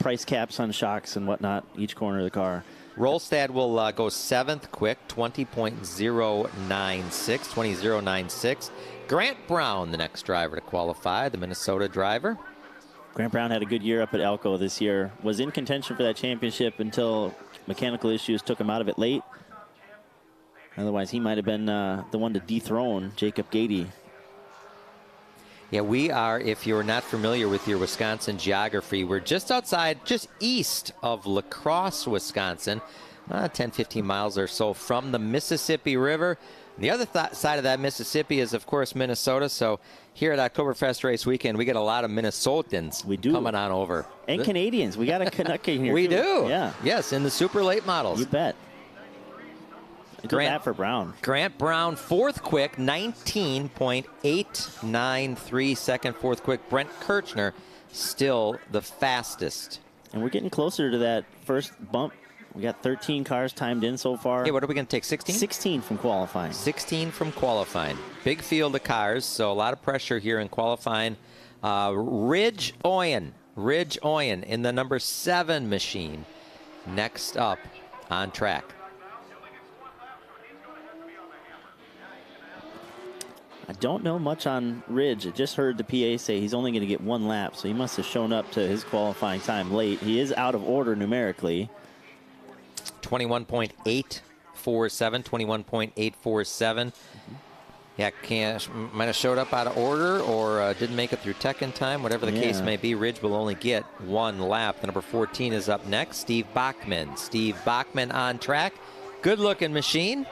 price caps on shocks and whatnot each corner of the car. Rolstad will go 7th quick, 20.096. Grant Brown, the next driver to qualify, the Minnesota driver. Grant Brown had a good year up at Elko this year. Was in contention for that championship until mechanical issues took him out of it late. Otherwise, he might have been the one to dethrone Jacob Gady. Yeah, we are, if you're not familiar with your Wisconsin geography, we're just outside, just east of La Crosse, Wisconsin, 10, 15 miles or so from the Mississippi River. The other side of that Mississippi is, of course, Minnesota. So here at Oktoberfest race weekend, we get a lot of Minnesotans coming on over. And Canadians. We got a Canuck in here, We too. do. Yeah. Yes, in the super late models. You bet. Grant for Brown. Grant Brown, 4th quick, 19.893 second, 4th quick. Brent Kirchner, still the fastest. And we're getting closer to that first bump. We got 13 cars timed in so far. Yeah, what are we going to take, 16? 16 from qualifying. 16 from qualifying. Big field of cars, so a lot of pressure here in qualifying. Ridge Oyen in the number 7 machine. Next up on track. I don't know much on Ridge. I just heard the PA say he's only going to get 1 lap, so he must have shown up to his qualifying time late. He is out of order numerically. 21.847, 21.847. Yeah, might have showed up out of order or didn't make it through tech in time. Whatever the case may be, Ridge will only get 1 lap. The number 14 is up next, Steve Bachmann. Steve Bachmann on track. Good-looking machine.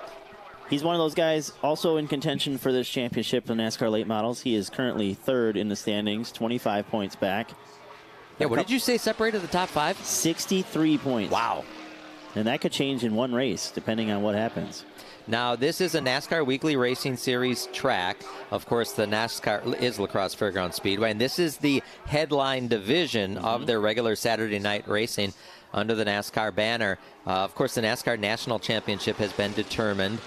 He's one of those guys also in contention for this championship in NASCAR late models. He is currently 3rd in the standings, 25 points back. Yeah, what did you say separated the top 5? 63 points. Wow. And that could change in one race, depending on what happens. Now, this is a NASCAR Weekly Racing Series track. Of course, the NASCAR is Lacrosse Fairgrounds Speedway, and this is the headline division of their regular Saturday night racing under the NASCAR banner. Of course, the NASCAR National Championship has been determined.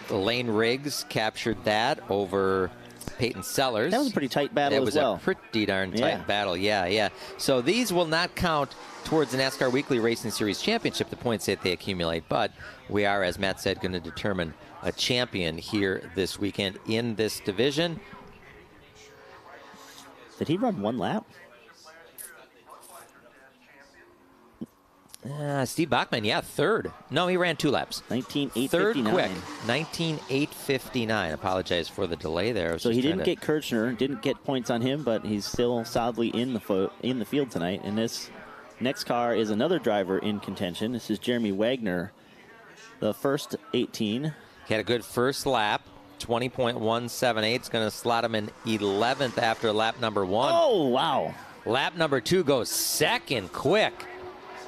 Lane Riggs captured that over Peyton Sellers. That was a pretty tight battle as well. That was a pretty darn tight battle, yeah. So these will not count towards the NASCAR Weekly Racing Series Championship, the points that they accumulate, but we are, as Matt said, going to determine a champion here this weekend in this division. Did he run 1 lap? Steve Bachmann, 3rd. No, he ran 2 laps. 19.859. 3rd quick, 19.859. Apologize for the delay there. So he didn't get Kirchner, didn't get points on him, but he's still solidly in the field tonight. And this next car is another driver in contention. This is Jeremy Wagner, the first 18. He had a good first lap. 20.178. It's going to slot him in 11th after lap number 1. Oh, wow. Lap number 2 goes 2nd quick.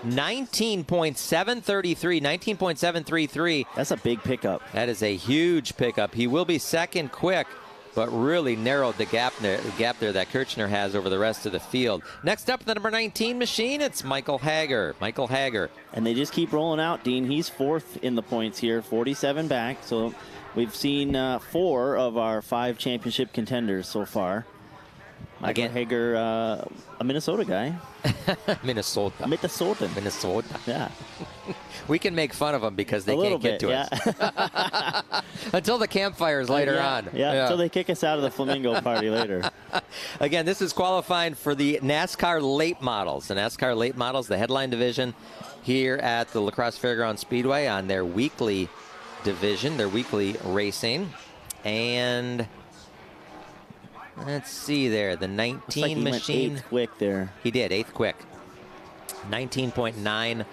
19.733, 19.733. That's a big pickup. That is a huge pickup. He will be 2nd quick, but really narrowed the gap there that Kirchner has over the rest of the field. Next up, the number 19 machine, it's Michael Hager. Michael Hager. And they just keep rolling out, Dean. He's 4th in the points here, 47 back. So we've seen 4 of our 5 championship contenders so far. Michael Hager, a Minnesota guy. Minnesota. Yeah. We can make fun of them because they can't get to us. Until the campfires later on. Yeah, until they kick us out of the Flamingo party later. Again, this is qualifying for the NASCAR late models. The NASCAR late models, the headline division here at the Lacrosse Fairgrounds Speedway on their weekly division, their weekly racing. And let's see there, the 19 machine. Went 8th quick there. He did, 8th quick. 19.918.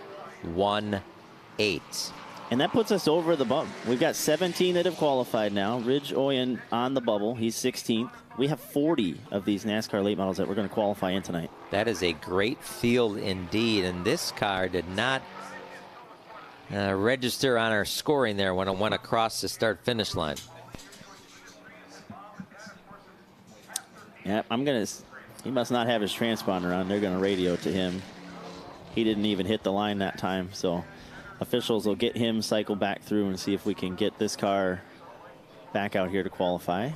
And that puts us over the bump. We've got 17 that have qualified now. Ridge Oyen on the bubble. He's 16th. We have 40 of these NASCAR late models that we're going to qualify in tonight. That is a great field indeed. And this car did not register on our scoring there when it went across the start-finish line. Yeah, he must not have his transponder on. They're going to radio to him. He didn't even hit the line that time, so officials will get him cycle back through and see if we can get this car back out here to qualify.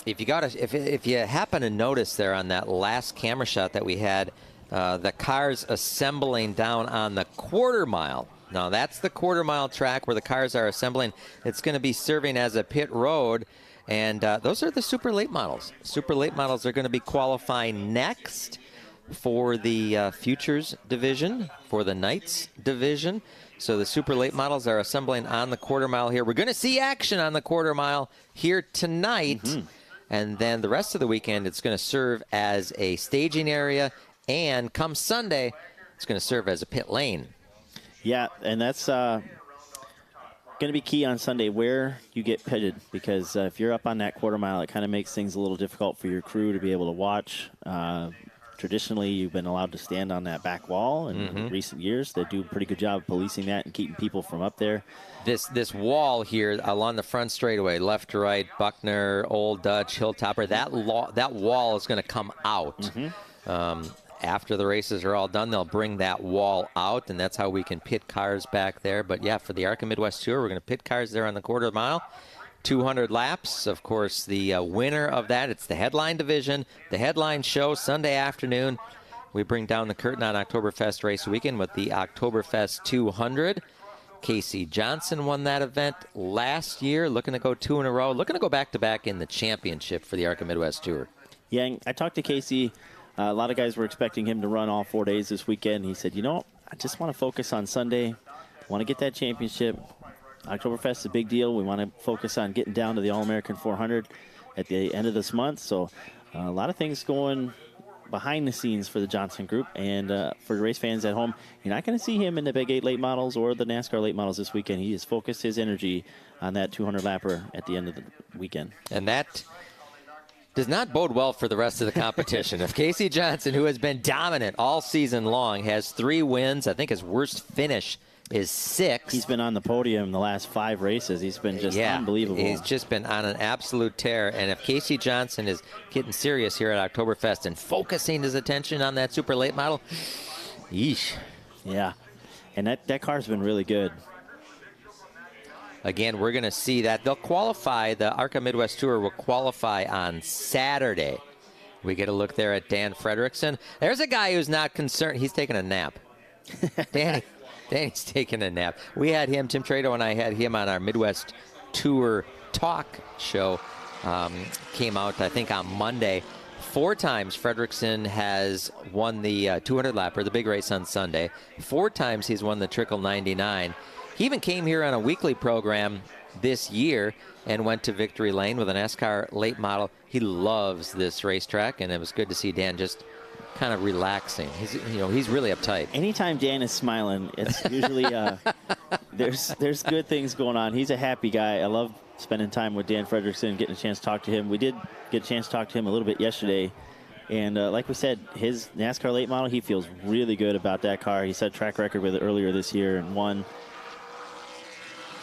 If you happen to notice there on that last camera shot that we had, the cars assembling down on the quarter mile. Now, that's the quarter mile track where the cars are assembling. It's going to be serving as a pit road. And those are the super late models. Super late models are going to be qualifying next for the Futures division, for the Knights division. So the super late models are assembling on the quarter mile here. We're going to see action on the quarter mile here tonight. And then the rest of the weekend, it's going to serve as a staging area. And come Sunday, it's going to serve as a pit lane. Yeah, and that's going to be key on Sunday where you get pitted, because if you're up on that quarter mile, it kind of makes things a little difficult for your crew to be able to watch. Traditionally, you've been allowed to stand on that back wall, and in recent years, they do a pretty good job of policing that and keeping people from up there. This wall here along the front straightaway, left to right, Buckner, Old Dutch, Hilltopper, that wall is going to come out. After the races are all done, they'll bring that wall out, and that's how we can pit cars back there. But yeah, for the ARCA Midwest Tour, we're going to pit cars there on the quarter mile. 200 laps. Of course, the winner of that, it's the headline division, the headline show Sunday afternoon. We bring down the curtain on Oktoberfest race weekend with the Oktoberfest 200. Casey Johnson won that event last year, looking to go 2 in a row, looking to go back-to-back in the championship for the ARCA Midwest Tour. Yeah, I talked to Casey. A lot of guys were expecting him to run all 4 days this weekend. He said, I just want to focus on Sunday. I want to get that championship. Oktoberfest is a big deal. We want to focus on getting down to the All-American 400 at the end of this month. So a lot of things going behind the scenes for the Johnson Group. And for the race fans at home, you're not going to see him in the Big 8 late models or the NASCAR late models this weekend. He has focused his energy on that 200-lapper at the end of the weekend. And that does not bode well for the rest of the competition. If Casey Johnson, who has been dominant all season long, has 3 wins, I think his worst finish is 6. He's been on the podium the last 5 races. He's been just unbelievable. He's just been on an absolute tear. And if Casey Johnson is getting serious here at Oktoberfest and focusing his attention on that super late model, yeesh. Yeah, and that car's been really good. Again, we're going to see that. They'll qualify. The ARCA Midwest Tour will qualify on Saturday. We get a look there at Dan Fredrickson. There's a guy who's not concerned. He's taking a nap. Danny's taking a nap. We had him, Tim Trado and I had him on our Midwest Tour talk show. Came out, I think, on Monday. 4 times Fredrickson has won the 200-lapper, the big race on Sunday. 4 times he's won the Trickle 99. He even came here on a weekly program this year and went to Victory Lane with a NASCAR late model. He loves this racetrack, and it was good to see Dan just kind of relaxing. He's really uptight. Anytime Dan is smiling, it's usually there's good things going on. He's a happy guy. I love spending time with Dan Fredrickson, getting a chance to talk to him. We did get a chance to talk to him a little bit yesterday. And like we said, his NASCAR late model, he feels really good about that car. He set a track record with it earlier this year and won.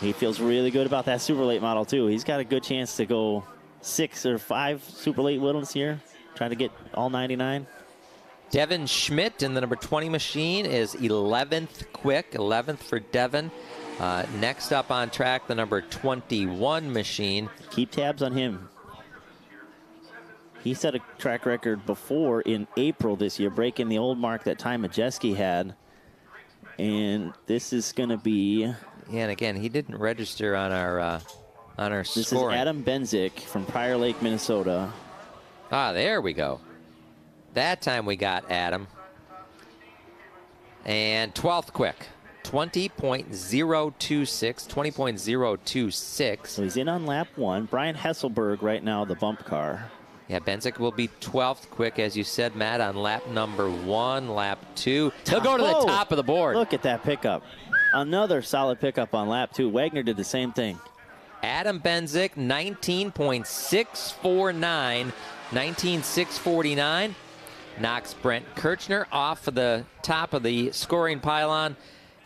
He feels really good about that super late model, too. He's got a good chance to go 6 or 5 super late models this year, trying to get all 99. Devin Schmidt in the number 20 machine is 11th quick, 11th for Devin. Next up on track, the number 21 machine. Keep tabs on him. He set a track record before in April this year, breaking the old mark that Ty Majeski had. And this is going to be... Yeah, and again, he didn't register on our scoring. This is Adam Benzik from Prior Lake, Minnesota. Ah, there we go. That time we got Adam. And 12th quick. 20.026. 20.026. So he's in on lap 1. Brian Hesselberg right now, the bump car. Yeah, Benzik will be 12th quick, as you said, Matt, on lap number 1, lap 2. He'll go to the top of the board. Look at that pickup. Another solid pickup on lap 2. Wagner did the same thing. Adam Benzik, 19.649. 19.649. Knocks Brent Kirchner off of the top of the scoring pylon.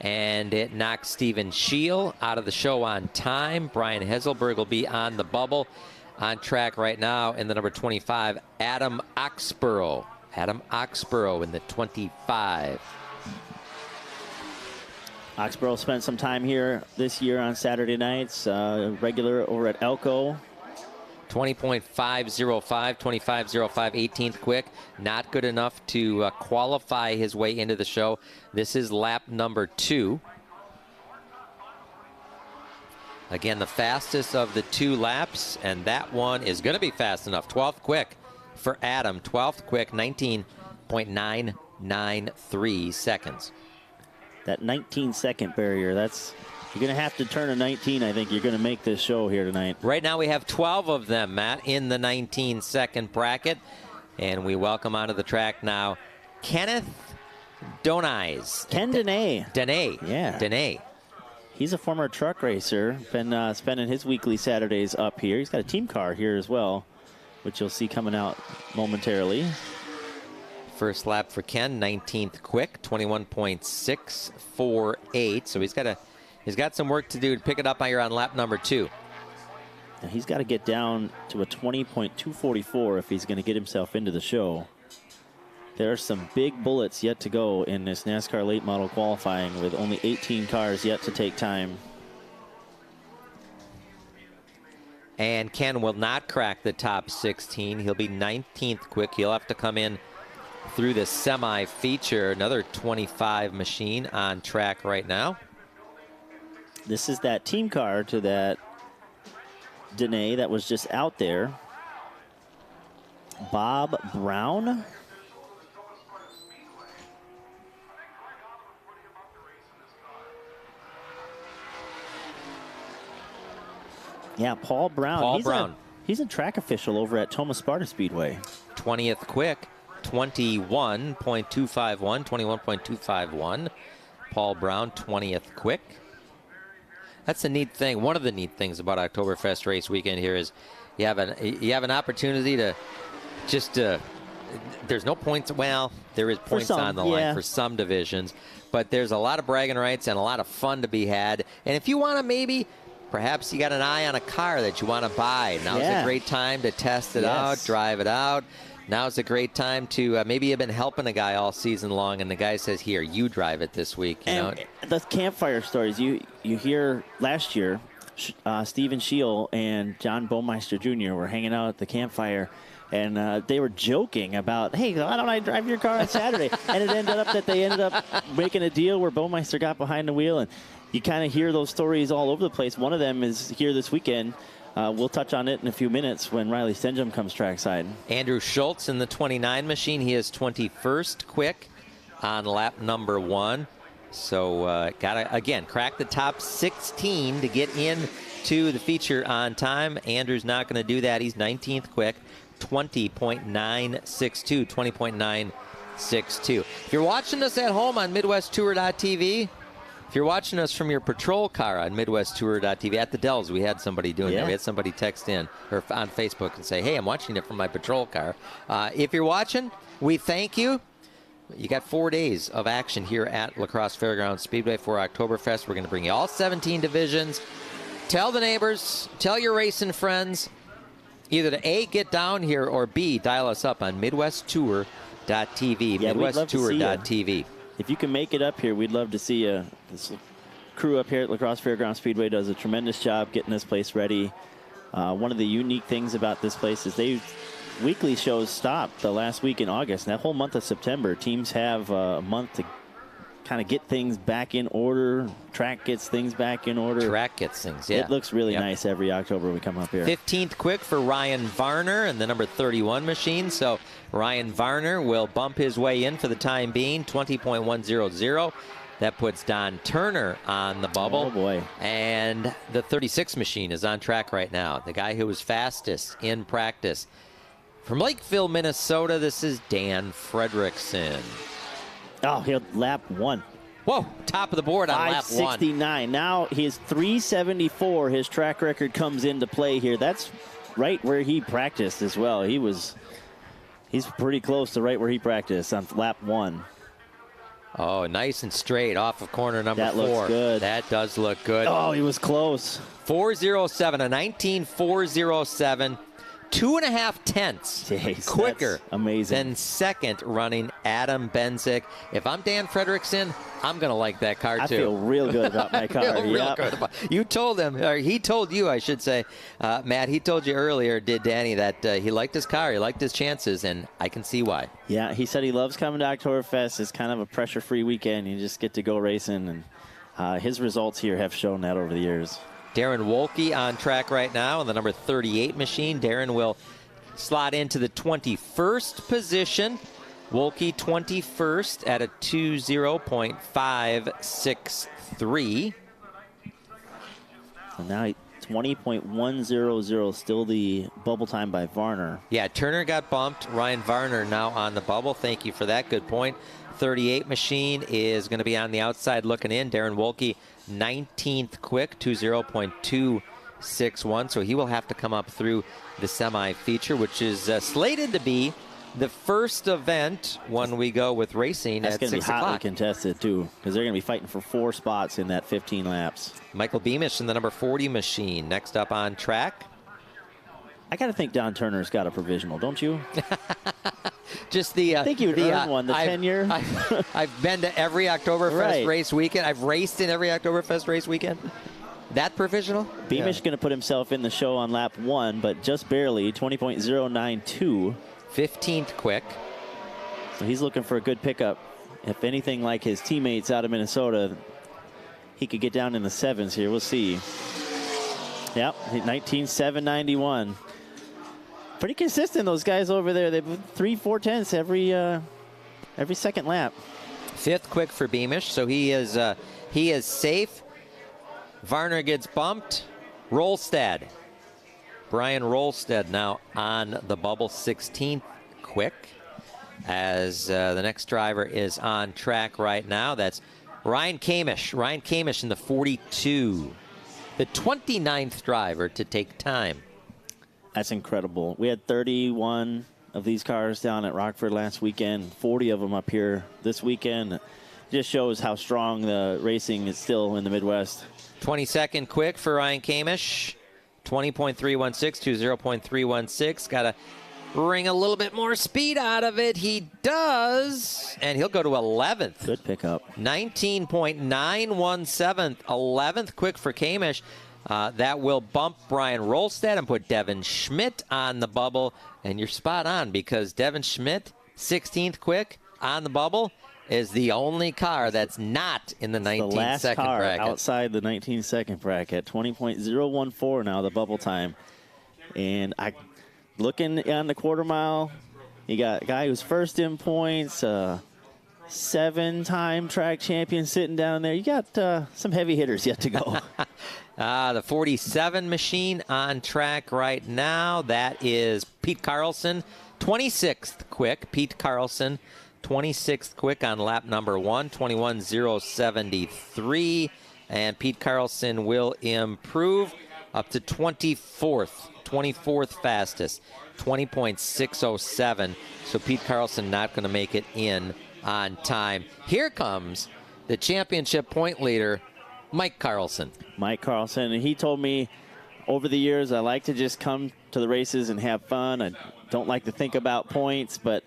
And it knocks Steven Scheel out of the show on time. Brian Hesselberg will be on the bubble. On track right now in the number 25, Adam Oxborough. Adam Oxborough in the 25. Oxborough spent some time here this year on Saturday nights, regular over at Elko. 20.505, 25.05, 18th quick. Not good enough to qualify his way into the show. This is lap number 2. Again, the fastest of the 2 laps, and that one is going to be fast enough. 12th quick for Adam. 12th quick, 19.993 seconds. That 19-second barrier, you're going to have to turn a 19, I think. You're going to make this show here tonight. Right now we have 12 of them, Matt, in the 19-second bracket. And we welcome onto the track now Kenneth Donais. Ken Dene. Yeah. Dene. He's a former truck racer, been spending his weekly Saturdays up here. He's got a team car here as well, which you'll see coming out momentarily. First lap for Ken, 19th quick, 21.648. So he's got some work to do to pick it up here on lap number 2. Now he's got to get down to a 20.244 if he's going to get himself into the show. There are some big bullets yet to go in this NASCAR late model qualifying with only 18 cars yet to take time. And Ken will not crack the top 16. He'll be 19th quick. He'll have to come in through the semi-feature. Another 25 machine on track right now. This is that team car to that Dene that was just out there. Bob Brown. Yeah, Paul Brown. He's a track official over at Thomas Sparta Speedway. 20th quick, 21.251. Paul Brown, 20th quick. That's a neat thing. One of the neat things about Oktoberfest race weekend here is you have an opportunity to just there's no points. Well, there is points on the line for some divisions, but there's a lot of bragging rights and a lot of fun to be had. And if you want to perhaps you got an eye on a car that you want to buy. Now's a great time to test it out, drive it out. Now's a great time to maybe you've been helping a guy all season long, and the guy says, "Here, you drive it this week." You know, the campfire stories you hear last year. Stephen Scheel and John Baumeister Jr. were hanging out at the campfire, and they were joking about, "Hey, why don't I drive your car on Saturday?" And it ended up that they ended up making a deal where Baumeister got behind the wheel, and you kind of hear those stories all over the place. One of them is here this weekend. We'll touch on it in a few minutes when Riley Stenjum comes trackside. Andrew Schultz in the 29 machine. He is 21st quick on lap number 1. So got to, again, crack the top 16 to get into the feature on time. Andrew's not going to do that. He's 19th quick, 20.962, 20.962. If you're watching us at home on MidwestTour.tv, if you're watching us from your patrol car on MidwestTour.tv, at the Dells, we had somebody doing that. We had somebody text in or on Facebook and say, "Hey, I'm watching it from my patrol car." If you're watching, we thank you. You got 4 days of action here at Lacrosse Fairgrounds Speedway for Oktoberfest. We're going to bring you all 17 divisions. Tell the neighbors, tell your racing friends, either to A, get down here, or B, dial us up on MidwestTour.tv, MidwestTour.tv. If you can make it up here, we'd love to see you. This crew up here at Lacrosse Fairgrounds Speedway does a tremendous job getting this place ready. One of the unique things about this place is weekly shows stop the last week in August. And that whole month of September, teams have a month to kind of get things back in order. Track gets things back in order. Track gets things, yeah. It looks really nice every October we come up here. 15th quick for Ryan Varner and the number 31 machine. So Ryan Varner will bump his way in for the time being, 20.100. That puts Don Turner on the bubble. Oh, boy. And the 36 machine is on track right now. The guy who was fastest in practice. From Lakeville, Minnesota, this is Dan Fredrickson. Oh, he'll lap 1. Whoa, top of the board on lap 1. 569. Now his 374, his track record comes into play here. That's right where he practiced as well. He's pretty close to right where he practiced on lap 1. Oh, nice and straight off of corner number 4. That looks good. That does look good. Oh, he was close. 407, a 19.407. 2.5 tenths Jeez, quicker that's amazing. than second running Adam Benzik. If I'm Dan Fredrickson, I'm going to like that car, too. I feel real good about my car. I feel real good about it. You told him, or he told you, I should say, Matt, he told you earlier, did Danny, that he liked his car, he liked his chances, and I can see why. Yeah, he said he loves coming to Oktoberfest. It's kind of a pressure-free weekend. You just get to go racing, and his results here have shown that over the years. Darren Wolke on track right now in the number 38 machine. Darren will slot into the 21st position. Wolke 21st at a 20.563. So now 20.100, still the bubble time by Varner. Yeah, Turner got bumped. Ryan Varner now on the bubble. Thank you for that. Good point. 38 machine is going to be on the outside looking in. Darren Wolke 19th quick, 20.261. So he will have to come up through the semi-feature, which is slated to be the first event when we go with racing That's at 6 o'clock. That's going to be hotly o'clock. contested, too, because they're going to be fighting for 4 spots in that 15 laps. Michael Beamish in the number 40 machine. Next up on track. I got to think Don Turner's got a provisional, don't you? Just the. I think you would earn one, the 10-year. I've been to every Oktoberfest race weekend. I've raced in every Oktoberfest race weekend. That provisional? Beamish going to put himself in the show on lap 1, but just barely, 20.092. 15th quick. So he's looking for a good pickup. If anything like his teammates out of Minnesota, he could get down in the 7s here. We'll see. Yep, 19.791. Pretty consistent, those guys over there. They've 3-4 tenths every second lap. 5th quick for Beamish, so he is safe. Varner gets bumped. Rolstad. Brian Rolstad now on the bubble, 16th quick. As the next driver is on track right now. That's Ryan Kamish. Ryan Kamish in the 42. The 29th driver to take time. That's incredible. We had 31 of these cars down at Rockford last weekend, 40 of them up here this weekend. It just shows how strong the racing is still in the Midwest. 22nd quick for Ryan Kamish. 20.316 to 0.316. Got to wring a little bit more speed out of it. He does. And he'll go to 11th. Good pickup. 19.917. 11th quick for Kamish. That will bump Brian Rolstad and put Devin Schmidt on the bubble. And you're spot on, because Devin Schmidt, 16th quick on the bubble, is the only car that's not in the 19-second bracket. Outside the 19-second bracket. 20.014 now, the bubble time. And looking on the quarter mile, you got a guy who's first in points, 7-time track champion sitting down there. You got some heavy hitters yet to go. The 47 machine on track right now. That is Pete Carlson, 26th quick. Pete Carlson, 26th quick on lap number 1, 21.073. And Pete Carlson will improve up to 24th fastest, 20.607. So Pete Carlson not going to make it in on time. Here comes the championship point leader, Mike Carlson. Mike Carlson, and he told me over the years, I like to just come to the races and have fun. I don't like to think about points, but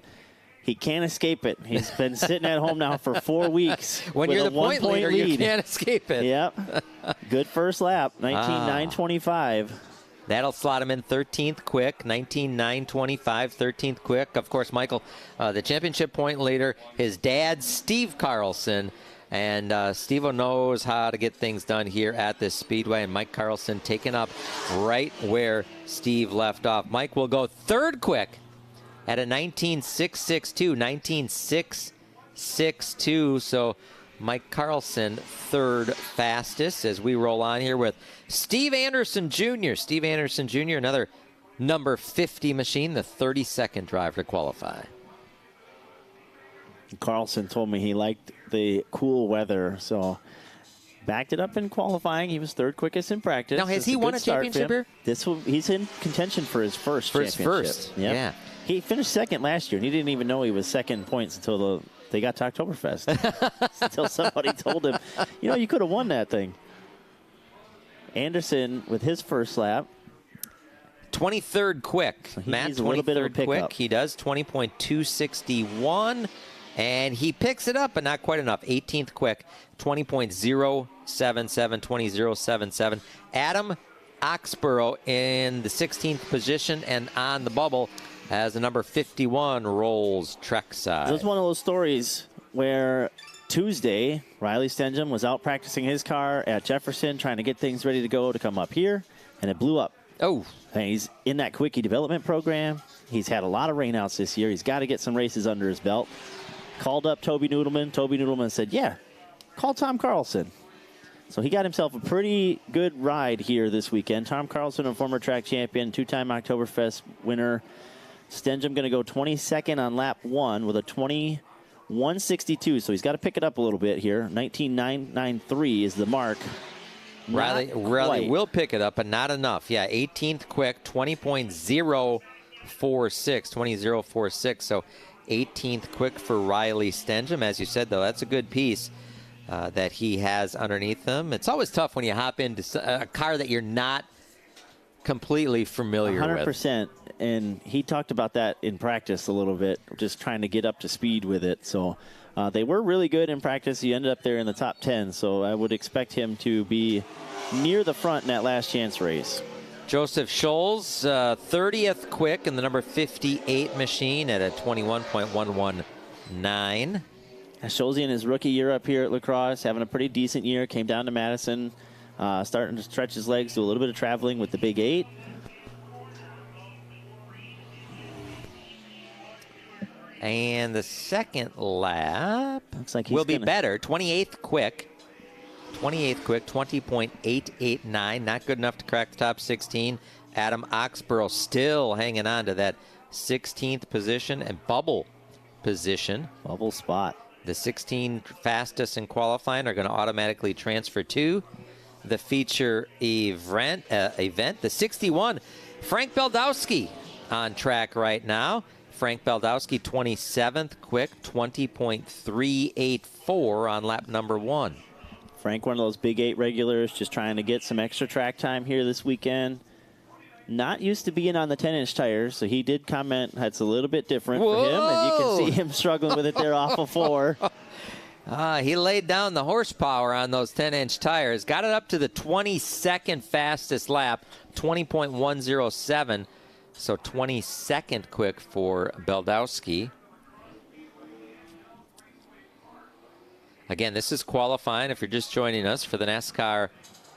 he can't escape it. He's been sitting at home now for 4 weeks. When you're the point leader, you can't escape it. Yep. Good first lap, 19.925. That'll slot him in 13th quick, 19.925, 13th quick. Of course, Michael, the championship point leader, his dad, Steve Carlson. And Steve-O knows how to get things done here at this Speedway. And Mike Carlson taking up right where Steve left off. Mike will go 3rd quick at a 19.662, 19.662. So Mike Carlson, 3rd fastest, as we roll on here with Steve Anderson Jr. Steve Anderson Jr., another number 50 machine, the 32nd driver to qualify. Carlson told me he liked the cool weather, so backed it up in qualifying. He was 3rd quickest in practice. Now, has he won a championship here? He's in contention for his first championship. First, yep. Yeah. He finished 2nd last year, and he didn't even know he was 2nd points until they got to Oktoberfest. Until somebody told him, you could have won that thing. Anderson with his first lap. 23rd quick. So Matt, needs a little bit of a 23rd quick. pickup. He does 20.261. And he picks it up, but not quite enough. 18th quick, 20.077, 20.077. Adam Oxborough in the 16th position and on the bubble as the number 51 rolls Trekside. This is one of those stories where Tuesday, Riley Stengham was out practicing his car at Jefferson, trying to get things ready to go to come up here, and it blew up. Oh. And he's in that quickie development program. He's had a lot of rainouts this year. He's got to get some races under his belt. Called up Toby Noodleman. Toby Noodleman said, yeah, call Tom Carlson. So he got himself a pretty good ride here this weekend. Tom Carlson, a former track champion, two-time Oktoberfest winner. Stengham going to go 22nd on lap 1 with a 21.62. So he's got to pick it up a little bit here. 19.993 is the mark. Riley will pick it up, but not enough. Yeah, 18th quick, 20.046, 20.046. So 18th quick for Riley Stengham. As you said, though, that's a good piece that he has underneath him. It's always tough when you hop into a car that you're not completely familiar 100%. with. And he talked about that in practice a little bit, just trying to get up to speed with it. So they were really good in practice. He ended up there in the top 10. So I would expect him to be near the front in that last chance race. Joseph Scholes, 30th quick in the number 58 machine at a 21.119. Scholes in his rookie year up here at Lacrosse, having a pretty decent year. Came down to Madison, starting to stretch his legs, do a little bit of traveling with the Big 8. And the second lap looks like will be better. 28th quick. 20.889. Not good enough to crack the top 16. Adam Oxborough still hanging on to that 16th position and bubble position. Bubble spot. The 16 fastest in qualifying are going to automatically transfer to the feature event. The 61, Frank Baldowski on track right now. Frank Baldowski, 27th quick, 20.384 on lap number 1. Frank, one of those Big 8 regulars, just trying to get some extra track time here this weekend. Not used to being on the 10-inch tires, so he did comment that's a little bit different for him, and you can see him struggling with it there off of 4. He laid down the horsepower on those 10-inch tires, got it up to the 22nd fastest lap, 20.107, so 22nd quick for Baldowski. Again, this is qualifying if you're just joining us for the NASCAR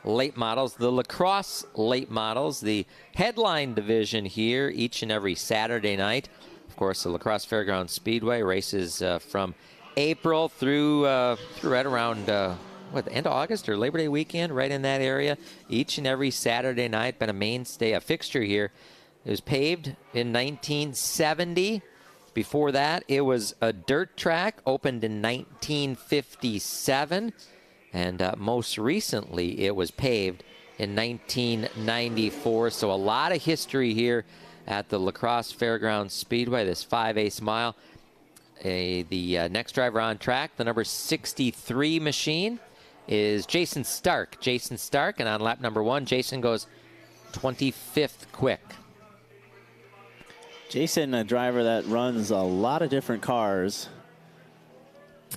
late models, the lacrosse late models, the headline division here each and every Saturday night. Of course, the Lacrosse Fairgrounds Speedway races from April through right around the end of August or Labor Day weekend, right in that area. Each and every Saturday night, been a mainstay, a fixture here. It was paved in 1970. Before that, it was a dirt track, opened in 1957. And most recently, it was paved in 1994. So a lot of history here at the Lacrosse Fairgrounds Speedway, this 5/8 mile. The next driver on track, the number 63 machine, is Jason Stark. Jason Stark, and on lap number 1, Jason goes 25th quick. Jason, a driver that runs a lot of different cars.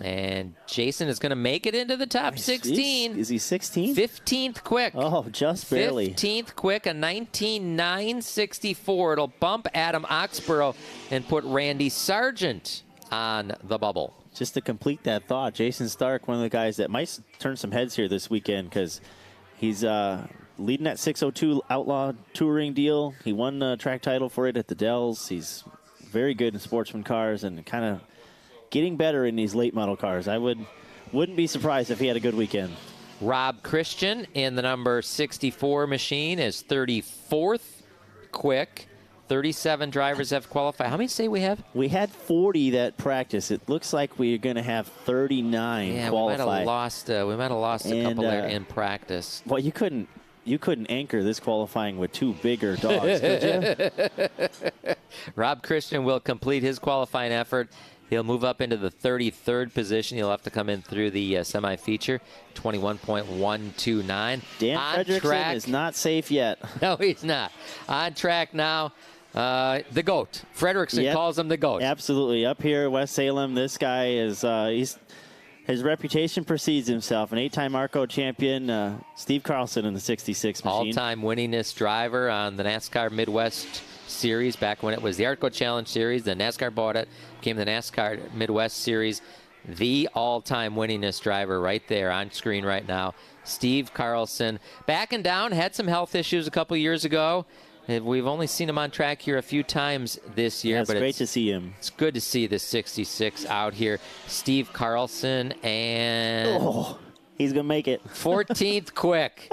And Jason is going to make it into the top 16. Is he 16th? 15th quick. Oh, just barely. 15th quick, a 19.964. It'll bump Adam Oxborough and put Randy Sargent on the bubble. Just to complete that thought, Jason Stark, one of the guys that might turn some heads here this weekend because he's leading that 602 Outlaw touring deal. He won the track title for it at the Dells. He's very good in sportsman cars and kind of getting better in these late model cars. I wouldn't be surprised if he had a good weekend. Rob Christian in the number 64 machine is 34th quick. 37 drivers have qualified. How many say we have? We had 40 that practice. It looks like we're going to have 39 qualified. We might have lost a couple there in practice. Well, you couldn't anchor this qualifying with two bigger dogs, could you? Rob Christian will complete his qualifying effort He'll move up into the 33rd position. He'll have to come in through the semi-feature, 21.129. Dan Fredrickson is not safe yet. No, he's not. On track now. The GOAT. Fredrickson calls him the GOAT. Absolutely. Up here, West Salem, this guy is, his reputation precedes himself. An 8-time ARCO champion, Steve Carlson in the 66 machine. All-time winningest driver on the NASCAR Midwest Series back when it was the ARCO Challenge Series. Then NASCAR bought it, became the NASCAR Midwest Series. The all-time winningest driver right there on screen right now. Steve Carlson. Backing down, had some health issues a couple years ago. We've only seen him on track here a few times this year. Yeah, it's great to see him. It's good to see the 66 out here. Steve Carlson, and he's going to make it. 14th quick.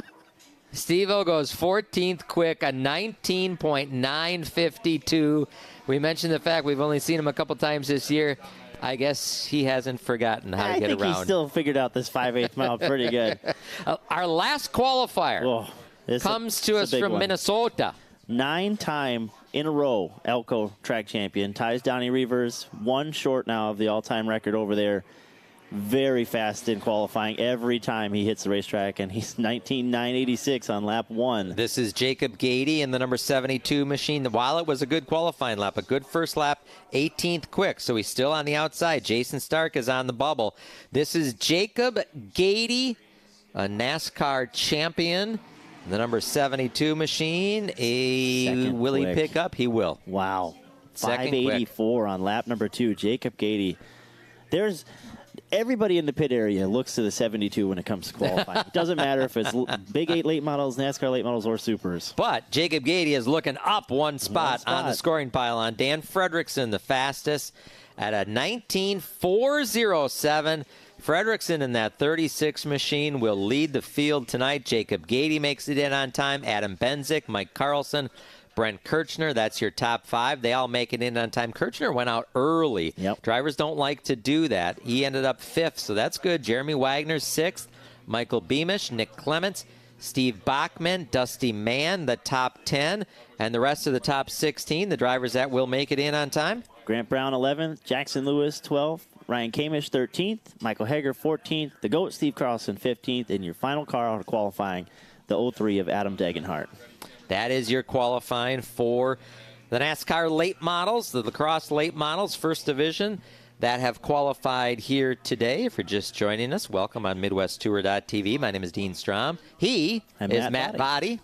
Steve-O goes 14th quick, a 19.952. We mentioned the fact we've only seen him a couple times this year. I guess he hasn't forgotten how to get around. I think he still figured out this 5/8 mile pretty good. Our last qualifier comes to us from Minnesota. 9-time in a row Elko track champion. Ties Donnie Reavers, one short now of the all-time record over there. Very fast in qualifying every time he hits the racetrack, and he's 19.986 on lap 1. This is Jacob Gady in the number 72 machine. While it was a good qualifying lap, a good first lap, 18th quick, so he's still on the outside. Jason Stark is on the bubble. This is Jacob Gady, a NASCAR champion. The number 72 machine, will he pick up? He will. Wow. 584 on lap number 2, Jacob Gady. There's everybody in the pit area looks to the 72 when it comes to qualifying. It doesn't matter if it's Big 8 late models, NASCAR late models, or supers. But Jacob Gady is looking up one spot on the scoring pylon. Dan Fredrickson, the fastest, at a 19.407. Fredrickson in that 36 machine will lead the field tonight. Jacob Gady makes it in on time. Adam Benzik, Mike Carlson, Brent Kirchner, that's your top 5. They all make it in on time. Kirchner went out early. Yep. Drivers don't like to do that. He ended up 5th, so that's good. Jeremy Wagner, 6th. Michael Beamish, Nick Clements, Steve Bachmann, Dusty Mann, the top 10. And the rest of the top 16, the drivers that will make it in on time. Grant Brown, 11th. Jackson Lewis, 12th. Ryan Kamish, 13th. Michael Hager, 14th. The GOAT, Steve Carlson, 15th. And your final car out of qualifying, the 03 of Adam Degenhart. That is your qualifying for the NASCAR late models, the Lacrosse late models, first division, that have qualified here today. If you're just joining us, welcome on MidwestTour.tv. My name is Dean Strom. He is Matt Body.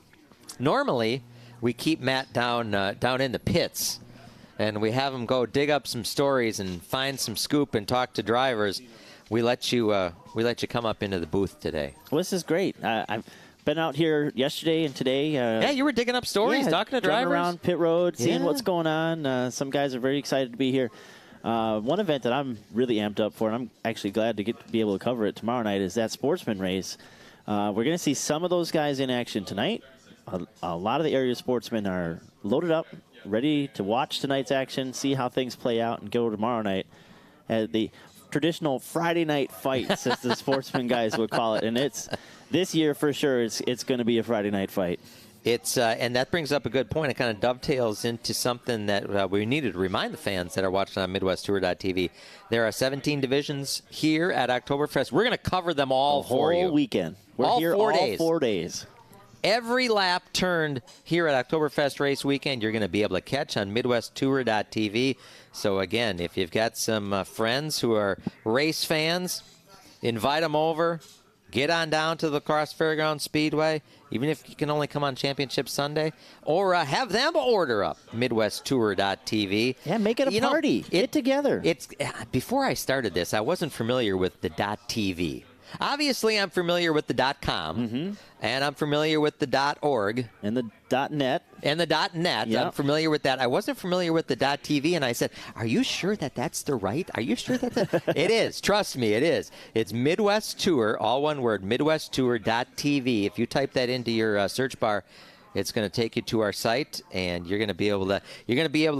Normally, we keep Matt down in the pits, and we have him go dig up some stories and find some scoop and talk to drivers. We let you come up into the booth today. Well, this is great. I've been out here yesterday and today. Yeah, you were digging up stories, talking to drivers. Around pit road, seeing what's going on. Some guys are very excited to be here. One event that I'm really amped up for, and I'm actually glad to be able to cover it tomorrow night, is that Sportsman Race. We're going to see some of those guys in action tonight. A lot of the area sportsmen are loaded up, ready to watch tonight's action, see how things play out, and go tomorrow night at the traditional Friday night fights, as the sportsman guys would call it. And this year for sure, it's going to be a Friday night fight. It's and that brings up a good point. It kind of dovetails into something that we needed to remind the fans that are watching on MidwestTour.tv. There are 17 divisions here at Oktoberfest. We're going to cover them all for you. Whole weekend. We're here all 4 days. Every lap turned here at Oktoberfest race weekend, you're going to be able to catch on MidwestTour.tv. So, again, if you've got some friends who are race fans, invite them over. Get on down to the Lacrosse Fairgrounds Speedway, even if you can only come on Championship Sunday, or have them order up MidwestTour.tv. Yeah, make it a party. Get together. Before I started this, I wasn't familiar with the .tv. Obviously, I'm familiar with the .com, and I'm familiar with the .org. And the .net. And the .net. Yep. I'm familiar with that. I wasn't familiar with the .tv, and I said, are you sure that's the right? Are you sure that's It is. Trust me, it is. It's Midwest Tour, all one word, MidwestTour.tv. If you type that into your search bar, it's going to take you to our site, and you're going to be able to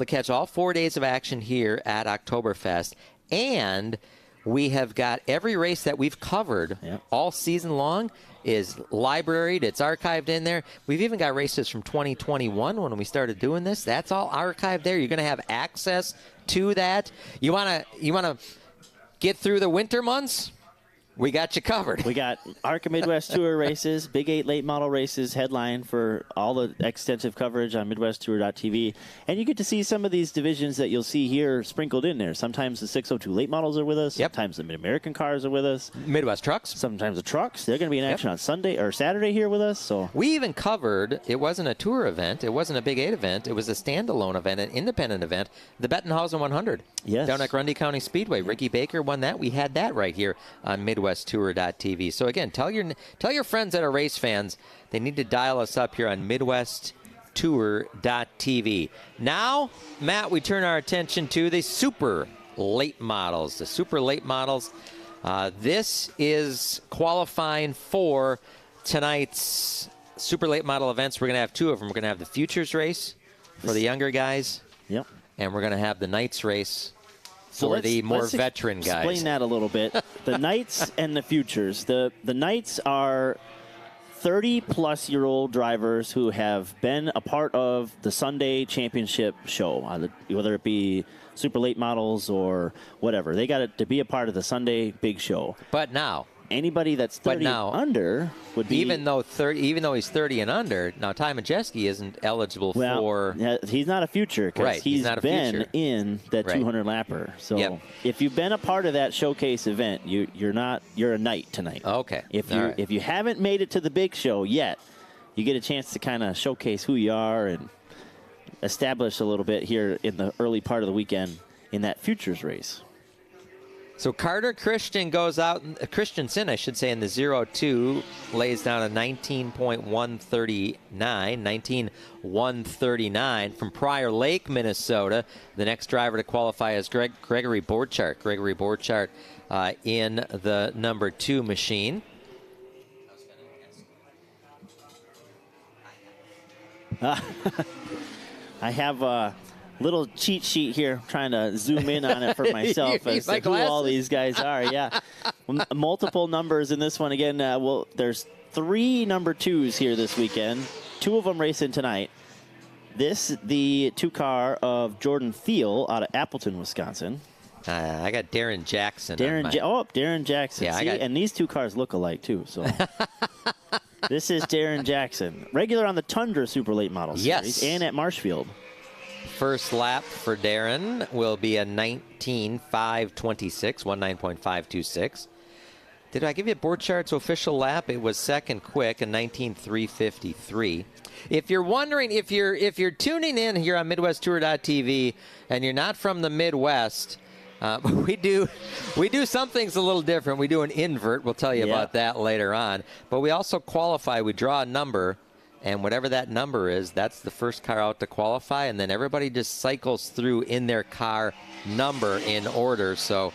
catch all 4 days of action here at Oktoberfest. And we have got every race that we've covered all season long is libraried. It's archived in there. We've even got races from 2021 when we started doing this. That's all archived there. You're going to have access to that. You want to get through the winter months? We got you covered. We got ARCA Midwest Tour races, Big 8 late model races, headline for all the extensive coverage on MidwestTour.tv. And you get to see some of these divisions that you'll see here sprinkled in there. Sometimes the 602 late models are with us. Sometimes the Mid-American cars are with us. Midwest trucks. Sometimes the trucks. They're going to be in action on Sunday or Saturday here with us. So we even covered, it wasn't a tour event. It wasn't a Big 8 event. It was a standalone event, an independent event, the Bettenhausen 100. Yes. Down at Grundy County Speedway. Ricky Baker won that. We had that right here on MidwestTour.tv. So again, tell your friends that are race fans they need to dial us up here on MidwestTour.tv. Now, Matt, we turn our attention to the super late models. The super late models. This is qualifying for tonight's super late model events. We're going to have two of them. We're going to have the Futures race for the younger guys. Yep. And we're going to have the Knights race for the more veteran guys. Explain that a little bit. The Knights and the Futures. The Knights are 30-plus-year-old drivers who have been a part of the Sunday championship show, whether it be super late models or whatever. They got to be a part of the Sunday big show. But now, anybody that's 30 under would be... Even though he's 30 and under, now Ty Majeski isn't eligible for... He's not a future because he's been in that 200-lapper. So if you've been a part of that showcase event, you're a Knight tonight. Okay. If you haven't made it to the big show yet, you get a chance to kind of showcase who you are and establish a little bit here in the early part of the weekend in that Futures race. So Carter Christensen, I should say, in the 0-2, lays down a 19.139 from Prior Lake, Minnesota. The next driver to qualify is Gregory Borchardt. Gregory Borchardt in the number 2 machine. I have a little cheat sheet here, trying to zoom in on it for myself as to who all these guys are. Yeah, multiple numbers in this one. Again, there's 3 number 2s here this weekend. 2 of them racing tonight. The 2-car of Jordan Thiel out of Appleton, Wisconsin. I got Darren Jackson. Darren Jackson. Yeah, and these 2 cars look alike too. So this is Darren Jackson, regular on the Tundra Super Late Model Series and at Marshfield. First lap for Darren will be a 19.526, 19.526. Did I give you Borchardt's official lap? It was second quick, a 19.353. If you're wondering, if you're tuning in here on MidwestTour.tv and you're not from the Midwest, we do some things a little different. We do an invert. We'll tell you about that later on. But we also qualify. We draw a number. And whatever that number is, that's the first car out to qualify. And then everybody just cycles through in their car number in order. So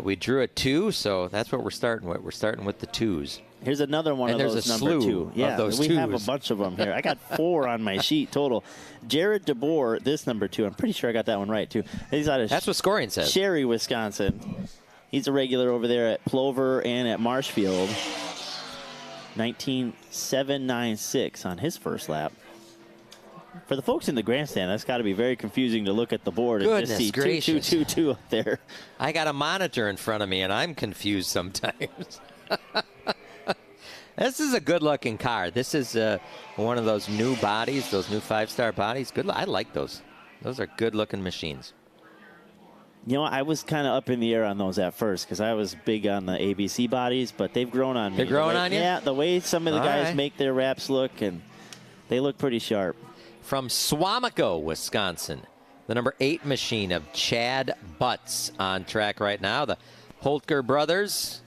we drew a 2, so that's what we're starting with. We're starting with the 2s. Here's another one of those number 2. Yeah, we have a bunch of them here. I got 4 on my sheet total. Jared DeBoer, this number 2. I'm pretty sure I got that one right, too. He's out of that's what scoring says. Sherry, Wisconsin. He's a regular over there at Plover and at Marshfield. 19.796 on his first lap. For the folks in the grandstand, that's got to be very confusing to look at the board and just see 2 up there. I got a monitor in front of me, and I'm confused sometimes. This is a good-looking car. This is one of those new bodies, those new 5-star bodies. Good. I like those. Those are good-looking machines. You know, I was kind of up in the air on those at first because I was big on the ABC bodies, but they've grown on me. They're growing on you? Yeah, the way some of the guys make their wraps look, and they look pretty sharp. From Swamico, Wisconsin, the number 8 machine of Chad Butts on track right now. The Holtger brothers,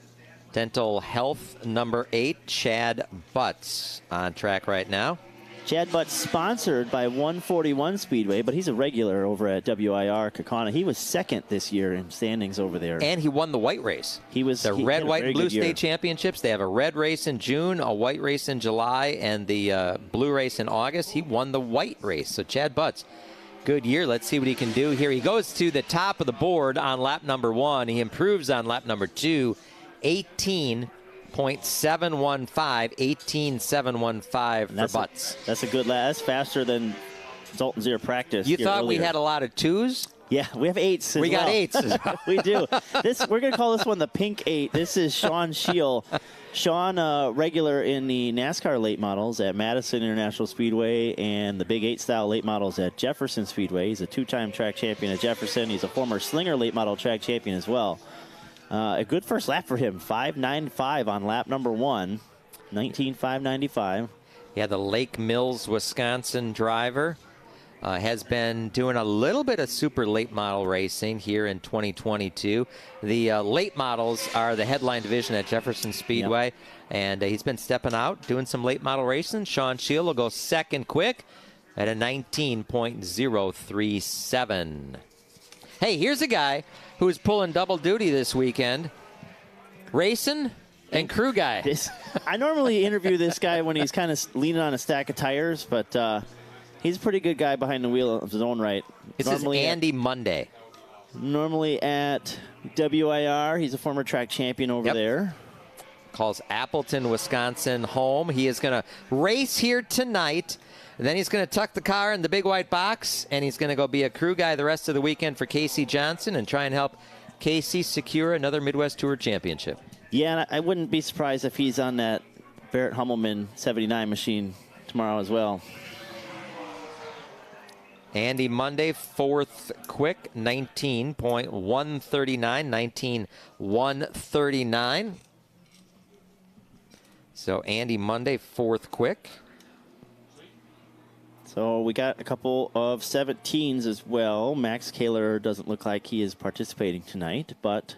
Dental Health number 8, Chad Butts on track right now. Chad Butts sponsored by 141 Speedway, but he's a regular over at WIR Kaukauna. He was second this year in standings over there. And he won the white race. He red, white, and blue state championships. They have a red race in June, a white race in July, and the blue race in August. He won the white race. So Chad Butts, good year. Let's see what he can do here. He goes to the top of the board on lap number 1. He improves on lap number 2, 18.715, 18.715 for Butts. That's a good lap. That's faster than Zoltan Zier practice. You thought earlier. we had a lot of 2s? Yeah, we have 8s. We got 8s. We do. We're going to call this one the Pink 8. This is Sean Scheel. Sean, regular in the NASCAR late models at Madison International Speedway and the Big 8 style late models at Jefferson Speedway. He's a 2-time track champion at Jefferson. He's a former Slinger late model track champion as well. A good first lap for him. 5.95 on lap number 1. 19.595. Yeah, the Lake Mills, Wisconsin driver. Has been doing a little bit of super late model racing here in 2022. The late models are the headline division at Jefferson Speedway, yep. And he's been stepping out, doing some late model racing. Sean Scheel will go second quick at a 19.037. Hey, here's a guy who's pulling double duty this weekend, racing and crew guy. I normally interview this guy when he's kind of leaning on a stack of tires, but he's a pretty good guy behind the wheel of his own right. This is Andy Monday. Normally at WIR. He's a former track champion over there. Calls Appleton, Wisconsin home. He is going to race here tonight. And then he's going to tuck the car in the big white box, and he's going to go be a crew guy the rest of the weekend for Casey Johnson and try and help Casey secure another Midwest Tour championship. Yeah, and I wouldn't be surprised if he's on that Barrett Hummelman 79 machine tomorrow as well. Andy Monday, fourth quick, 19.139, 19.139. So Andy Monday, fourth quick. So we got a couple of 17s as well. Max Kaler doesn't look like he is participating tonight, but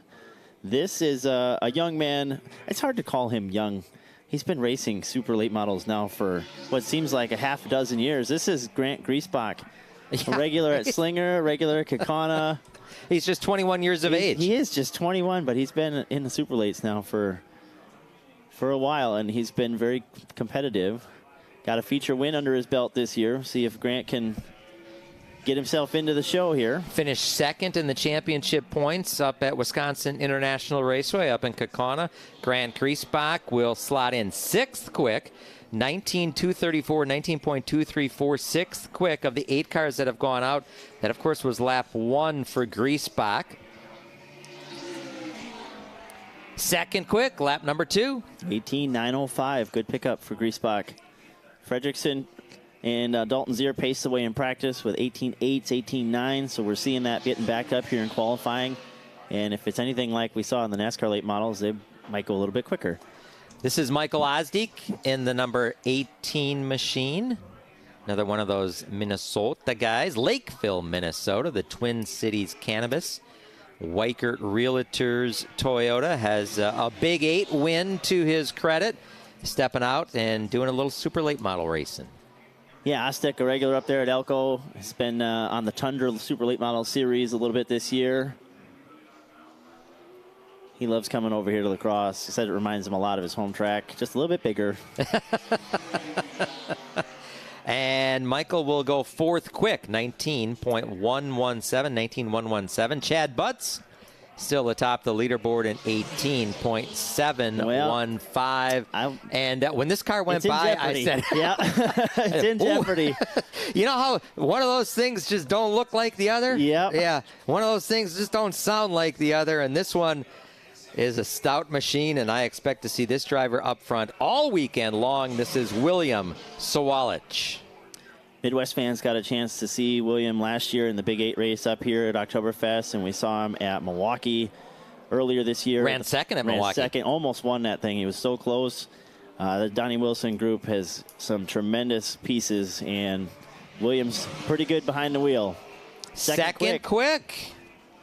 this is a young man. It's hard to call him young. He's been racing super late models now for what seems like a half a dozen years. This is Grant Griesbach. A regular at Slinger, regular at Kaukauna. He's just 21 years of age. He is just 21, but he's been in the super lates now for a while, and he's been very competitive. Got a feature win under his belt this year. See if Grant can get himself into the show here. Finished second in the championship points up at Wisconsin International Raceway up in Kaukauna. Grant Griesbach will slot in sixth quick. 19.234, 19.234, sixth quick of the 8 cars that have gone out. That, of course, was lap 1 for Griesbach. Second quick, lap number 2. 18.905, good pickup for Griesbach. Fredrickson and Dalton Zier paced the way in practice with 18.8s, 18.9s, so we're seeing that getting back up here in qualifying. And if it's anything like we saw in the NASCAR late models, they might go a little bit quicker. This is Michael Osdijk in the number 18 machine. Another one of those Minnesota guys. Lakeville, Minnesota, the Twin Cities Cannabis. Weichert Realtors Toyota has a Big 8 win to his credit. Stepping out and doing a little super late model racing. Yeah, Osdijk, a regular up there at Elko. Has been on the Tundra super late model series a little bit this year. He loves coming over here to Lacrosse. He said it reminds him a lot of his home track, just a little bit bigger. And Michael will go fourth quick, 19.117, 19.117. Chad Butts still atop the leaderboard in 18.715. And when this car went by, I said, yeah, it's in jeopardy. You know how one of those things just don't look like the other? Yep. Yeah. One of those things just don't sound like the other. And this one is a stout machine, and I expect to see this driver up front all weekend long. This is William Sawalich. Midwest fans got a chance to see William last year in the Big 8 race up here at Oktoberfest, and we saw him at Milwaukee earlier this year. Ran second at Milwaukee. Second, almost won that thing. He was so close. The Donnie Wilson group has some tremendous pieces, and Williams pretty good behind the wheel. Second quick.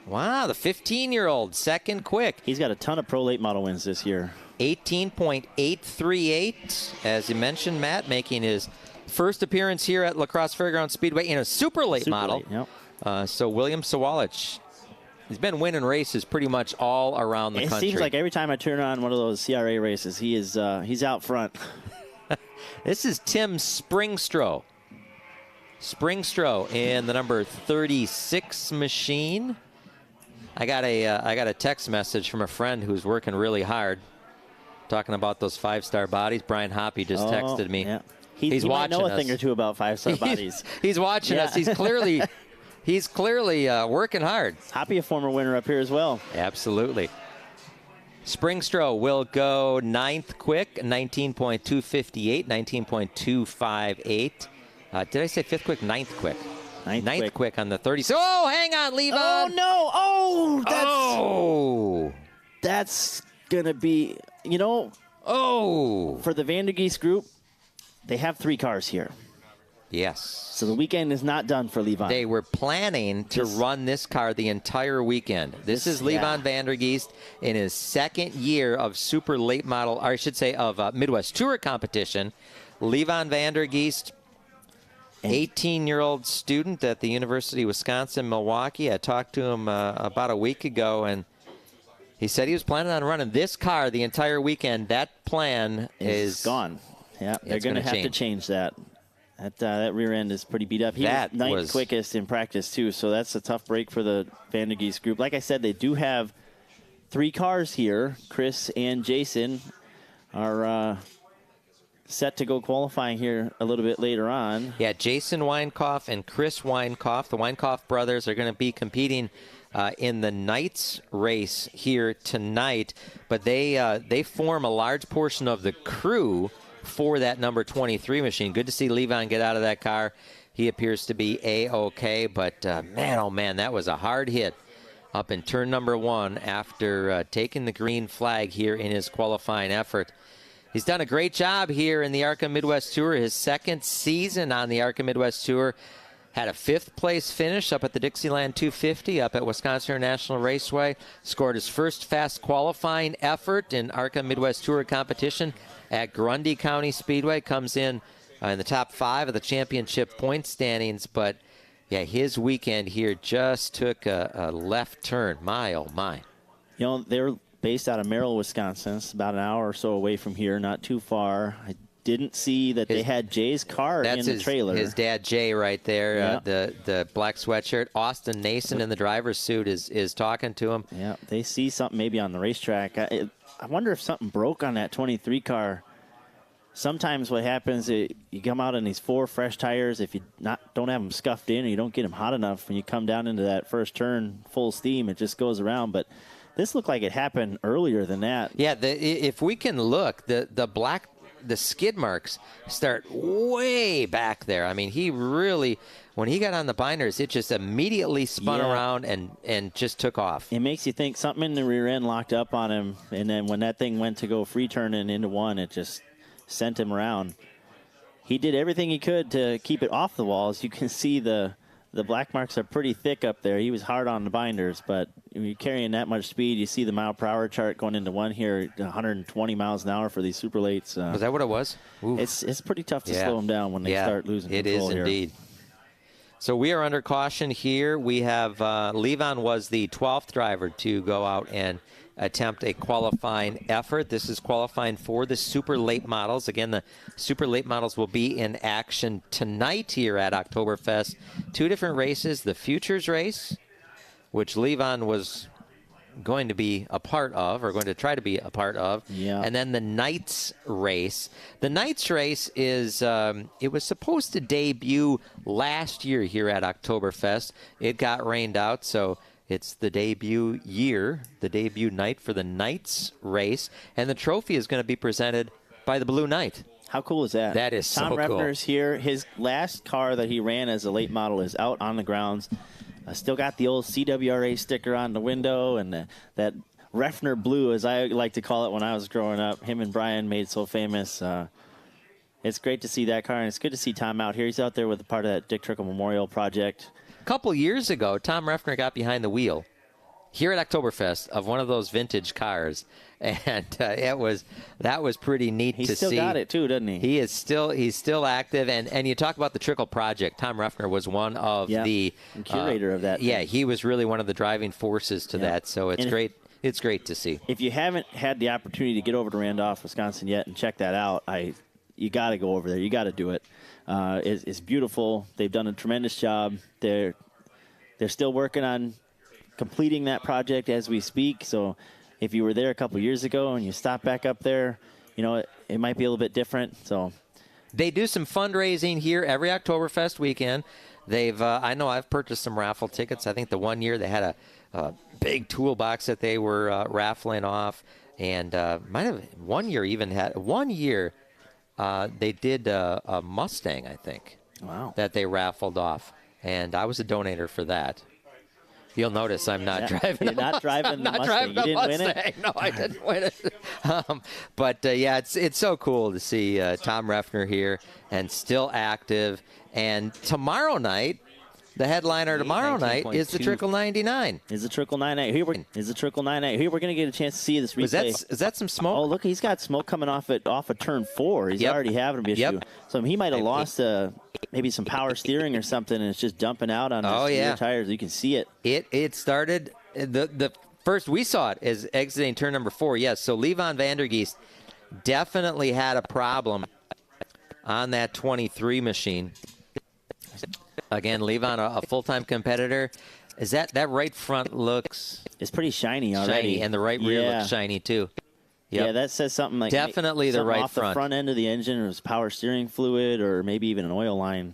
Wow, the 15-year-old, second quick. He's got a ton of pro late model wins this year. 18.838, as you mentioned, Matt, making his first appearance here at Lacrosse Fairgrounds Speedway in a super late model. Yep. So William Sawalich, he's been winning races pretty much all around the country. It seems like every time I turn on one of those CRA races, he's out front. This is Tim Springstroh. Springstro in the number 36 machine. I got a text message from a friend who's working really hard, talking about those 5-star bodies. Brian Hoppy just texted me. Yeah. He's he watching might know us. a thing or two about 5-star bodies. He's watching us. He's clearly working hard. Hoppy, a former winner up here as well. Absolutely. Springstro will go 9th quick, 19.258, 19.258. Did I say 5th quick? 9th quick. Ninth quick on the 30. Oh, hang on, Levon. Oh, no. That's going to be, for the Vandergeist group, they have 3 cars here. Yes. So the weekend is not done for Levon. They were planning to run this car the entire weekend. This is Levon Vandergeist in his 2nd year of super late model, or I should say of Midwest Tour competition. Levon Vandergeist, 18-year-old student at the University of Wisconsin-Milwaukee. I talked to him about a week ago, and he said he was planning on running this car the entire weekend. That plan is gone. Yeah, they're going to have to change that. That rear end is pretty beat up. He was 9th quickest in practice, too, so that's a tough break for the Vandergeist group. Like I said, they do have 3 cars here. Chris and Jason are set to go qualifying here a little bit later on. Yeah, Jason Weinkoff and Chris Weinkoff, the Weinkoff brothers, are going to be competing in the Knights race here tonight. But they form a large portion of the crew for that number 23 machine. Good to see Levon get out of that car. He appears to be A-OK. But, man, oh, man, that was a hard hit up in turn number 1 after taking the green flag here in his qualifying effort. He's done a great job here in the ARCA Midwest Tour. His 2nd season on the ARCA Midwest Tour. Had a 5th place finish up at the Dixieland 250 up at Wisconsin International Raceway. Scored his first fast qualifying effort in ARCA Midwest Tour competition at Grundy County Speedway. Comes in the top 5 of the championship point standings. But, yeah, his weekend here just took a left turn. My, oh, my. They're based out of Merrill, Wisconsin. It's about an hour or so away from here, not too far. I didn't see that they had Jay's car in the trailer. His dad, Jay, right there, yeah. The black sweatshirt. Austin Nason in the driver's suit is talking to him. Yeah, they see something maybe on the racetrack. I wonder if something broke on that 23 car. Sometimes what happens, you come out on these 4 fresh tires. If you don't have them scuffed in or you don't get them hot enough, when you come down into that first turn full steam, it just goes around. But this looked like it happened earlier than that. Yeah, if we can look, the skid marks start way back there. I mean, he really, when he got on the binders, it just immediately spun around and just took off. It makes you think something in the rear end locked up on him, and then when that thing went to go free turning into one, it just sent him around. He did everything he could to keep it off the walls. You can see the black marks are pretty thick up there. He was hard on the binders, but when you're carrying that much speed, you see the mile per hour chart going into one here, 120 miles an hour for these super lates. Was that what it was? Oof. It's pretty tough to slow them down when they start losing control here. It is indeed. So we are under caution here. We have Levon was the 12th driver to go out and attempt a qualifying effort. This is qualifying for the super late models. Again, the super late models will be in action tonight here at Oktoberfest. 2 different races. The Futures race, which Levon was going to be a part of, or going to try to be a part of. Yeah. And then the Knights race. The Knights race is, it was supposed to debut last year here at Oktoberfest. It got rained out, so it's the debut year, the debut night for the Knights race. And the trophy is going to be presented by the Blue Knight. How cool is that? That is so cool. Tom Refner's here. His last car that he ran as a late model is out on the grounds. Still got the old CWRA sticker on the window, and that Refner blue, as I like to call it when I was growing up, him and Brian made so famous. It's great to see that car, and it's good to see Tom out here. He's out there with a part of that Dick Trickle Memorial Project. A couple years ago, Tom Refner got behind the wheel here at Oktoberfest of one of those vintage cars, and that was pretty neat to see. He still got it too, doesn't he? He's still active, and you talk about the Trickle Project. Tom Refner was one of the curator of that. Yeah, he was really one of the driving forces to that. So it's great. It's great to see. If you haven't had the opportunity to get over to Randolph, Wisconsin yet and check that out, you got to go over there. You got to do it. It's beautiful. They've done a tremendous job. They're still working on completing that project as we speak. So if you were there a couple years ago and you stop back up there, it might be a little bit different. So they do some fundraising here every Oktoberfest weekend. They've I know I've purchased some raffle tickets. I think the one year they had a big toolbox that they were raffling off, and might have one year they did a Mustang, I think. Wow. That they raffled off, and I was a donator for that. You'll notice I'm not driving. You're not driving the Mustang. You didn't win it? No, I didn't win it. But it's so cool to see Tom Reffner here and still active. And tomorrow night, the headliner tomorrow night is the Trickle 99. Is the Trickle 99. Here we're going to get a chance to see this replay. Is that some smoke? Oh, look, he's got smoke coming off of turn 4. He's already having an issue. Yep. So he might have lost maybe some power steering or something, and it's just dumping out on his rear tires. You can see it. It started, the first we saw it is exiting turn number 4. Yes, so Levon Vandergeist definitely had a problem on that 23 machine. Again, Levon, a full-time competitor. Is that right front looks... It's pretty shiny already. And the right rear looks shiny, too. Yep. Yeah, that says something like... Definitely the right off front. The front end of the engine, or it was power steering fluid, or maybe even an oil line.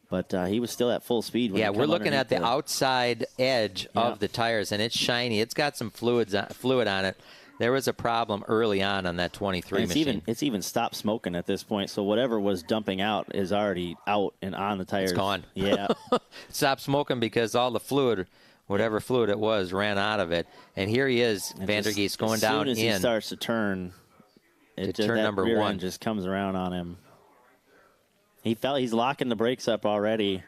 But he was still at full speed. We're looking at the outside edge of the tires, and it's shiny. It's got some fluid on it. There was a problem early on that 23 machine. It's even stopped smoking at this point, so whatever was dumping out is already out and on the tires. It's gone. Yeah. Stopped smoking because all the fluid, whatever fluid it was, ran out of it. And here he is, Vandergeist, going down in. As soon as he starts to turn, turn number 1 just comes around on him. He's locking the brakes up already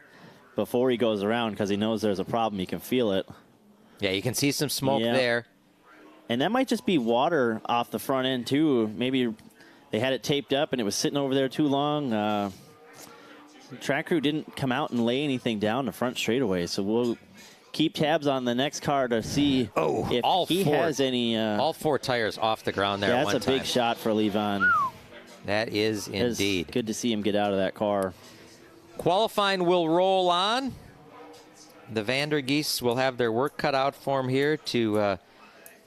before he goes around because he knows there's a problem. You can feel it. Yeah, you can see some smoke there. And that might just be water off the front end, too. Maybe they had it taped up and it was sitting over there too long. Track crew didn't come out and lay anything down the front straightaway, so we'll keep tabs on the next car to see if he has any... all 4 tires off the ground there at one time. That's a big shot for Levon. That is indeed. It's good to see him get out of that car. Qualifying will roll on. The Vandergeists will have their work cut out for them here to...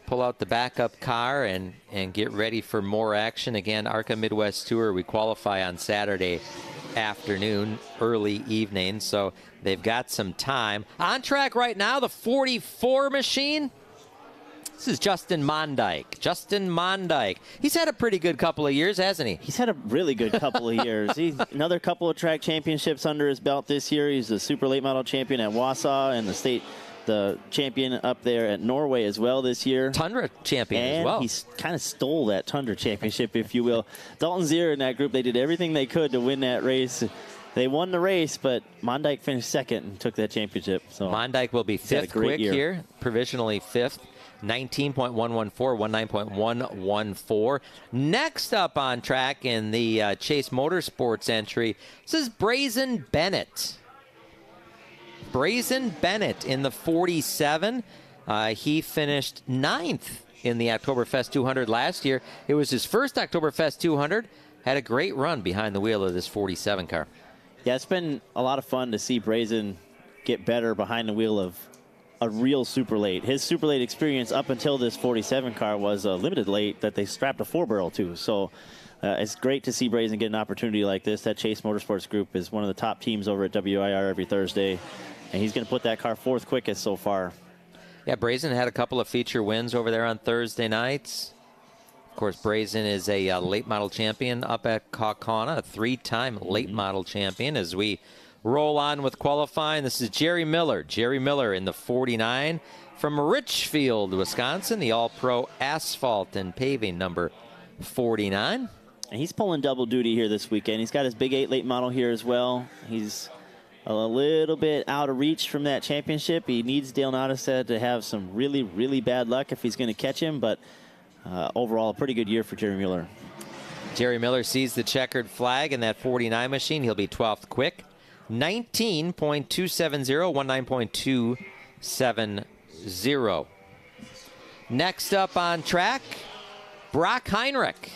pull out the backup car and get ready for more action. Again, ARCA Midwest Tour, we qualify on Saturday afternoon, early evening, so they've got some time. On track right now, the 44 machine. This is Justin Mondyke. He's had a pretty good couple of years, hasn't he? He's had a really good couple of years. He's another couple of track championships under his belt this year. He's the super late model champion at Wausau and the champion up there at Norway as well this year. Tundra champion as well. He kind of stole that Tundra championship, if you will. Dalton Zier and that group, they did everything they could to win that race. They won the race, but Mondyke finished second and took that championship. So Mondyke will be 5th quick here, provisionally 5th. 19.114, 19.114. Next up on track in the Chase Motorsports entry, this is Brazen Bennett. Brazen Bennett in the 47. He finished 9th in the Oktoberfest 200 last year. It was his first Oktoberfest 200. Had a great run behind the wheel of this 47 car. Yeah, it's been a lot of fun to see Brazen get better behind the wheel of a real super late. His super late experience up until this 47 car was a limited late that they strapped a 4-barrel to. So it's great to see Brazen get an opportunity like this. That Chase Motorsports group is one of the top teams over at WIR every Thursday. And he's going to put that car 4th quickest so far. Yeah, Brazen had a couple of feature wins over there on Thursday nights. Of course, Brazen is a late model champion up at Kaukauna, a 3-time late model champion. As we roll on with qualifying, this is Jerry Miller. Jerry Miller in the 49 from Richfield, Wisconsin, the All-Pro Asphalt and Paving number 49. And he's pulling double duty here this weekend. He's got his Big 8 late model here as well. He's a little bit out of reach from that championship. He needs Dale Nottestad to have some really, really bad luck if he's going to catch him. But overall, a pretty good year for Jerry Miller. Jerry Miller sees the checkered flag in that 49 machine. He'll be 12th quick. 19.270, 19.270. Next up on track, Brock Heinrich.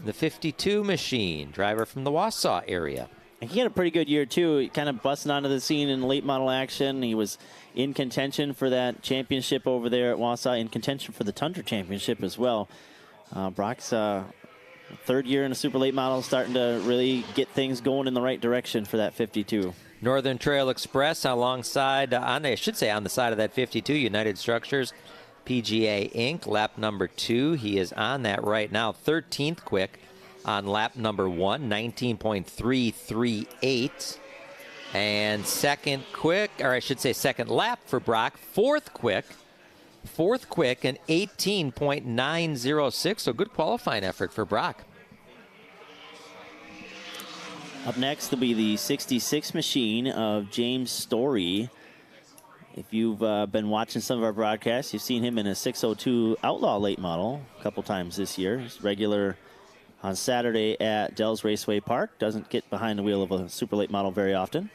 the 52 machine, driver from the Wausau area. And he had a pretty good year, too. He kind of busting onto the scene in late model action. He was in contention for that championship over there at Wausau, in contention for the Tundra Championship as well. Brock's third year in a super late model, starting to really get things going in the right direction for that 52. Northern Trail Express alongside, on the side of that 52, United Structures, PGA Inc., lap number 2. He is on that right now, 13th quick on lap number 1, 19.338. And second lap for Brock, fourth quick, and 18.906. So good qualifying effort for Brock. Up next will be the 66 machine of James Story. If you've been watching some of our broadcasts, you've seen him in a 602 Outlaw late model a couple times this year. He's regular on Saturday at Dells Raceway Park. Doesn't get behind the wheel of a super late model very often.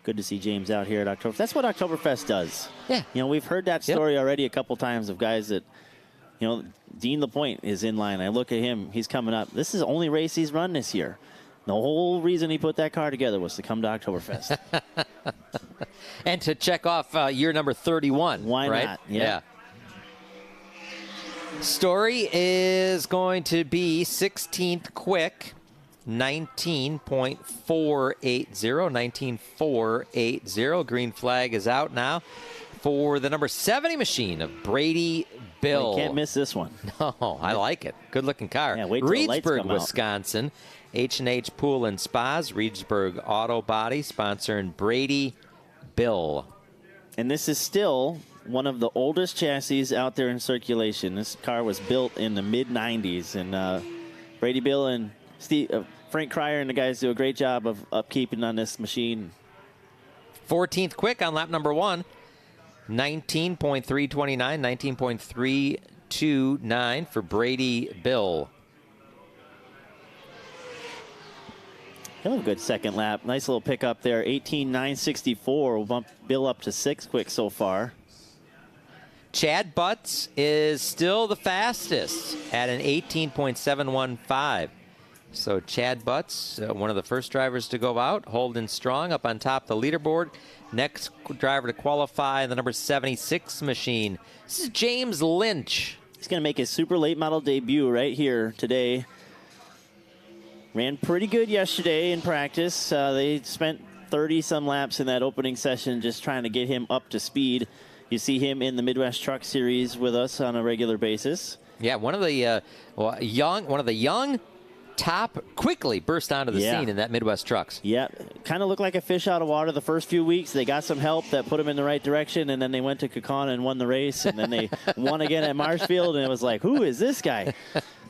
Good to see James out here at Oktoberfest. That's what Oktoberfest does. Yeah. You know, we've heard that story already a couple times of guys that, you know, Dean Lapointe is in line. I look at him. He's coming up. This is the only race he's run this year. The whole reason he put that car together was to come to Oktoberfest. And to check off year number 31. Why right? not? Yeah. Story is going to be 16th quick, 19.480. Green flag is out now for the number 70 machine of Brady Bill. You can't miss this one. No, I like it. Good looking car. Yeah, wait till the lights Reedsburg, come out. Wisconsin. H&H Pool and Spas, Reedsburg Auto Body, sponsoring Brady Bill. And this is still one of the oldest chassis out there in circulation. This car was built in the mid-90s. And Brady Bill and Frank Cryer and the guys do a great job of upkeeping on this machine. 14th quick on lap number 1. 19.329, 19.329 for Brady Bill. He'll have a good second lap. Nice little pickup there. 18.964 will bump Bill up to 6th quick so far. Chad Butts is still the fastest at an 18.715. So Chad Butts, one of the first drivers to go out, holding strong up on top of the leaderboard. Next driver to qualify, the number 76 machine. This is James Lynch. He's going to make his super late model debut right here today. Ran pretty good yesterday in practice. They spent 30-some laps in that opening session just trying to get him up to speed. You see him in the Midwest Truck Series with us on a regular basis. Yeah, one of the young top quickly burst onto the scene in that Midwest Trucks. Yeah, kind of looked like a fish out of water the first few weeks. They got some help that put them in the right direction, and then they went to Kaukauna and won the race, and then they won again at Marshfield, and it was like, who is this guy?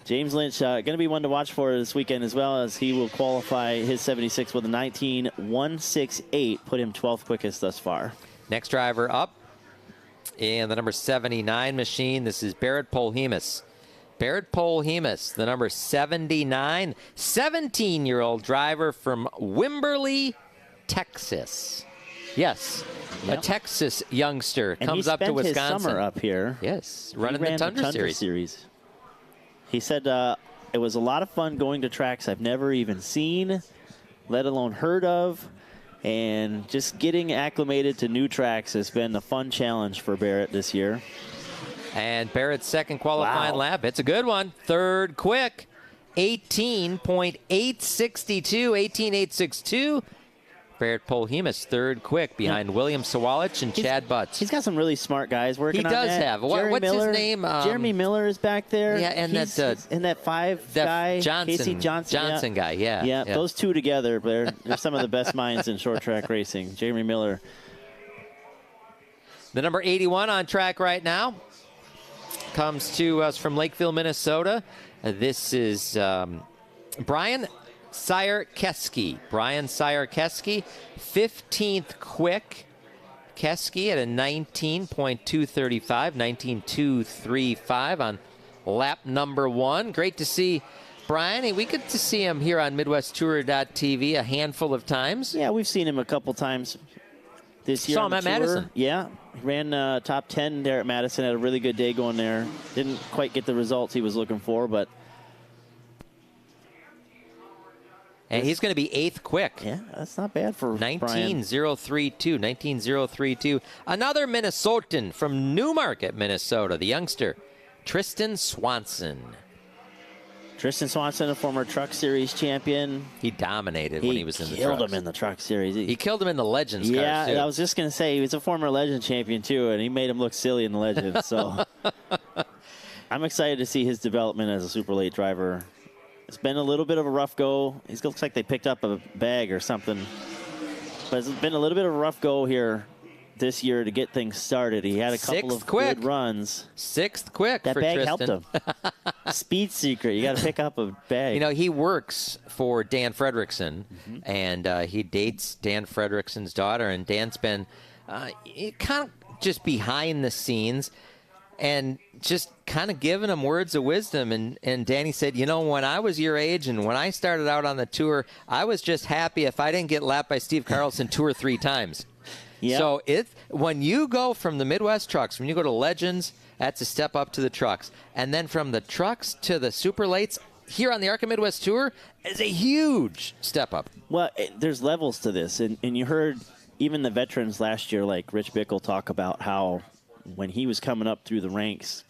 James Lynch, going to be one to watch for this weekend as well, as he will qualify his 76 with a 19.168, put him 12th quickest thus far. Next driver up, and the number 79 machine, this is Barrett Polhemus. Barrett Polhemus, the number 79, 17-year-old driver from Wimberley, Texas. Yes, a Texas youngster and comes up to Wisconsin. He spent his summer up here. Yes, running the Tundra Series. He said it was a lot of fun going to tracks I've never even seen, let alone heard of, and just getting acclimated to new tracks has been a fun challenge for Barrett this year. And Barrett's second qualifying lap. It's a good one. Third quick. 18.862. 18.862. Barrett Polhemus, third quick behind William Sawalich and Chad Butts. He's got some really smart guys working on that. He does have. What's Miller, his name? Jeremy Miller is back there. Yeah, and that guy. Casey Johnson guy, yeah. Yeah, those two together, they're some of the best minds in short track racing. Jeremy Miller. The number 81 on track right now comes to us from Lakeville, Minnesota. This is Brian Sirekeski. 15th quick. Keski at a 19.235, 19.235 on lap number 1. Great to see Brian. We get to see him here on MidwestTourer.tv a handful of times. Yeah, we've seen him a couple times this year. Saw him at Madison. Yeah, he ran top 10 there at Madison. Had a really good day going there. Didn't quite get the results he was looking for, but And he's going to be 8th quick. Yeah, that's not bad for 19.032. 19.032. Another Minnesotan from Newmarket, Minnesota, the youngster, Tristan Swanson. Tristan Swanson, a former Truck Series champion. He dominated when he was in the Trucks. He killed him in the Truck Series. He killed him in the Legends cars, too. Yeah, I was just going to say, he was a former Legend champion, too, and he made him look silly in the Legends. So I'm excited to see his development as a super late driver. It's been a little bit of a rough go. It looks like they picked up a bag or something. But it's been a little bit of a rough go here this year to get things started. He had a couple of good runs. 6th quick that for bag Tristan. helped him. Speed secret. You got to pick up a bag. You know, he works for Dan Fredrickson, and he dates Dan Fredrickson's daughter, and Dan's been kind of just behind the scenes and just kind of giving him words of wisdom. And Danny said, you know, when I was your age and when I started out on the tour, I was just happy if I didn't get lapped by Steve Carlson 2 or 3 times. Yep. So when you go from the Midwest Trucks, when you go to Legends, that's a step up to the Trucks. And then from the Trucks to the Super Lates here on the ARCA Midwest Tour is a huge step up. Well, there's levels to this. And you heard even the veterans last year, like Rich Bickle, talk about how when he was coming up through the ranks,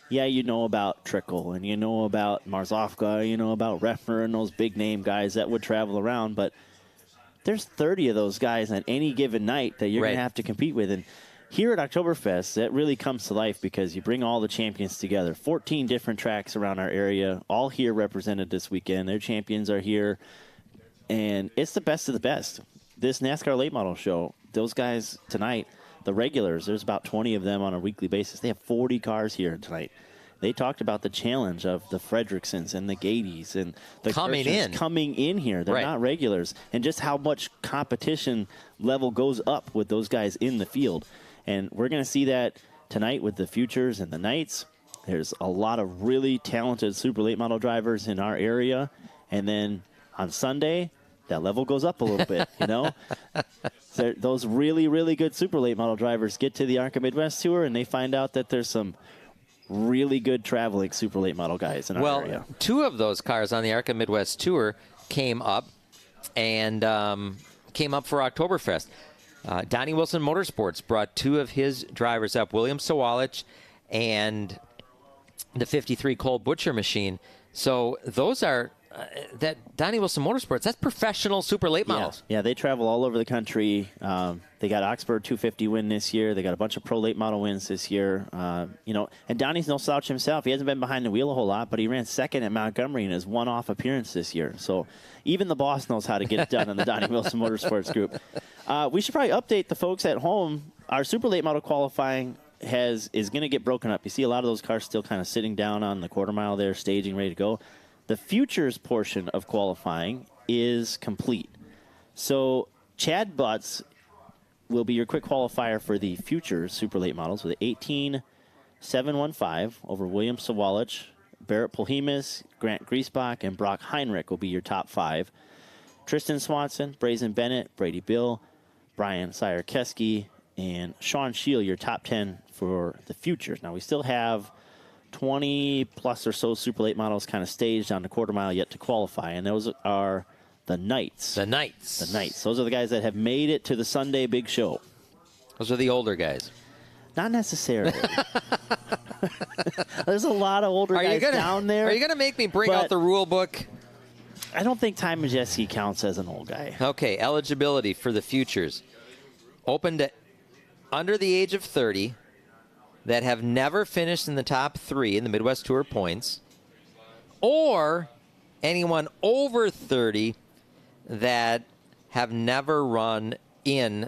yeah, you know about Trickle and you know about Marzofka, you know about Refner and those big name guys that would travel around. But there's 30 of those guys on any given night that you're going to have to compete with. And here at Oktoberfest, that really comes to life because you bring all the champions together. 14 different tracks around our area, all here represented this weekend. Their champions are here, and it's the best of the best. This NASCAR Late Model Show, those guys tonight, the regulars, there's about 20 of them on a weekly basis. They have 40 cars here tonight. They talked about the challenge of the Fredricksons and the Gadies and the coming in here. They're not regulars. And just how much competition level goes up with those guys in the field. And we're going to see that tonight with the Futures and the Knights. There's a lot of really talented super late model drivers in our area. And then on Sunday, that level goes up a little bit, you know. So those really, really good super late model drivers get to the ARCA Midwest Tour and they find out that there's some really good traveling super late model guys in our area. 2 of those cars on the ARCA Midwest Tour came up and came up for Oktoberfest. Donnie Wilson Motorsports brought 2 of his drivers up, William Sawalich and the 53 Cole Butcher machine. So those are that Donnie Wilson Motorsports, that's professional super late models. Yeah, they travel all over the country. They got Oxford 250 win this year. They got a bunch of pro late model wins this year. You know, and Donnie's no slouch himself. He hasn't been behind the wheel a whole lot, but he ran second at Montgomery in his one-off appearance this year. So even the boss knows how to get it done in the Donnie Wilson Motorsports group. We should probably update the folks at home. Our super late model qualifying is going to get broken up. You see a lot of those cars still kind of sitting down on the quarter mile there, staging, ready to go. The Futures portion of qualifying is complete. So Chad Butts will be your quick qualifier for the Futures super late models with an 18.715 over William Sawalich. Barrett Polhemus, Grant Griesbach, and Brock Heinrich will be your top 5. Tristan Swanson, Brazen Bennett, Brady Bill, Brian Sirekeski, and Sean Scheel, your top 10 for the Futures. Now, we still have 20 plus or so super late models kind of staged on the quarter mile yet to qualify, and those are the Knights. The Knights. Those are the guys that have made it to the Sunday Big Show. Those are the older guys. Not necessarily. There's a lot of older guys down there. Are you going to make me bring out the rule book? I don't think Ty Majeski counts as an old guy. Okay, eligibility for the Futures. Open to under the age of 30 that have never finished in the top 3 in the Midwest Tour points, or anyone over 30 that have never run in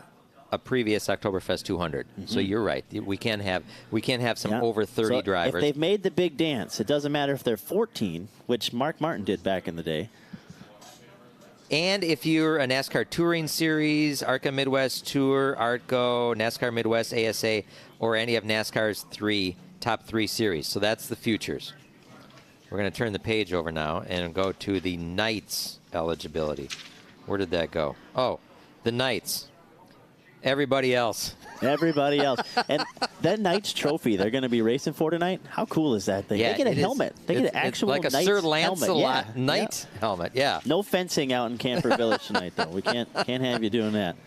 a previous Oktoberfest 200. So you're right. We can have some over 30 drivers. If they've made the big dance, it doesn't matter if they're 14, which Mark Martin did back in the day. And if you're a NASCAR Touring Series, ARCA Midwest Tour, ARTCO, NASCAR Midwest ASA, or any of NASCAR's top 3 series. So that's the Futures. We're going to turn the page over now and go to the Knights eligibility. Where did that go? Oh, the Knights. Everybody else. Everybody else. And that Knight's trophy they're going to be racing for tonight, how cool is that thing? Yeah, they get a helmet. They get an actual like a Knight's Sir helmet. Lancelot Knight helmet. Yeah. No fencing out in Camper Village tonight, though. We can't have you doing that.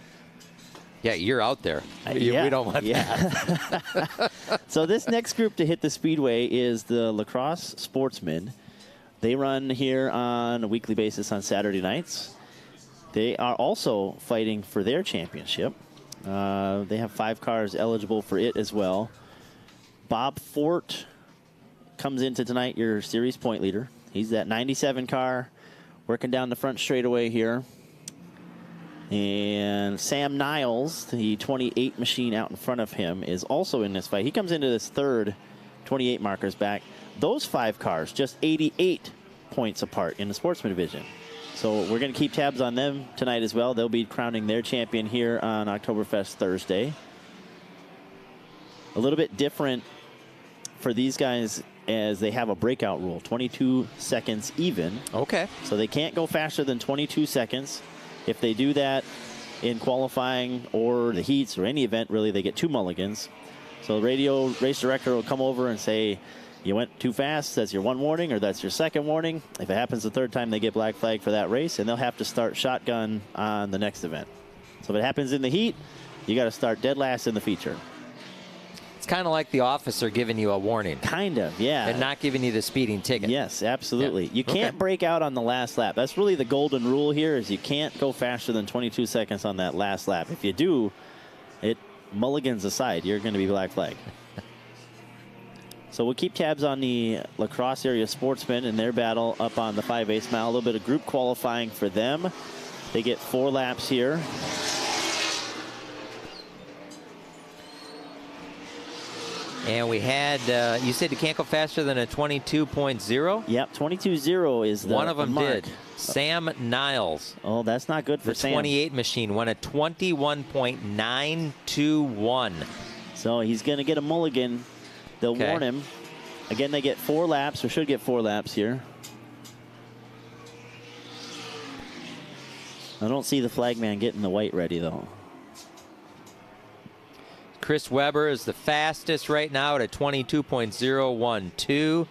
Yeah, you're out there. We don't want that. So this next group to hit the Speedway is the Lacrosse Sportsman. They run here on a weekly basis on Saturday nights. They are also fighting for their championship. They have 5 cars eligible for it as well. Bob Fort comes into tonight, your series point leader. He's that 97 car working down the front straightaway here. And Sam Niles, the 28 machine out in front of him, is also in this fight. He comes into this third 28 markers back. Those 5 cars just 88 points apart in the Sportsman division. So we're going to keep tabs on them tonight as well. They'll be crowning their champion here on Oktoberfest Thursday. A little bit different for these guys as they have a breakout rule, 22 seconds even. Okay. So they can't go faster than 22 seconds. If they do that in qualifying or the heats or any event, really, they get 2 mulligans. So the radio race director will come over and say, you went too fast, that's your 1 warning, or that's your 2nd warning. If it happens the 3rd time, they get black flag for that race, and they'll have to start shotgun on the next event. So if it happens in the heat, you got to start dead last in the feature. It's kind of like the officer giving you a warning. Kind of, yeah. And not giving you the speeding ticket. Yes, absolutely. Yeah. You can't break out on the last lap. That's really the golden rule here, is you can't go faster than 22 seconds on that last lap. If you do, it mulligans aside, you're going to be black flag. So we'll keep tabs on the Lacrosse area Sportsmen and their battle up on the 5/8 mile. A little bit of group qualifying for them. They get 4 laps here. And we had, you said you can't go faster than a 22.0? Yep, 22.0 is the one of them mark. did. Sam Niles. Oh, that's not good for the Sam. 28 machine won a 21.921. So he's going to get a mulligan. They'll warn him. Again, they get 4 laps, or should get 4 laps here. I don't see the flagman getting the white ready, though. Chris Webber is the fastest right now at a 22.012.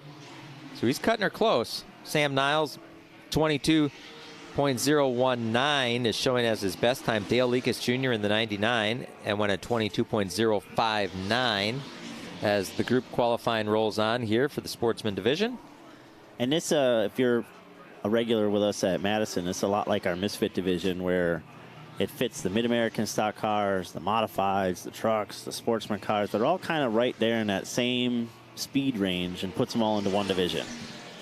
So he's cutting her close. Sam Niles, 22.019 is showing as his best time. Dale Leakus Jr. in the 99 and went at 22.059 as the group qualifying rolls on here for the Sportsman division. And this, if you're a regular with us at Madison, it's a lot like our Misfit division where it fits the Mid-American stock cars, the modifieds, the trucks, the Sportsman cars. They're all kind of right there in that same speed range and puts them all into one division.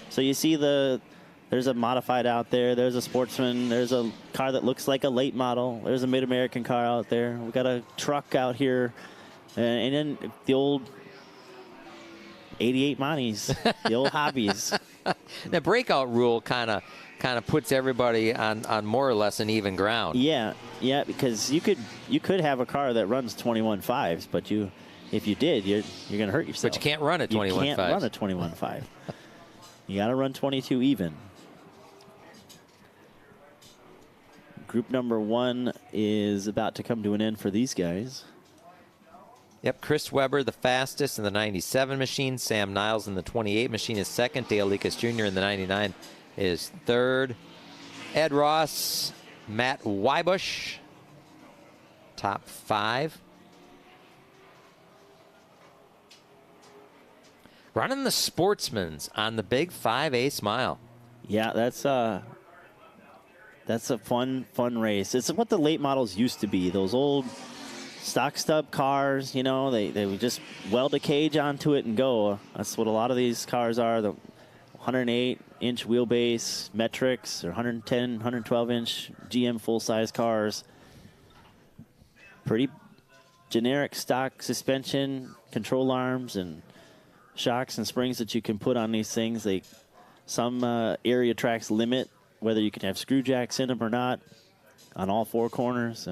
So you see there's a modified out there. There's a Sportsman. There's a car that looks like a late model. There's a Mid-American car out there. We've got a truck out here. And then the old 88 Monties, the old hobbies. The breakout rule kind of puts everybody on more or less an even ground. Yeah, because you could have a car that runs 21.5s, but if you did, you're going to hurt yourself. But you can't run a 21.5. You can't run a 21.5. You got to run 22 even. Group number 1 is about to come to an end for these guys. Yep, Chris Webber, the fastest in the 97 machine. Sam Niles in the 28 machine is second. Dale Leakus Jr. in the 99 is third. Ed Ross, Matt Wybush, top 5. Running the Sportsmans on the big 5/8 mile. Yeah, that's a fun race. It's what the late models used to be. Those old stock stub cars, they would just weld a cage onto it and go. That's what a lot of these cars are. The 108-inch wheelbase metrics or 110, 112-inch GM full-size cars. Pretty generic stock suspension, control arms, and shocks and springs that you can put on these things. Some area tracks limit whether you can have screw jacks in them or not on all 4 corners.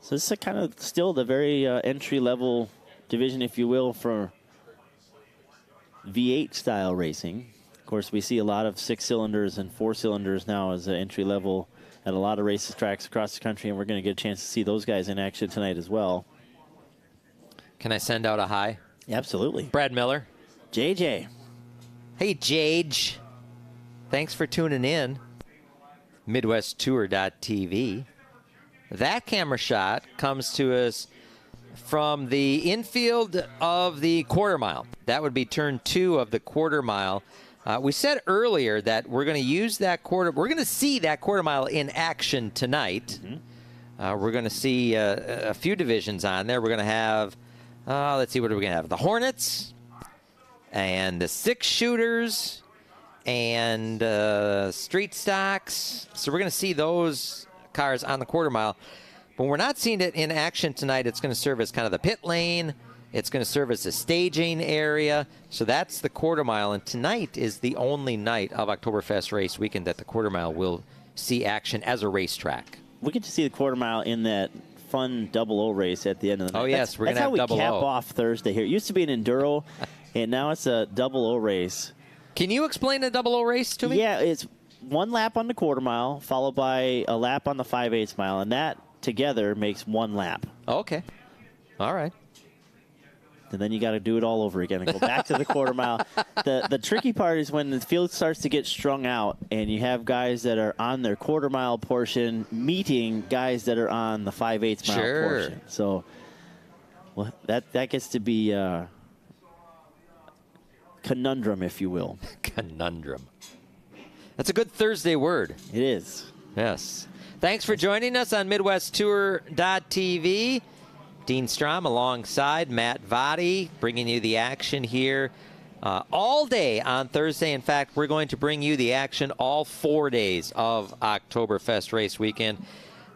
So this is kind of still the very entry-level division, if you will, for V8 style racing. Of course, we see a lot of 6 cylinders and 4 cylinders now as an entry level at a lot of racetracks across the country, and we're going to get a chance to see those guys in action tonight as well. Can I send out a hi? Absolutely. Brad Miller. JJ. Hey, Jage. Thanks for tuning in. MidwestTour.tv. That camera shot comes to us from the infield of the quarter mile. That would be turn 2 of the quarter mile. We said earlier that we're going to use that we're going to see that quarter mile in action tonight. We're going to see a few divisions on there. We're going to have, let's see, what are we going to have? The Hornets and the 6-shooters and street stocks. So we're going to see those cars on the quarter mile. But we're not seeing it in action tonight. It's going to serve as kind of the pit lane. It's going to serve as a staging area. So that's the quarter mile. And tonight is the only night of Oktoberfest race weekend that the quarter mile will see action as a racetrack. We get to see the quarter mile in that fun double-O race at the end of the night. Oh, yes, we're going to have double-O. That's how we cap off Thursday here. It used to be an enduro, and now it's a double-O race. Can you explain the double-O race to me? Yeah, it's one lap on the quarter mile, followed by a lap on the 5/8 mile, and that together makes one lap. Okay. All right. And then you got to do it all over again and go back to the quarter mile. The tricky part is when the field starts to get strung out and you have guys that are on their quarter mile portion meeting guys that are on the 5/8 mile portion. So well, that gets to be a conundrum, if you will. Conundrum. That's a good Thursday word. It is. Yes. Thanks for joining us on MidwestTour.tv. Dean Strom alongside Matt Vadi, bringing you the action here all day on Thursday. In fact, we're going to bring you the action all 4 days of Oktoberfest race weekend.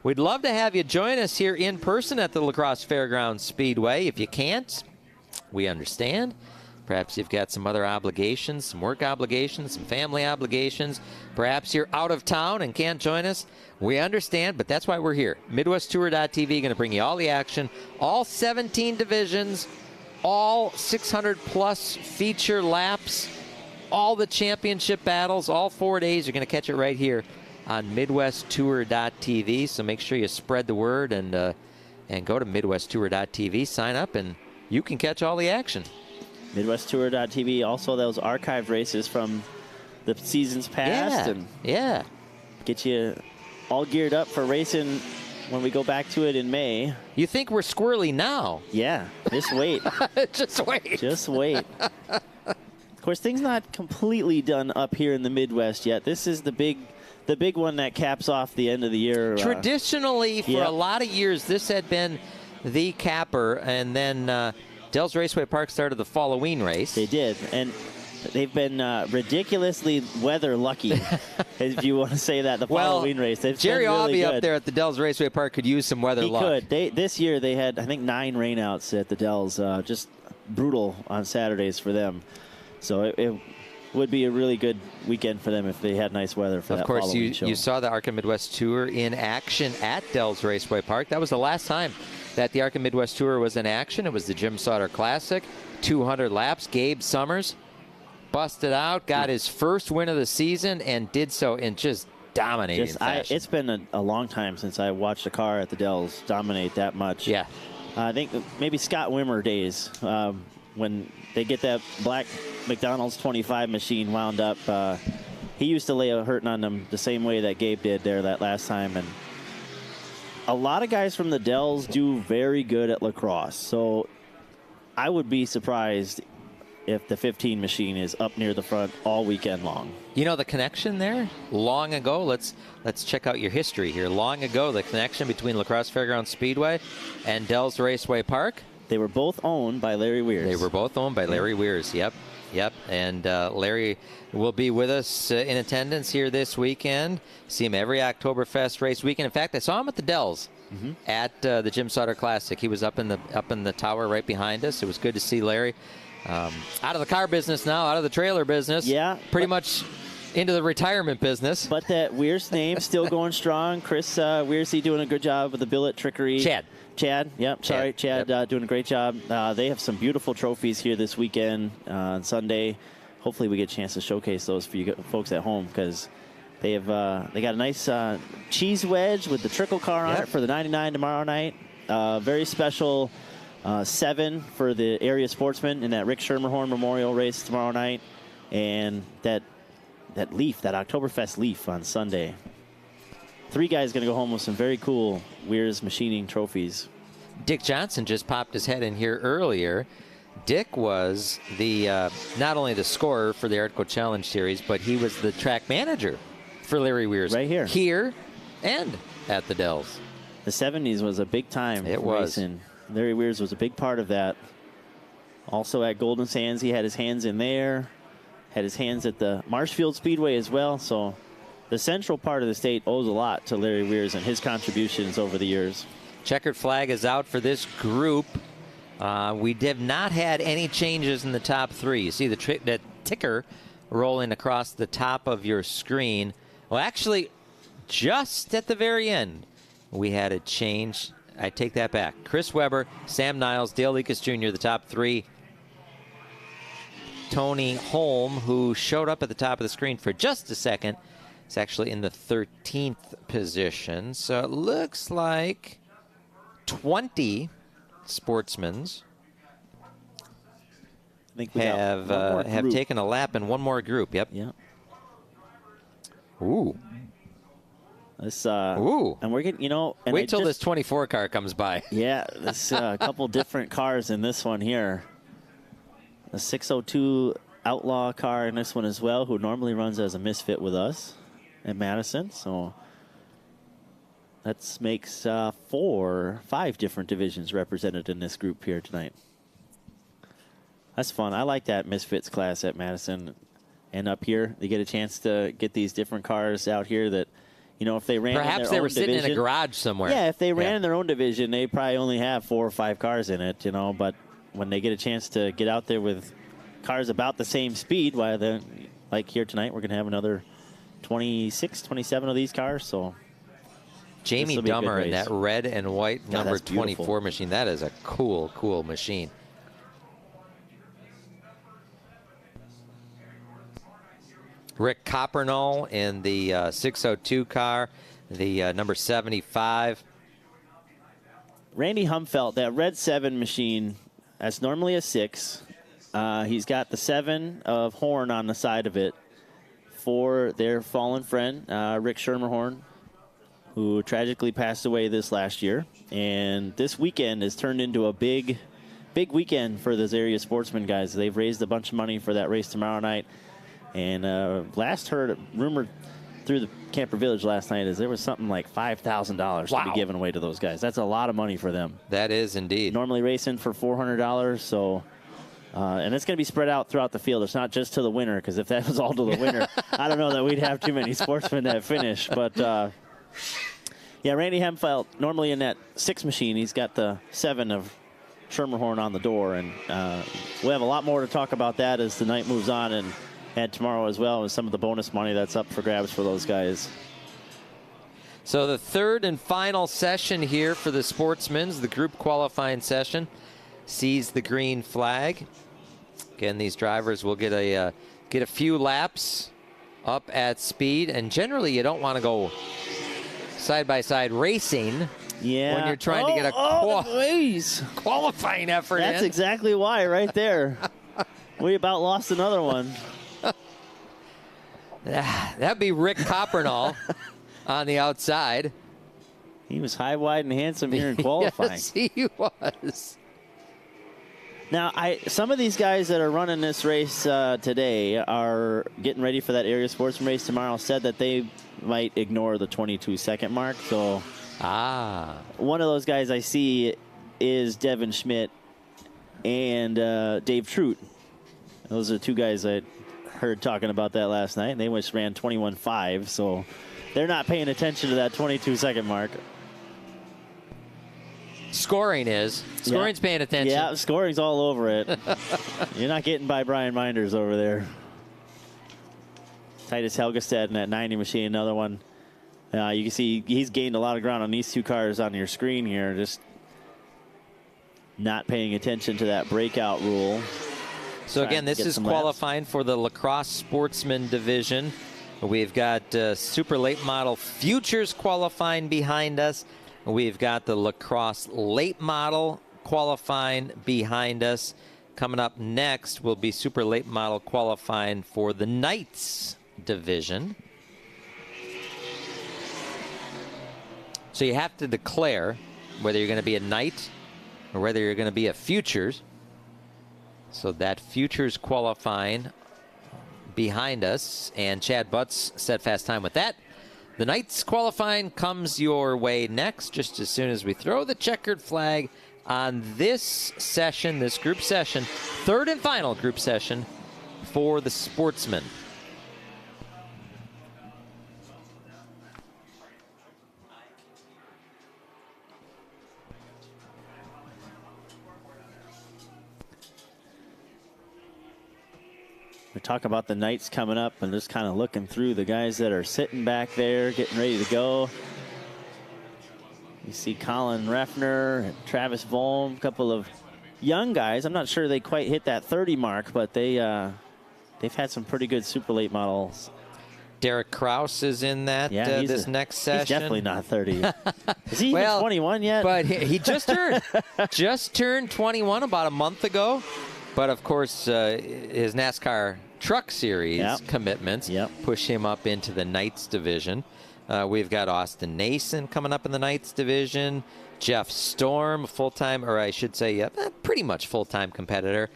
We'd love to have you join us here in person at the Lacrosse Fairgrounds Speedway. If you can't, we understand. Perhaps you've got some other obligations, some work obligations, some family obligations. Perhaps you're out of town and can't join us. We understand, but that's why we're here. MidwestTour.tv going to bring you all the action, all 17 divisions, all 600-plus feature laps, all the championship battles, all 4 days. You're going to catch it right here on MidwestTour.tv. So make sure you spread the word and go to MidwestTour.tv, sign up, and you can catch all the action. MidwestTour.tv, also those archive races from the seasons past. Yeah. Get you all geared up for racing when we go back to it in May. You think we're squirrely now? Yeah, just wait. Just wait. Just wait. Of course, things not completely done up here in the Midwest yet. This is the big one that caps off the end of the year. Traditionally, for a lot of years, this had been the capper, and then Dells Raceway Park started the Halloween race. They did, and they've been ridiculously weather lucky, if you want to say that, the Halloween race. They've Jerry been really Aubie good. up there at the Dells Raceway Park could use some weather luck. He could. This year they had, I think, 9 rainouts at the Dells. Just brutal on Saturdays for them. So it would be a really good weekend for them if they had nice weather for that Halloween show. You saw the ARCA Midwest Tour in action at Dells Raceway Park. That was the last time that the ARCA Midwest Tour was in action. It was the Jim Sauter Classic, 200 laps. Gabe Summers busted out, got his first win of the season, and did so in just dominating fashion. It's been a long time since I watched a car at the Dells dominate that much. Yeah. I think maybe Scott Wimmer days when they get that black McDonald's 25 machine wound up. He used to lay a hurting on them the same way that Gabe did there that last time. And a lot of guys from the Dells do very good at lacrosse. So I would be surprised if the 15 machine is up near the front all weekend long. You know the connection there? Long ago, let's check out your history here. Long ago, the connection between Lacrosse Fairgrounds Speedway and Dells Raceway Park. They were both owned by Larry Weirs. They were both owned by Larry Weirs, yep. And Larry will be with us in attendance here this weekend. See him every Oktoberfest race weekend. In fact, I saw him at the Dells at the Jim Sauter Classic. He was up in the tower right behind us. It was good to see Larry. Out of the car business now, out of the trailer business. Yeah. Pretty much into the retirement business. But that Weirs name still going strong. Chris Weirsey doing a good job with the billet trickery. Chad, yep, sorry, Chad doing a great job. They have some beautiful trophies here this weekend on Sunday. hopefully we get a chance to showcase those for you folks at home, because they got a nice cheese wedge with the trickle car on it for the 99 tomorrow night. Very special 7 for the area sportsmen in that Rick Schermerhorn Memorial Race tomorrow night, and that leaf, that Oktoberfest leaf on Sunday. 3 guys going to go home with some very cool Weir's Machining trophies. Dick Johnson just popped his head in here earlier. Dick was the not only the scorer for the Artco Challenge Series, but he was the track manager for Larry Weir's. Right here. Here and at the Dells. The 70s was a big time. It was. Racing. Larry Weir's was a big part of that. Also at Golden Sands, he had his hands in there. Had his hands at the Marshfield Speedway as well. So the central part of the state owes a lot to Larry Weir's and his contributions over the years. Checkered flag is out for this group. We have not had any changes in the top 3. You see the ticker rolling across the top of your screen. Well, actually, just at the very end, we had a change. I take that back. Chris Webber, Sam Niles, Dale Lekas Jr., the top 3. Tony Holm, who showed up at the top of the screen for just a second, is actually in the 13th position. So it looks like 20 sportsmens have taken a lap in one more group. Yep. Yeah. Ooh. Ooh. And we're getting, And wait till this 24 car comes by. Yeah, there's a couple different cars in this one here. A 602 Outlaw car in this one as well, who normally runs as a misfit with us at Madison. So that makes 5 different divisions represented in this group here tonight. That's fun. I like that misfits class at Madison. And up here, they get a chance to get these different cars out here that, if they ran perhaps in their they own were sitting division, in a garage somewhere. Yeah, if they ran in their own division, they probably only have 4 or 5 cars in it, But when they get a chance to get out there with cars about the same speed, like here tonight, we're going to have another 26, 27 of these cars. So Jamie Dummer in that red and white number 24 machine. That is a cool, cool machine. Rick Coppernall in the 602 car, the number 75. Randy Humfelt, that red 7 machine, that's normally a 6. He's got the 7 of Horn on the side of it for their fallen friend, Rick Schermerhorn, who tragically passed away this last year. And this weekend has turned into a big weekend for those area sportsmen guys. They've raised a bunch of money for that race tomorrow night. And last heard, rumored through the Camper Village last night, is there was something like $5,000 to be given away to those guys. That's a lot of money for them. That is indeed. Normally racing for $400, so and it's going to be spread out throughout the field. It's not just to the winner, because if that was all to the winner, I don't know that we'd have too many sportsmen that finish. But yeah, Randy Hemfeld, normally in that 6 machine, he's got the 7 of Schermerhorn on the door, and we'll have a lot more to talk about that as the night moves on, and tomorrow as well, and some of the bonus money that's up for grabs for those guys. So the third and final session here for the sportsmen's, the group qualifying session, sees the green flag. Again, these drivers will get a few laps up at speed, and generally you don't want to go side-by-side racing when you're trying to get a qualifying effort. That's exactly why right there. We about lost another one. That'd be Rick Coppernall on the outside. He was high, wide, and handsome here in qualifying. Yes, he was. Now, some of these guys that are running this race today are getting ready for that area sportsman race tomorrow, said that they might ignore the 22-second mark. So one of those guys I see is Devin Schmidt and Dave Trout. Those are 2 guys I heard talking about that last night, and they just ran 21.5, so they're not paying attention to that 22-second mark. Scoring's paying attention. Yeah, scoring's all over it. You're not getting by Brian Minders over there. Titus Helgestad in that 90 machine, another one. You can see he's gained a lot of ground on these 2 cars on your screen here, just not paying attention to that breakout rule. So again, this is qualifying for the Lacrosse Sportsman division. We've got Super Late Model Futures qualifying behind us. We've got the Lacrosse Late Model qualifying behind us. Coming up next will be Super Late Model qualifying for the Knights division. So you have to declare whether you're going to be a Knight or whether you're going to be a Futures. So that Futures qualifying behind us, and Chad Butts set fast time with that. The Knights qualifying comes your way next, just as soon as we throw the checkered flag on this session, this group session, third and final group session for the Sportsmen. We talk about the Knights coming up and just kind of looking through the guys that are sitting back there, getting ready to go. You see Colin Reffner and Travis Volm, a couple of young guys. I'm not sure they quite hit that 30 mark, but they've had some pretty good super late models. Derek Kraus is in that this next session. He's definitely not 30. Is he even 21 yet? But he just turned 21 about a month ago. But of course, his NASCAR Truck Series commitments push him up into the Knights division. We've got Austin Nason coming up in the Knights division. Jeff Storm, full-time, or I should say, pretty much full-time competitor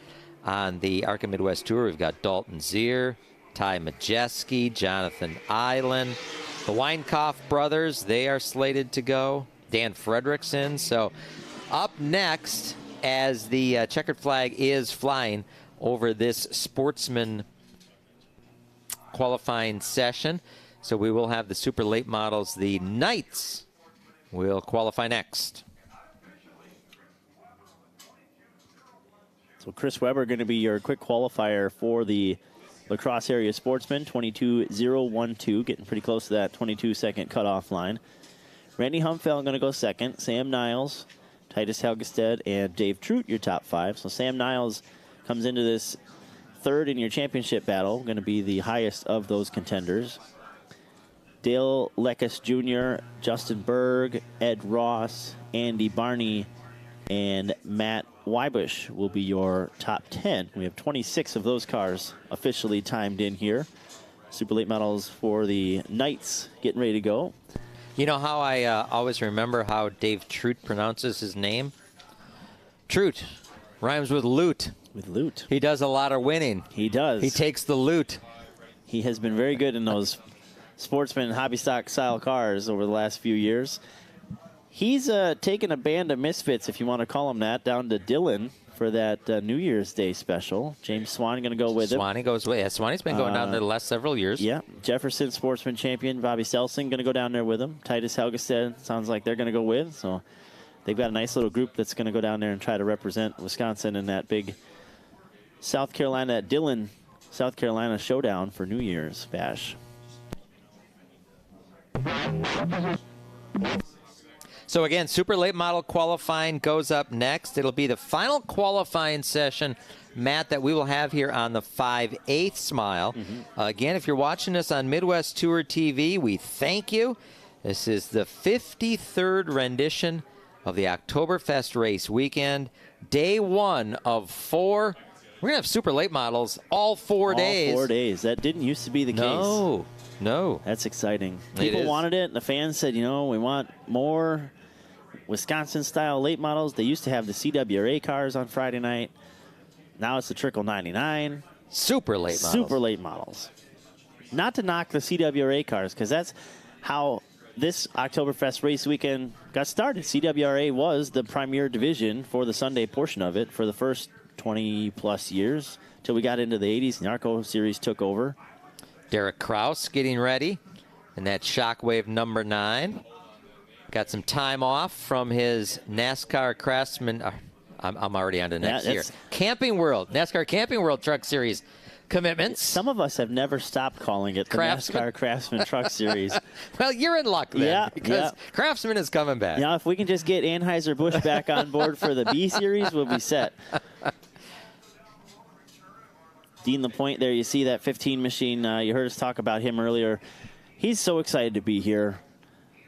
on the ARCA Midwest Tour. We've got Dalton Zier, Ty Majeski, Jonathan Island. The Weinkauf brothers, they are slated to go. Dan Fredrickson. So up next, as the checkered flag is flying over this Sportsman qualifying session. So we will have the super late models. The Knights will qualify next. So Chris Weber going to be your quick qualifier for the Lacrosse Area Sportsman, 22.012, getting pretty close to that 22-second cutoff line. Randy Humfeld going to go second. Sam Niles, Titus Helgestead, and Dave Trout, your top five. So Sam Niles comes into this third in your championship battle, going to be the highest of those contenders. Dale Leckus Jr., Justin Berg, Ed Ross, Andy Barney, and Matt Weibush will be your top 10. We have 26 of those cars officially timed in here. Super late models for the Knights getting ready to go. You know how I always remember how Dave Trout pronounces his name? Trout rhymes with loot. With loot. He does a lot of winning. He does. He takes the loot. He has been very good in those Sportsman hobby stock style cars over the last few years. He's taken a band of misfits, if you want to call them that, down to Dillon for that New Year's Day special. James Swan going to go with him. Swanee goes with. Yeah, Swanee's been going down there the last several years. Yeah. Jefferson Sportsman champion Bobby Selson going to go down there with him. Titus Helgestead sounds like they're going to go with. So they've got a nice little group that's going to go down there and try to represent Wisconsin in that big South Carolina, Dillon, South Carolina showdown for New Year's bash. So again, super late model qualifying goes up next. It'll be the final qualifying session, Matt, that we will have here on the 5/8 mile. Again, if you're watching us on Midwest Tour TV, we thank you. This is the 53rd rendition of the Oktoberfest race weekend. Day one of 4. We're going to have super late models all 4 days. All 4 days. That didn't used to be the case. No. That's exciting. People wanted it, and the fans said, you know, we want more Wisconsin-style late models. They used to have the CWRA cars on Friday night. Now it's the Trickle 99. Super late models. Super late models. Not to knock the CWRA cars, because that's how this Oktoberfest race weekend got started. CWRA was the premier division for the Sunday portion of it for the first 20-plus years till we got into the 80s, and the ARCO series took over. Derek Kraus getting ready in that Shockwave number 9. Got some time off from his NASCAR Craftsman. I'm already on to next year. NASCAR Camping World Truck Series commitments. Some of us have never stopped calling it the NASCAR Craftsman Truck Series. Well, you're in luck then, because Craftsman is coming back. Yeah, if we can just get Anheuser-Busch back on board for the B Series, we'll be set. Dean Lapointe there, you see that 15 machine. You heard us talk about him earlier. He's so excited to be here.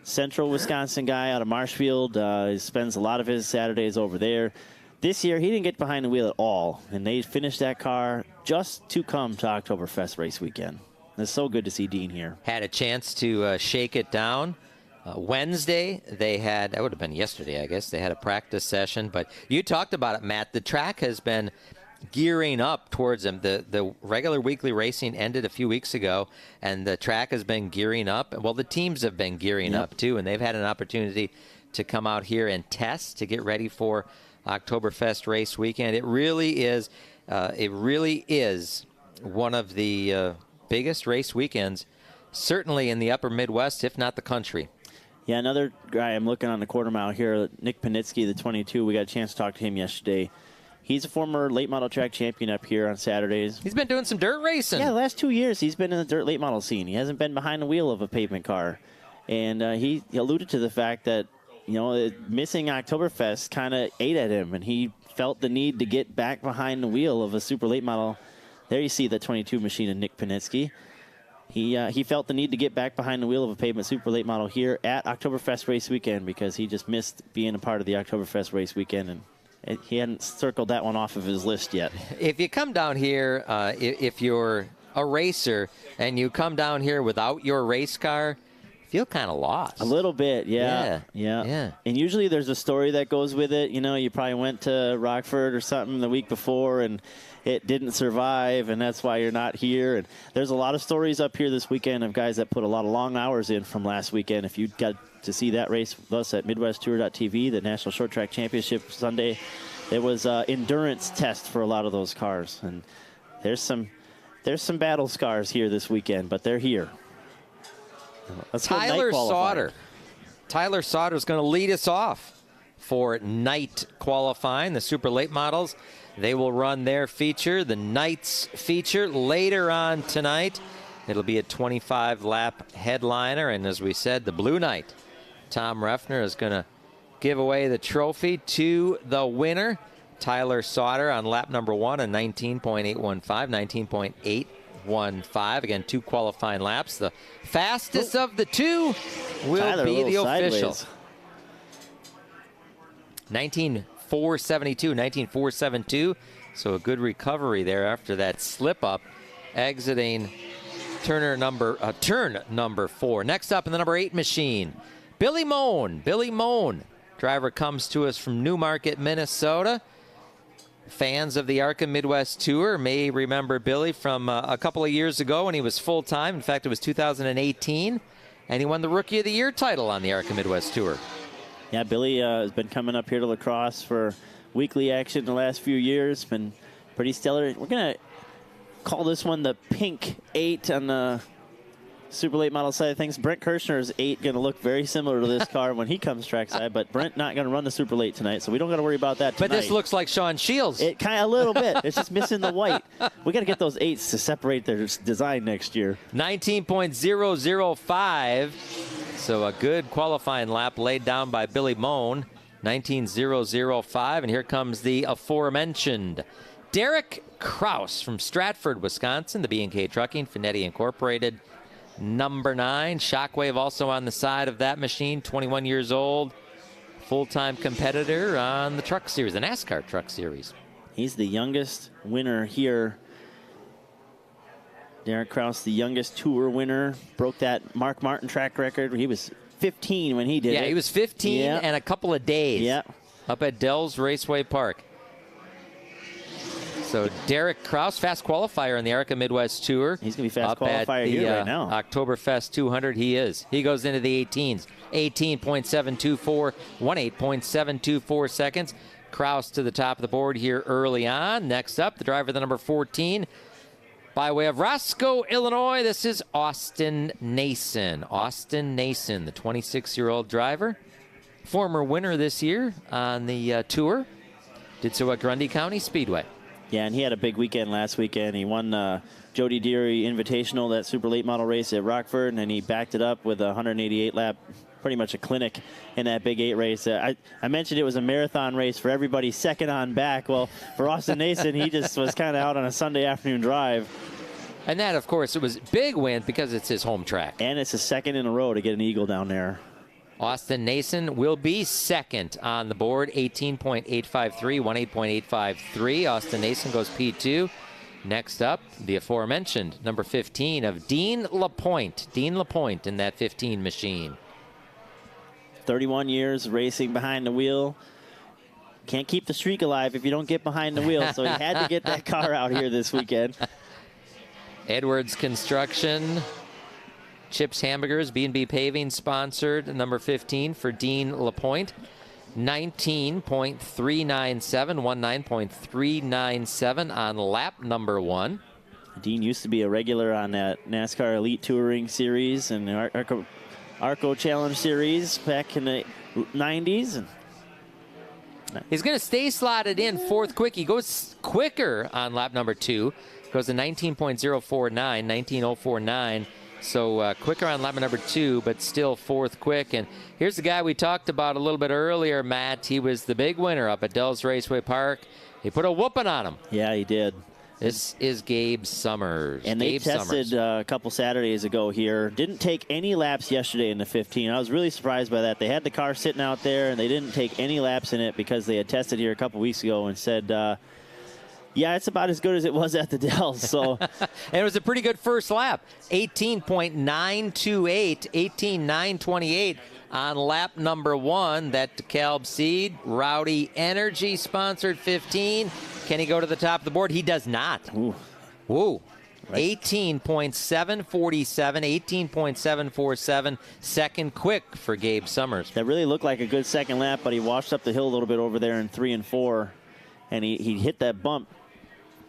Central Wisconsin guy out of Marshfield. He spends a lot of his Saturdays over there. This year, he didn't get behind the wheel at all, and they finished that car just to come to Oktoberfest race weekend. It's so good to see Dean here. Had a chance to shake it down. Wednesday, they had, that would have been yesterday, I guess, they had a practice session. But you talked about it, Matt. The track has been gearing up towards them. The regular weekly racing ended a few weeks ago, and the track has been gearing up. Well, the teams have been gearing up, too, and they've had an opportunity to come out here and test to get ready for Oktoberfest race weekend. It really is one of the biggest race weekends, certainly in the upper Midwest, if not the country. Yeah, another guy I'm looking on the quarter mile here, Nick Panitsky, the 22. We got a chance to talk to him yesterday. He's a former late model track champion up here on Saturdays. He's been doing some dirt racing. Yeah, the last 2 years he's been in the dirt late model scene. He hasn't been behind the wheel of a pavement car. And he alluded to the fact that, missing Oktoberfest kind of ate at him, and he felt the need to get back behind the wheel of a super late model. There you see the 22 machine of Nick Panitsky. He felt the need to get back behind the wheel of a pavement super late model here at Oktoberfest race weekend because he just missed being a part of the Oktoberfest race weekend, and he hadn't circled that one off of his list yet. If you come down here, if you're a racer and you come down here without your race car, feel kind of lost. A little bit, yeah. And usually there's a story that goes with it. You probably went to Rockford or something the week before and it didn't survive, and that's why you're not here. And there's a lot of stories up here this weekend of guys that put a lot of long hours in from last weekend. If you got to see that race with us at MidwestTour.tv, the National Short Track Championship Sunday, it was an endurance test for a lot of those cars. And there's some battle scars here this weekend, but they're here. Tyler Sauter. Tyler Sauter is going to lead us off for night qualifying. The super late models, they will run their feature, the Knights feature, later on tonight. It'll be a 25-lap headliner, and as we said, the Blue Knight, Tom Reffner, is going to give away the trophy to the winner, Tyler Sauter, on lap number 1, a 19.815, 19.815. Again, 2 qualifying laps. The fastest of the 2 will Tyler, be the official. Sideways. 19.472. So a good recovery there after that slip up, exiting turn number 4. Next up in the number 8 machine, Billy Moan. Billy Moan, driver, comes to us from Newmarket, Minnesota. Fans of the ARCA Midwest Tour may remember Billy from a couple of years ago when he was full-time. In fact, it was 2018, and he won the Rookie of the Year title on the ARCA Midwest Tour. Yeah, Billy has been coming up here to Lacrosse for weekly action the last few years. Been pretty stellar. We're going to call this one the Pink 8 on the super late model side of things. Brent Kirshner's 8 going to look very similar to this car when he comes trackside, but Brent not going to run the super late tonight, so we don't got to worry about that tonight. But this looks like Sean Shields. It kind of a little bit. It's just missing the white. We got to get those 8s to separate their design next year. 19.005. So a good qualifying lap laid down by Billy Moan. 19.005. And here comes the aforementioned Derek Kraus from Stratford, Wisconsin. The B&K Trucking, Finetti Incorporated. Number 9. Shockwave also on the side of that machine. 21 years old. Full-time competitor on the Truck Series, the NASCAR Truck Series. He's the youngest winner here. Derek Kraus, the youngest tour winner, broke that Mark Martin track record. He was 15 when he did it. Yeah, he was 15 and a couple of days up at Dells Raceway Park. So Derek Kraus, fast qualifier in the ARCA Midwest Tour. He's going to be fast qualifier here right now. Oktoberfest 200, he is. He goes into the 18s. 18.724, 18.724 seconds. Kraus to the top of the board here early on. Next up, the driver, the number 14. By way of Roscoe, Illinois, this is Austin Nason. Austin Nason, the 26-year-old driver. Former winner this year on the tour. Did so at Grundy County Speedway. Yeah, and he had a big weekend last weekend. He won Jody Deary Invitational, that super late model race at Rockford, and then he backed it up with a 188-lap pretty much a clinic in that Big 8 race. I mentioned it was a marathon race for everybody second on back. Well, for Austin Nason, he just was kind of out on a Sunday afternoon drive. And that, of course, it was big win because it's his home track. And it's a second in a row to get an eagle down there. Austin Nason will be second on the board, 18.853, 18.853. Austin Nason goes P2. Next up, the aforementioned number 15 of Dean Lapointe. Dean Lapointe in that 15 machine. 31 years racing behind the wheel. Can't keep the streak alive if you don't get behind the wheel, so he had to get that car out here this weekend. Edwards Construction, Chips Hamburgers, B&B Paving sponsored number 15 for Dean Lapointe. 19.397, 19.397 on lap number 1. Dean used to be a regular on that NASCAR Elite Touring Series and the Arco Challenge Series back in the 90s. He's going to stay slotted in fourth quick. He goes quicker on lap number 2. Goes to 19.049, 19.049. So quicker on lap number 2, but still fourth quick. And here's the guy we talked about a little bit earlier, Matt. He was the big winner up at Dells Raceway Park. He put a whooping on him. Yeah, he did. This is Gabe Summers. And they Gabe tested Summers. A couple Saturdays ago here. Didn't take any laps yesterday in the 15. I was really surprised by that. They had the car sitting out there, and they didn't take any laps in it because they had tested here a couple weeks ago and said, yeah, it's about as good as it was at the Dells. So, and it was a pretty good first lap. 18.928, 18.928 on lap number 1. That DeKalb Seed, Rowdy Energy sponsored 15. Can he go to the top of the board? He does not. Ooh. Whoa. 18.747, 18.747, second quick for Gabe Summers. That really looked like a good second lap, but he washed up the hill a little bit over there in 3 and 4, and he hit that bump.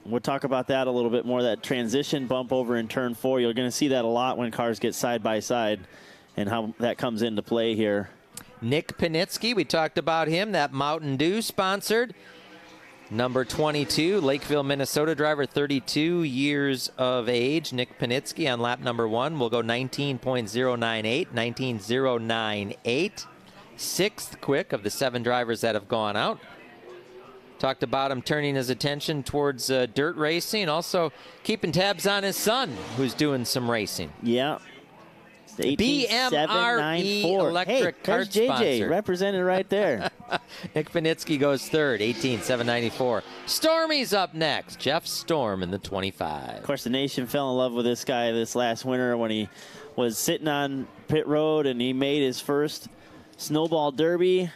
We'll talk about that a little bit more, that transition bump over in turn 4. You're going to see that a lot when cars get side by side and how that comes into play here. Nick Panitsky, we talked about him, that Mountain Dew sponsored. Number 22, Lakeville, Minnesota driver, 32 years of age. Nick Panitsky on lap number 1 will go 19.098, 19.098. Sixth quick of the 7 drivers that have gone out. Talked about him turning his attention towards dirt racing, also keeping tabs on his son, who's doing some racing. Yeah. BMRE electric kart JJ sponsor. represented right there. Nick Panitsky goes third, 18.794. Stormy's up next. Jeff Storm in the 25. Of course, the nation fell in love with this guy this last winter when he was sitting on pit road and he made his first snowball derby.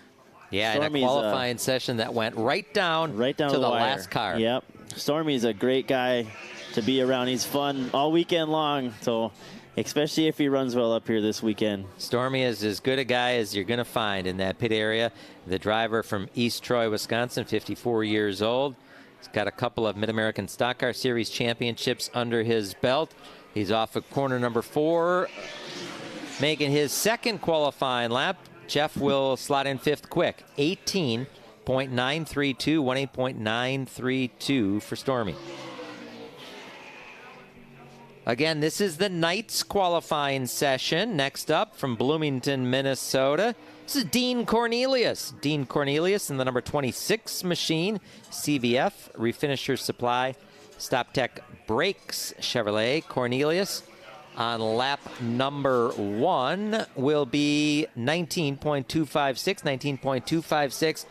Yeah, Stormy's in a qualifying session that went right down to the wire. last car. Yep. Stormy's a great guy to be around. He's fun all weekend long, so especially if he runs well up here this weekend. Stormy is as good a guy as you're going to find in that pit area. The driver from East Troy, Wisconsin, 54 years old. He's got a couple of Mid-American Stock Car Series championships under his belt. He's off of corner number 4, making his second qualifying lap. Jeff will slot in 5th quick, 18.932, 18.932 for Stormy. Again, this is the Knights qualifying session. Next up from Bloomington, Minnesota, this is Dean Cornelius. Dean Cornelius in the number 26 machine, CVF, Refinisher Supply, Stop Tech Brakes, Chevrolet. Cornelius on lap number 1 will be 19.256, 19.256.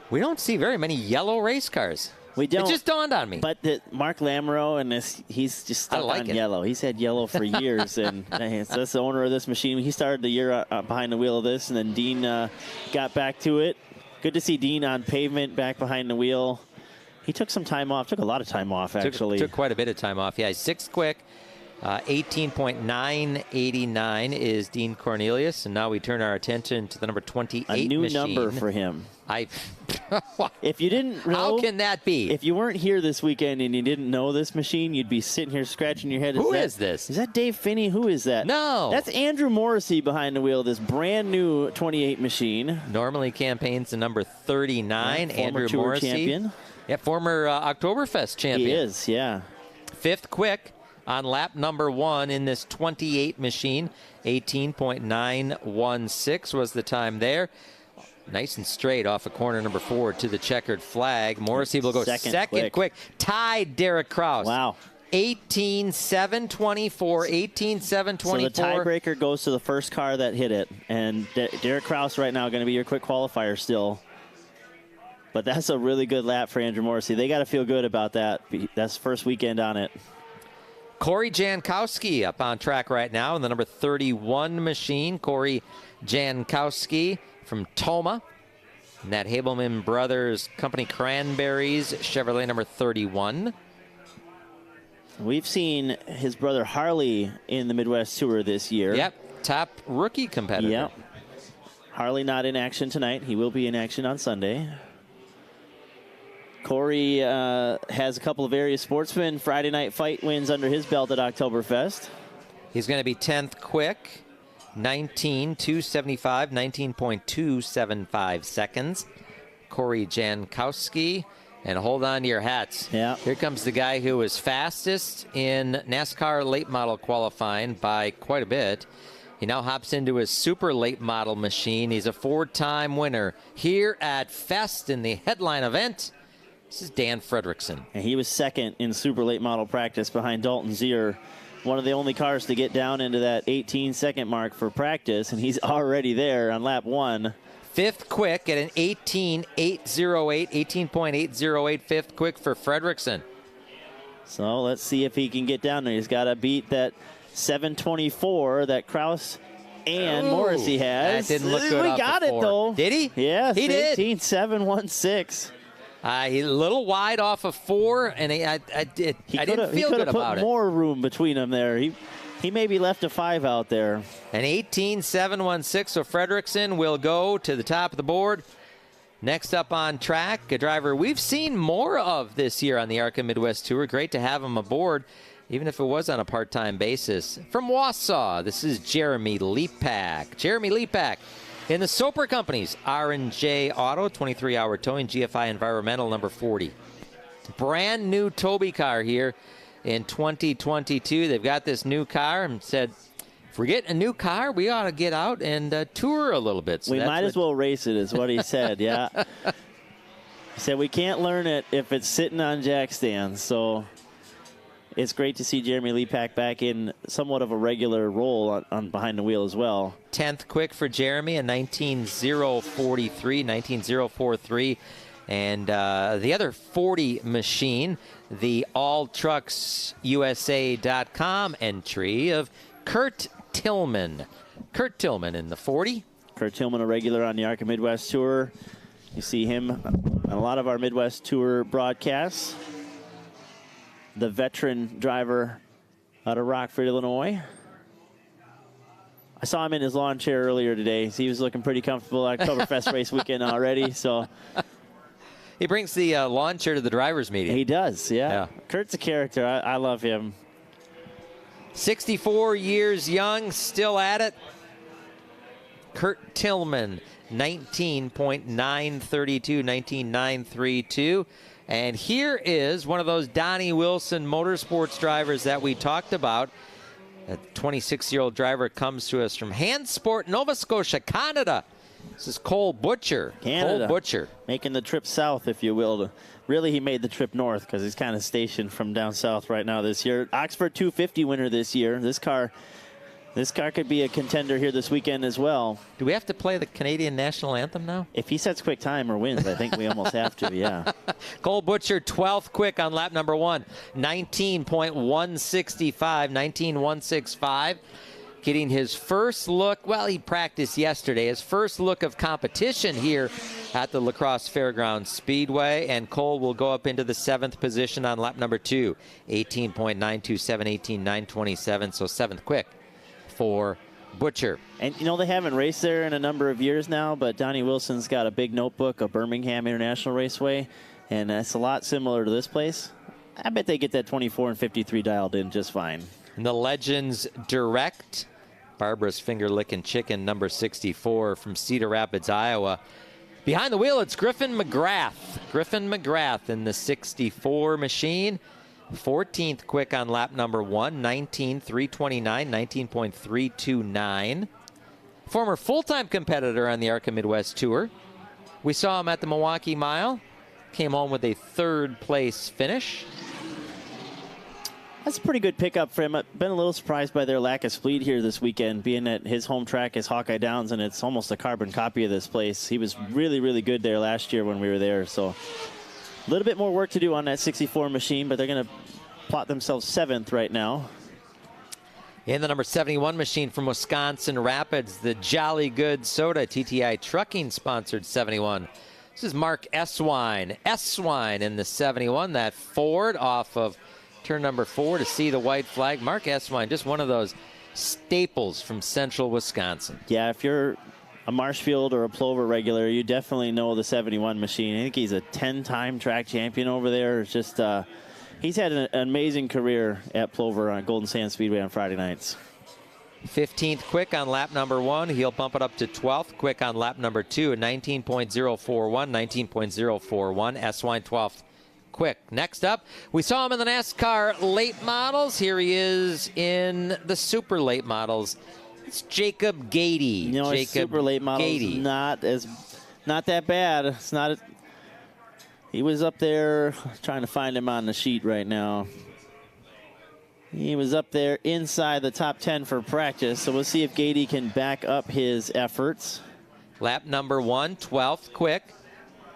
We don't see very many yellow race cars. We don't. It just dawned on me. But Mark Lamoureux, and he's just stuck on yellow. He's had yellow for years, and so that's the owner of this machine. He started the year behind the wheel of this, and then Dean got back to it. Good to see Dean on pavement, back behind the wheel. He took some time off. Took a lot of time off, actually. Took quite a bit of time off. Yeah, he's 6th quick. 18.989 is Dean Cornelius, and now we turn our attention to the number 28 machine. A new machine. number for him. If you didn't know, how can that be? If you weren't here this weekend and you didn't know this machine, you'd be sitting here scratching your head. Who is this? Is that Dave Finney? Who is that? No. That's Andrew Morrissey behind the wheel of this brand new 28 machine. Normally campaigns the number 39, yeah, Andrew Tour Morrissey. champion. Yeah, former Oktoberfest champion. He is, yeah. 5th quick. on lap number 1 in this 28 machine. 18.916 was the time there. Nice and straight off of corner number 4 to the checkered flag. Morrissey will go second quick. Tied Derek Kraus. Wow. 18.724, 18.724. So the tiebreaker goes to the first car that hit it. And Derek Kraus right now going to be your quick qualifier still. But that's a really good lap for Andrew Morrissey. They got to feel good about that. That's first weekend on it. Corey Jankowski up on track right now in the number 31 machine. Corey Jankowski from Toma. And that Habelman Brothers Company Cranberries Chevrolet number 31. We've seen his brother Harley in the Midwest Tour this year. Yep, top rookie competitor. Yep. Harley not in action tonight. He will be in action on Sunday. Corey has a couple of area sportsman Friday night fight wins under his belt at Oktoberfest. He's going to be 10th quick, 19.275, 19.275 seconds. Corey Jankowski. And hold on to your hats. Yeah. Here comes the guy who was fastest in NASCAR late model qualifying by quite a bit. He now hops into his super late model machine. He's a 4-time winner here at Fest in the headline event. This is Dan Fredrickson. And he was second in super late model practice behind Dalton Zier. One of the only cars to get down into that 18-second mark for practice, and he's already there on lap 1. 5th quick at an 18.808, 18.808 fifth quick for Fredrickson. So let's see if he can get down there. He's got to beat that 724 that Kraus and Morrissey has. That didn't look good. We got it, though. Did he? Yes, he did. 18.716. He's a little wide off of 4, and I didn't feel good about it. He put more room between them there. He maybe left a 5 out there. An 18.716, so Fredrickson will go to the top of the board. Next up on track, a driver we've seen more of this year on the ARCA Midwest Tour. Great to have him aboard, even if it was on a part-time basis. From Wausau, this is Jeremy Lepak. Jeremy Lepak in the Soper Company's R&J Auto, 23-hour towing, GFI Environmental number 40. Brand new Toby car here. In 2022, they've got this new car and said, if we're getting a new car, we ought to get out and tour a little bit. So we might as well race it, is what he said, yeah. He said we can't learn it if it's sitting on jack stands. So it's great to see Jeremy Lepak back in somewhat of a regular role on behind the wheel as well. 10th quick for Jeremy, a 19.043, 19.043. And the other 40 machine, the alltrucksusa.com entry of Kurt Tillman. Kurt Tillman in the 40. Kurt Tillman, a regular on the ARCA Midwest Tour. You see him on a lot of our Midwest Tour broadcasts. The veteran driver out of Rockford, Illinois. I saw him in his lawn chair earlier today. He was looking pretty comfortable at Oktoberfest race weekend already, so... He brings the lawn chair to the driver's meeting. He does, yeah. Kurt's a character. I love him. 64 years young, still at it. Kurt Tillman, 19.932, 19.932. And here is one of those Donnie Wilson Motorsports drivers that we talked about. A 26-year-old driver comes to us from Hansport, Nova Scotia, Canada. This is Cole Butcher. Canada. Cole Butcher. Making the trip south, if you will. Really, he made the trip north because he's kind of stationed from down south right now this year. Oxford 250 winner this year. This car could be a contender here this weekend as well. Do we have to play the Canadian national anthem now? If he sets quick time or wins, I think we almost have to, yeah. Cole Butcher, 12th quick on lap number 1. 19.165, 19.165. Getting his first look, well, he practiced yesterday, his first look of competition here at the Lacrosse Fairgrounds Speedway, and Cole will go up into the 7th position on lap number 2, 18.927, 18.927, so 7th quick for Butcher. And, you know, they haven't raced there in a number of years now, but Donnie Wilson's got a big notebook of Birmingham International Raceway, and that's a lot similar to this place. I bet they get that 24 and 53 dialed in just fine. And the Legends Direct, Barbara's Finger Lickin' Chicken, number 64 from Cedar Rapids, Iowa. Behind the wheel, it's Griffin McGrath. Griffin McGrath in the 64 machine. 14th quick on lap number 1, 19.329, 19.329. Former full-time competitor on the ARCA Midwest Tour. We saw him at the Milwaukee Mile. Came home with a 3rd place finish. That's a pretty good pickup for him. I've been a little surprised by their lack of speed here this weekend, being that his home track is Hawkeye Downs, and it's almost a carbon copy of this place. He was really, really good there last year when we were there. So a little bit more work to do on that 64 machine, but they're going to plot themselves 7th right now. In the number 71 machine from Wisconsin Rapids, the Jolly Good Soda TTI Trucking sponsored 71. This is Mark Eswine. Eswine in the 71. That Ford off of turn number 4 to see the white flag. Mark Eswine, just one of those staples from central Wisconsin. Yeah, if you're a Marshfield or a Plover regular, you definitely know the 71 machine. I think he's a 10-time track champion over there. It's just... he's had an amazing career at Plover on Golden Sand Speedway on Friday nights. 15th quick on lap number 1. He'll bump it up to 12th quick on lap number 2 at 19.041, 19.041. Eswine 12th quick. Next up, we saw him in the NASCAR late models. Here he is in the super late models. It's Jacob Gady. You know, Jacob super late models Gady. not that bad. It's not... He was up there, trying to find him on the sheet right now. He was up there inside the top 10 for practice, so we'll see if Gady can back up his efforts. Lap number 1, 12th quick,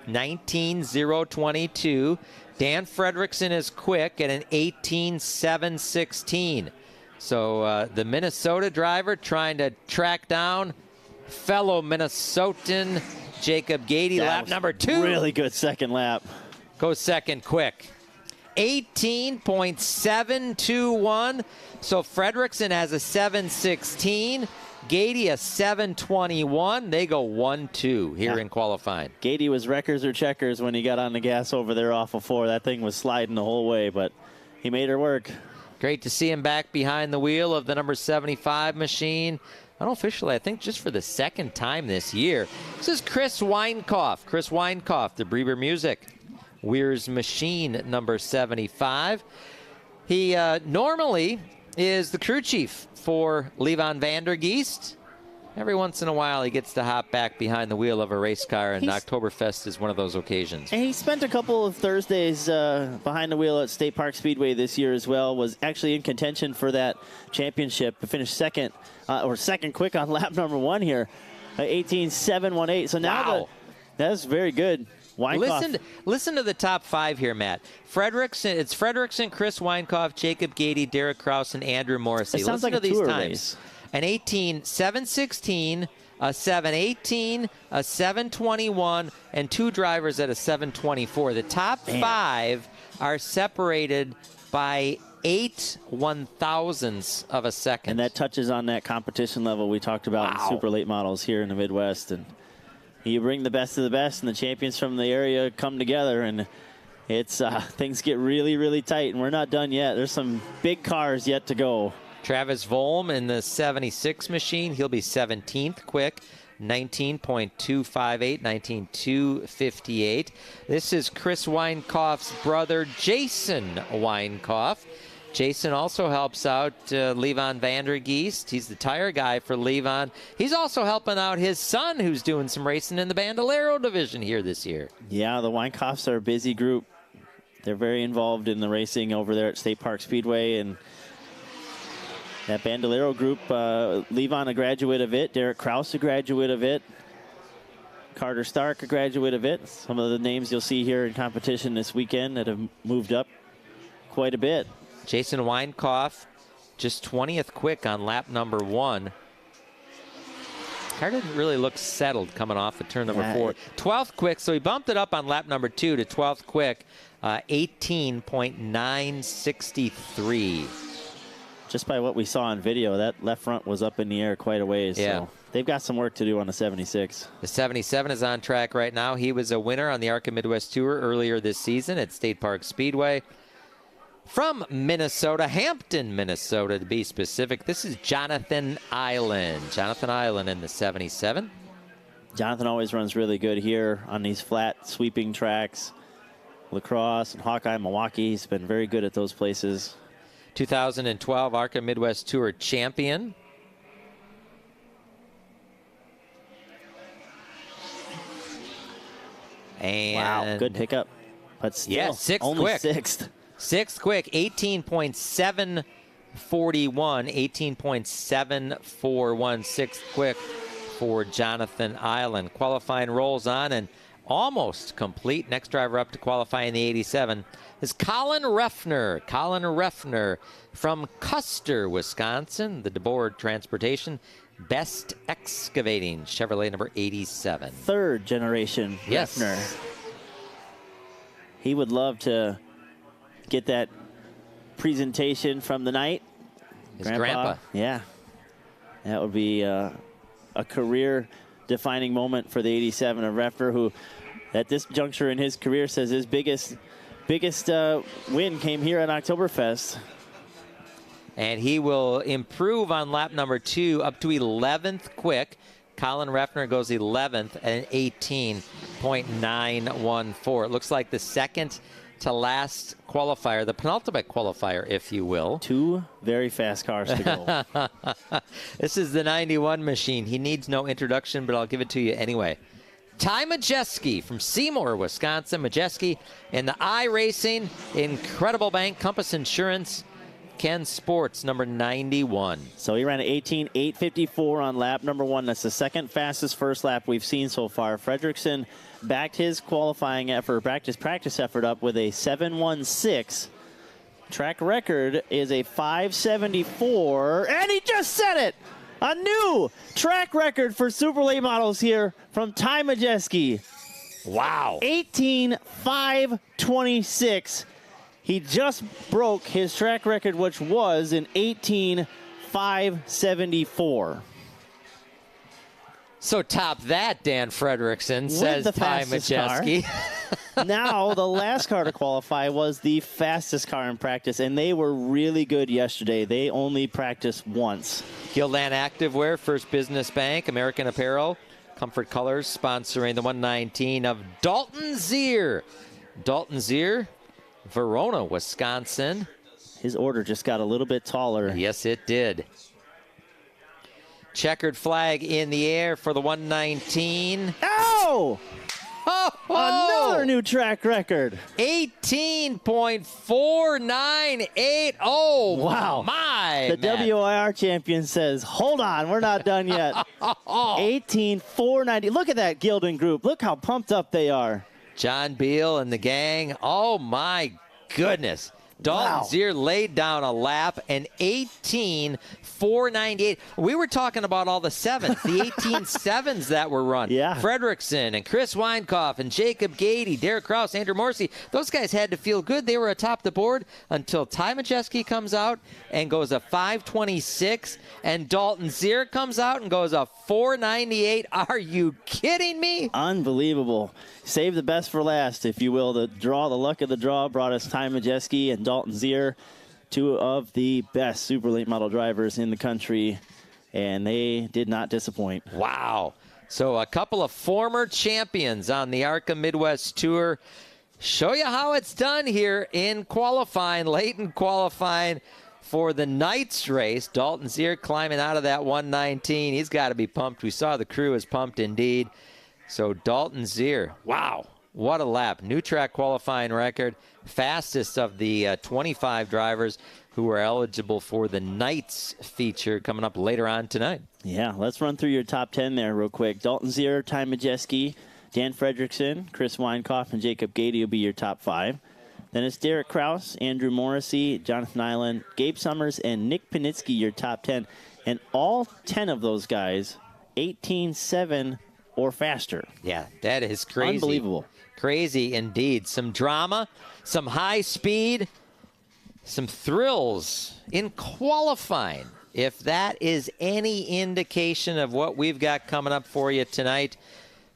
19.022. Dan Fredrickson is quick at an 18.716. So the Minnesota driver trying to track down fellow Minnesotan Jacob Gady. Lap number 2. Really good second lap. Goes second quick. 18.721. So Fredrickson has a 7.16. Gady a 7.21. They go 1-2 here in qualifying. Gady was wreckers or checkers when he got on the gas over there off of 4. That thing was sliding the whole way, but he made her work. Great to see him back behind the wheel of the number 75 machine. Unofficially, I think just for the 2nd time this year. This is Chris Weinkauf. Chris Weinkauf, the Breber Music. Weir's Machine, number 75. He normally is the crew chief for Levon Vandergeist. Every once in a while, he gets to hop back behind the wheel of a race car, and Oktoberfest is one of those occasions. And he spent a couple of Thursdays behind the wheel at State Park Speedway this year as well. Was actually in contention for that championship. Finished second quick on lap number 1 here, 18.718. So now that's very good. Listen to the top 5 here, Matt. Fredrickson, it's Fredrickson, Chris Weinkauf, Jacob Gady, Derek Kraus, and Andrew Morrissey. It sounds Listen like to a these tour times. race. An 18.716, a 7.18, a 7.21, and 2 drivers at a 7.24. The top 5 are separated by 8 1,000ths of a second. And that touches on that competition level we talked about in super late models here in the Midwest. And you bring the best of the best, and the champions from the area come together, and it's things get really, really tight, and we're not done yet. There's some big cars yet to go. Travis Volm in the 76 machine. He'll be 17th quick, 19.258, 19.258. This is Chris Weinkauf's brother, Jason Weinkauf. Jason also helps out Levon Vandergeist. He's the tire guy for Levon. He's also helping out his son, who's doing some racing in the Bandolero division here this year. Yeah, the Weinkaufs are a busy group. They're very involved in the racing over there at State Park Speedway, and that Bandolero group, Levon, a graduate of it. Derek Kraus, a graduate of it. Carter Stark, a graduate of it. Some of the names you'll see here in competition this weekend that have moved up quite a bit. Jason Weinkauf, just 20th quick on lap number 1. Car didn't really look settled coming off at turn number 4. 12th quick, so he bumped it up on lap number 2 to 12th quick, 18.963. Just by what we saw on video, that left front was up in the air quite a ways. Yeah. So they've got some work to do on the 76. The 77 is on track right now. He was a winner on the ARCA Midwest Tour earlier this season at State Park Speedway. From Minnesota, Hampton, Minnesota to be specific, this is Jonathan Island. Jonathan Island in the 77. Jonathan always runs really good here on these flat, sweeping tracks. Lacrosse and Hawkeye, Milwaukee. He's been very good at those places. 2012 ARCA Midwest Tour champion. And wow, good pickup. But still, yeah, only sixth. Sixth quick, 18.741, 18.741, sixth quick for Jonathan Island. Qualifying rolls on and almost complete. Next driver up to qualify in the 87 is Colin Reffner. Colin Reffner from Custer, Wisconsin. The DeBoer Transportation Best Excavating Chevrolet number 87. Third generation yes. Reffner. He would love to get that presentation from the night. His grandpa. Yeah. That would be a career-defining moment for the 87 of Reffner, who at this juncture in his career says his biggest win came here at Oktoberfest. And he will improve on lap number 2 up to 11th quick. Colin Reffner goes 11th at 18.914. It looks like the second to last qualifier, the penultimate qualifier, if you will. 2 very fast cars to go. This is the 91 machine. He needs no introduction, but I'll give it to you anyway. Ty Majeski from Seymour, Wisconsin. Majeski in the iRacing, Incredible Bank, Compass Insurance, Ken Sports, number 91. So he ran an 18.854 on lap number 1. That's the second fastest first lap we've seen so far. Fredrickson backed his qualifying effort, backed his practice effort up with a 7.16. Track record is a 5.74, and he just said it! A new track record for super late models here from Ty Majeski. Wow. 18.526. He just broke his track record, which was an 18.574. So top that, Dan Fredrickson, says Ty Majeski. Now, the last car to qualify was the fastest car in practice, and they were really good yesterday. They only practiced once. Gildan Activewear, First Business Bank, American Apparel, Comfort Colors, sponsoring the 119 of Dalton Zier. Dalton Zier, Verona, Wisconsin. His order just got a little bit taller. Yes, it did. Checkered flag in the air for the 119. Oh! Another new track record. 18.4980. Wow. My. The WIR champion says, hold on, we're not done yet. 18.490. Look at that Gildan group. Look how pumped up they are. John Beal and the gang. Oh, my goodness. Dalton Zier laid down a lap, and 18.498. We were talking about all the sevens, the 18.7s that were run. Yeah. Fredrickson and Chris Weinkoff and Jacob Gady, Derek Krause, Andrew Morrissey. Those guys had to feel good. They were atop the board until Ty Majeski comes out and goes a 5.26, and Dalton Zier comes out and goes a 4.98. Are you kidding me? Unbelievable. Save the best for last, if you will. The luck of the draw brought us Ty Majeski and Dalton Zier, 2 of the best super late model drivers in the country, and they did not disappoint. Wow. So a couple of former champions on the ARCA Midwest Tour. Show you how it's done here in qualifying, late in qualifying for the Knights race. Dalton Zier climbing out of that 119. He's got to be pumped. We saw the crew is pumped indeed. So Dalton Zier, wow, what a lap. New track qualifying record. Fastest of the 25 drivers who were eligible for the Knights feature coming up later on tonight. Yeah, let's run through your top 10 there real quick. Dalton Zier, Ty Majeski, Dan Fredrickson, Chris Weinkoff, and Jacob Gady will be your top 5. Then it's Derek Krause, Andrew Morrissey, Jonathan Island, Gabe Summers, and Nick Panitsky, your top 10. And all 10 of those guys, 18.7 or faster. Yeah, that is crazy. Unbelievable. Crazy indeed. Some drama, some high speed, some thrills in qualifying. If that is any indication of what we've got coming up for you tonight,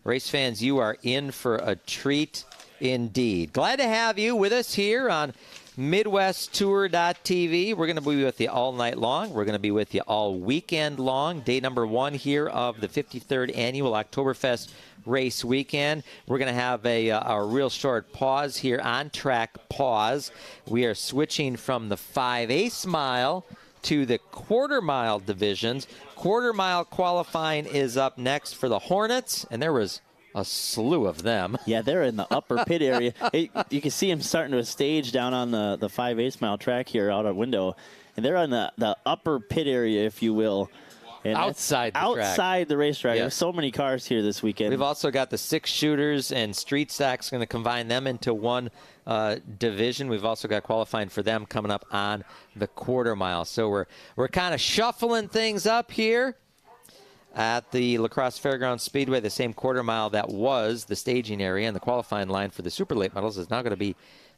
race fans, you are in for a treat indeed. Glad to have you with us here on MidwestTour.tv. We're going to be with you all night long. We're going to be with you all weekend long. Day number 1 here of the 53rd annual Oktoberfest race weekend. We're going to have a real short pause here, on-track pause. We are switching from the 5/8 mile to the quarter-mile divisions. Quarter-mile qualifying is up next for the Hornets, and there was a slew of them. Yeah, they're in the upper pit area. You can see them starting to stage down on the 5/8 mile track here out our window, and they're on the upper pit area, if you will. And outside the racetrack. Yes. There's so many cars here this weekend. We've also got the 6 shooters and street stacks, going to combine them into one division. We've also got qualifying for them coming up on the quarter mile. So we're kind of shuffling things up here at the Lacrosse Fairgrounds Speedway. The same quarter mile that was the staging area and the qualifying line for the super late models is now going to be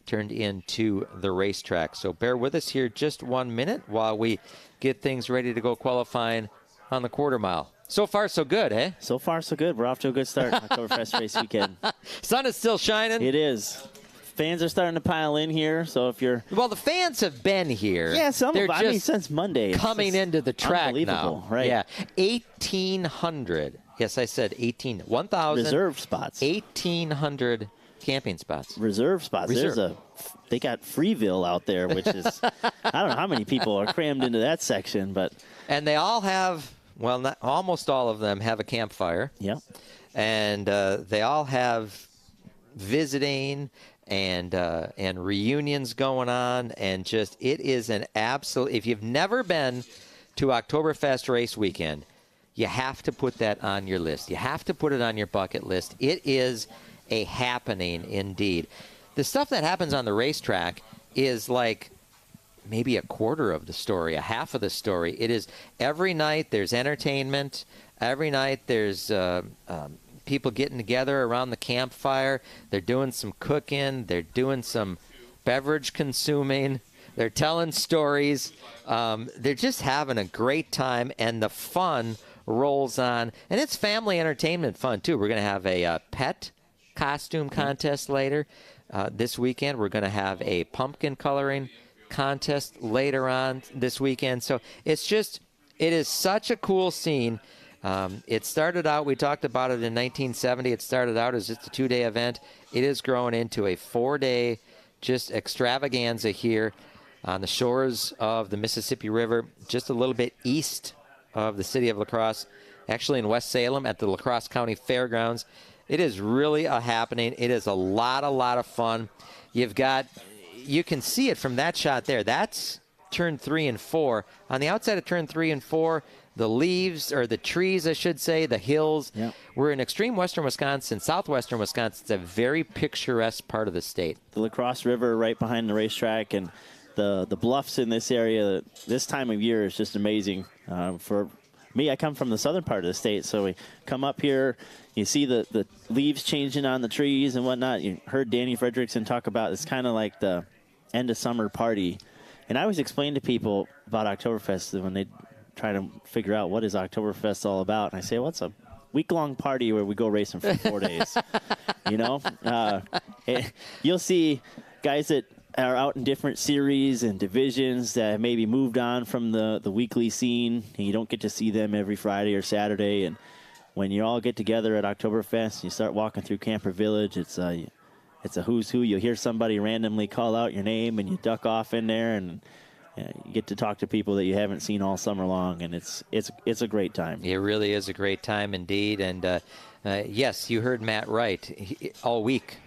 turned into the racetrack. So bear with us here just 1 minute while we get things ready to go qualifying on the quarter mile. So far, so good, eh? So far, so good. We're off to a good start. Oktoberfest race weekend. Sun is still shining. It is. Fans are starting to pile in here, so if you're... Well, the fans have been here. Yeah, some They're of them. I mean, since Monday. Coming into the track now. Right. Yeah, 1,800. Yes, I said 1,000. Reserve spots. 1,800 camping spots. Reserve spots. They got Freeville out there, which is... I don't know how many people are crammed into that section, but... And they all have... Well, almost all of them have a campfire. Yeah. And they all have visiting and reunions going on. And just, it is an absolute... If you've never been to Oktoberfest race weekend, you have to put that on your list. You have to put it on your bucket list. It is a happening indeed. The stuff that happens on the racetrack is like... maybe a quarter of the story, a half of the story. It is every night there's entertainment. Every night there's people getting together around the campfire. They're doing some cooking. They're doing some beverage consuming. They're telling stories. They're just having a great time, and the fun rolls on. And it's family entertainment fun, too. We're going to have a pet costume contest later this weekend. We're going to have a pumpkin coloring contest later on this weekend. So it is such a cool scene. It started out, we talked about it in 1970. It started out as just a 2-day event. It is growing into a 4-day just extravaganza here on the shores of the Mississippi River, just a little bit east of the city of La Crosse, actually in West Salem at the La Crosse County Fairgrounds. It is really a happening. It is a lot of fun. You can see it from that shot there. That's turn 3 and 4. On the outside of turn 3 and 4, the leaves, or the trees, I should say, the hills. Yep. We're in extreme western Wisconsin, southwestern Wisconsin. It's a very picturesque part of the state. The La Crosse River right behind the racetrack, and the bluffs in this area this time of year is just amazing. For me, I come from the southern part of the state, so we come up here. You see the leaves changing on the trees and whatnot. You heard Danny Fredrickson talk about it's kind of like the end of summer party. And I always explain to people about Oktoberfest when they try to figure out what is Oktoberfest all about. And I say, well, it's a week-long party where we go racing for 4 days. You know? You'll see guys that are out in different series and divisions that have maybe moved on from the weekly scene, and you don't get to see them every Friday or Saturday. And when you all get together at Oktoberfest, you start walking through Camper Village, it's a who's who. You'll hear somebody randomly call out your name, and you duck off in there, and you get to talk to people that you haven't seen all summer long, and it's a great time. It really is a great time indeed. And yes, you heard Matt right. All week.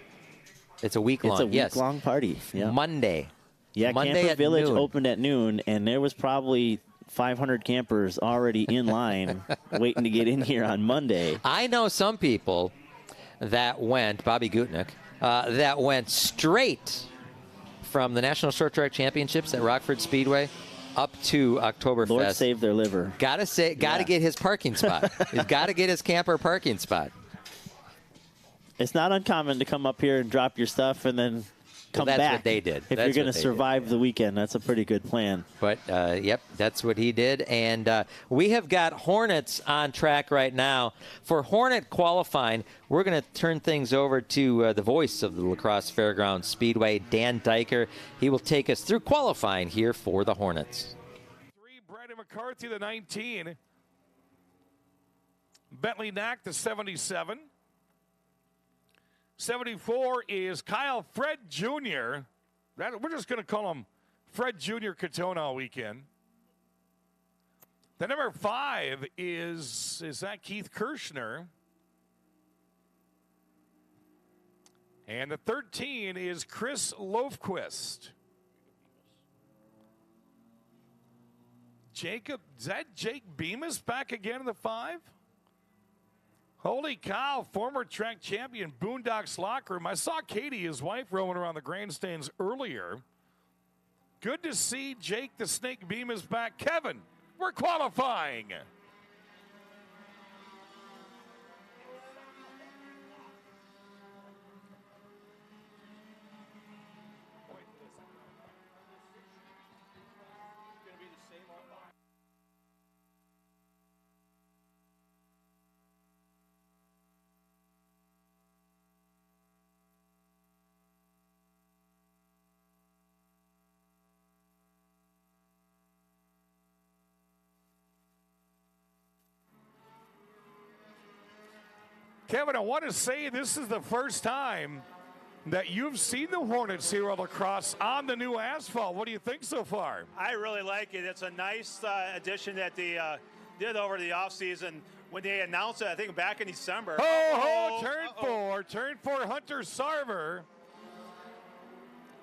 It's a week-long. It's a week-long party. Yeah. Monday. Yeah, Monday Camper at Village noon. opened at noon, and there was probably 500 campers already in line waiting to get in here on Monday. I know some people that went, Bobby Gutnick, that went straight from the National Short Track Championships at Rockford Speedway up to Oktoberfest. Lord save their liver. Got to get his parking spot. He's got to get his camper parking spot. It's not uncommon to come up here and drop your stuff and then come that's back. what they did. If you're going to survive the weekend, that's a pretty good plan. But, yep, that's what he did. And we have got Hornets on track right now. For Hornet qualifying, we're going to turn things over to the voice of the Lacrosse Fairgrounds Speedway, Dan Diker. He will take us through qualifying here for the Hornets. 3, Brandon McCarthy, the 19. Bentley Knack, the 77. 74 is Kyle Fred Jr. We're just going to call him Fred Jr. Katona all weekend. The number 5 is that Keith Kirshner. And the 13 is Chris Lofquist. Is that Jake Bemis back again in the 5? Holy cow, former track champion, Boondocks locker room. I saw Katie, his wife, roaming around the grandstands earlier. Good to see Jake the Snake Bemis back. Kevin, we're qualifying. Kevin, I want to say this is the first time that you've seen the Hornets here at Lacrosse on the new asphalt. What do you think so far? I really like it. It's a nice addition that they did over the offseason when they announced it, I think, back in December. Turn four, Hunter Sarver.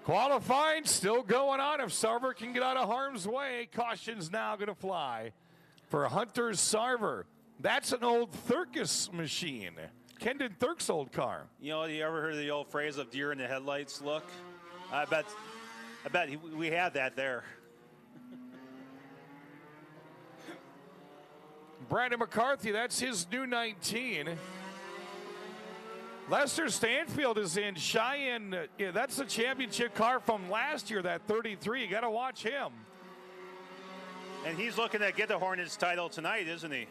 Qualifying still going on. If Sarver can get out of harm's way, caution's now going to fly for Hunter Sarver. That's an old Thurkis machine. Kendon Thurk's old car. You know, you ever heard of the old phrase of deer in the headlights look? I bet we had that there. Brandon McCarthy, that's his new 19. Lester Stanfield is in Cheyenne. Yeah, that's the championship car from last year, that 33. You got to watch him. And he's looking to get the Hornets title tonight, isn't he?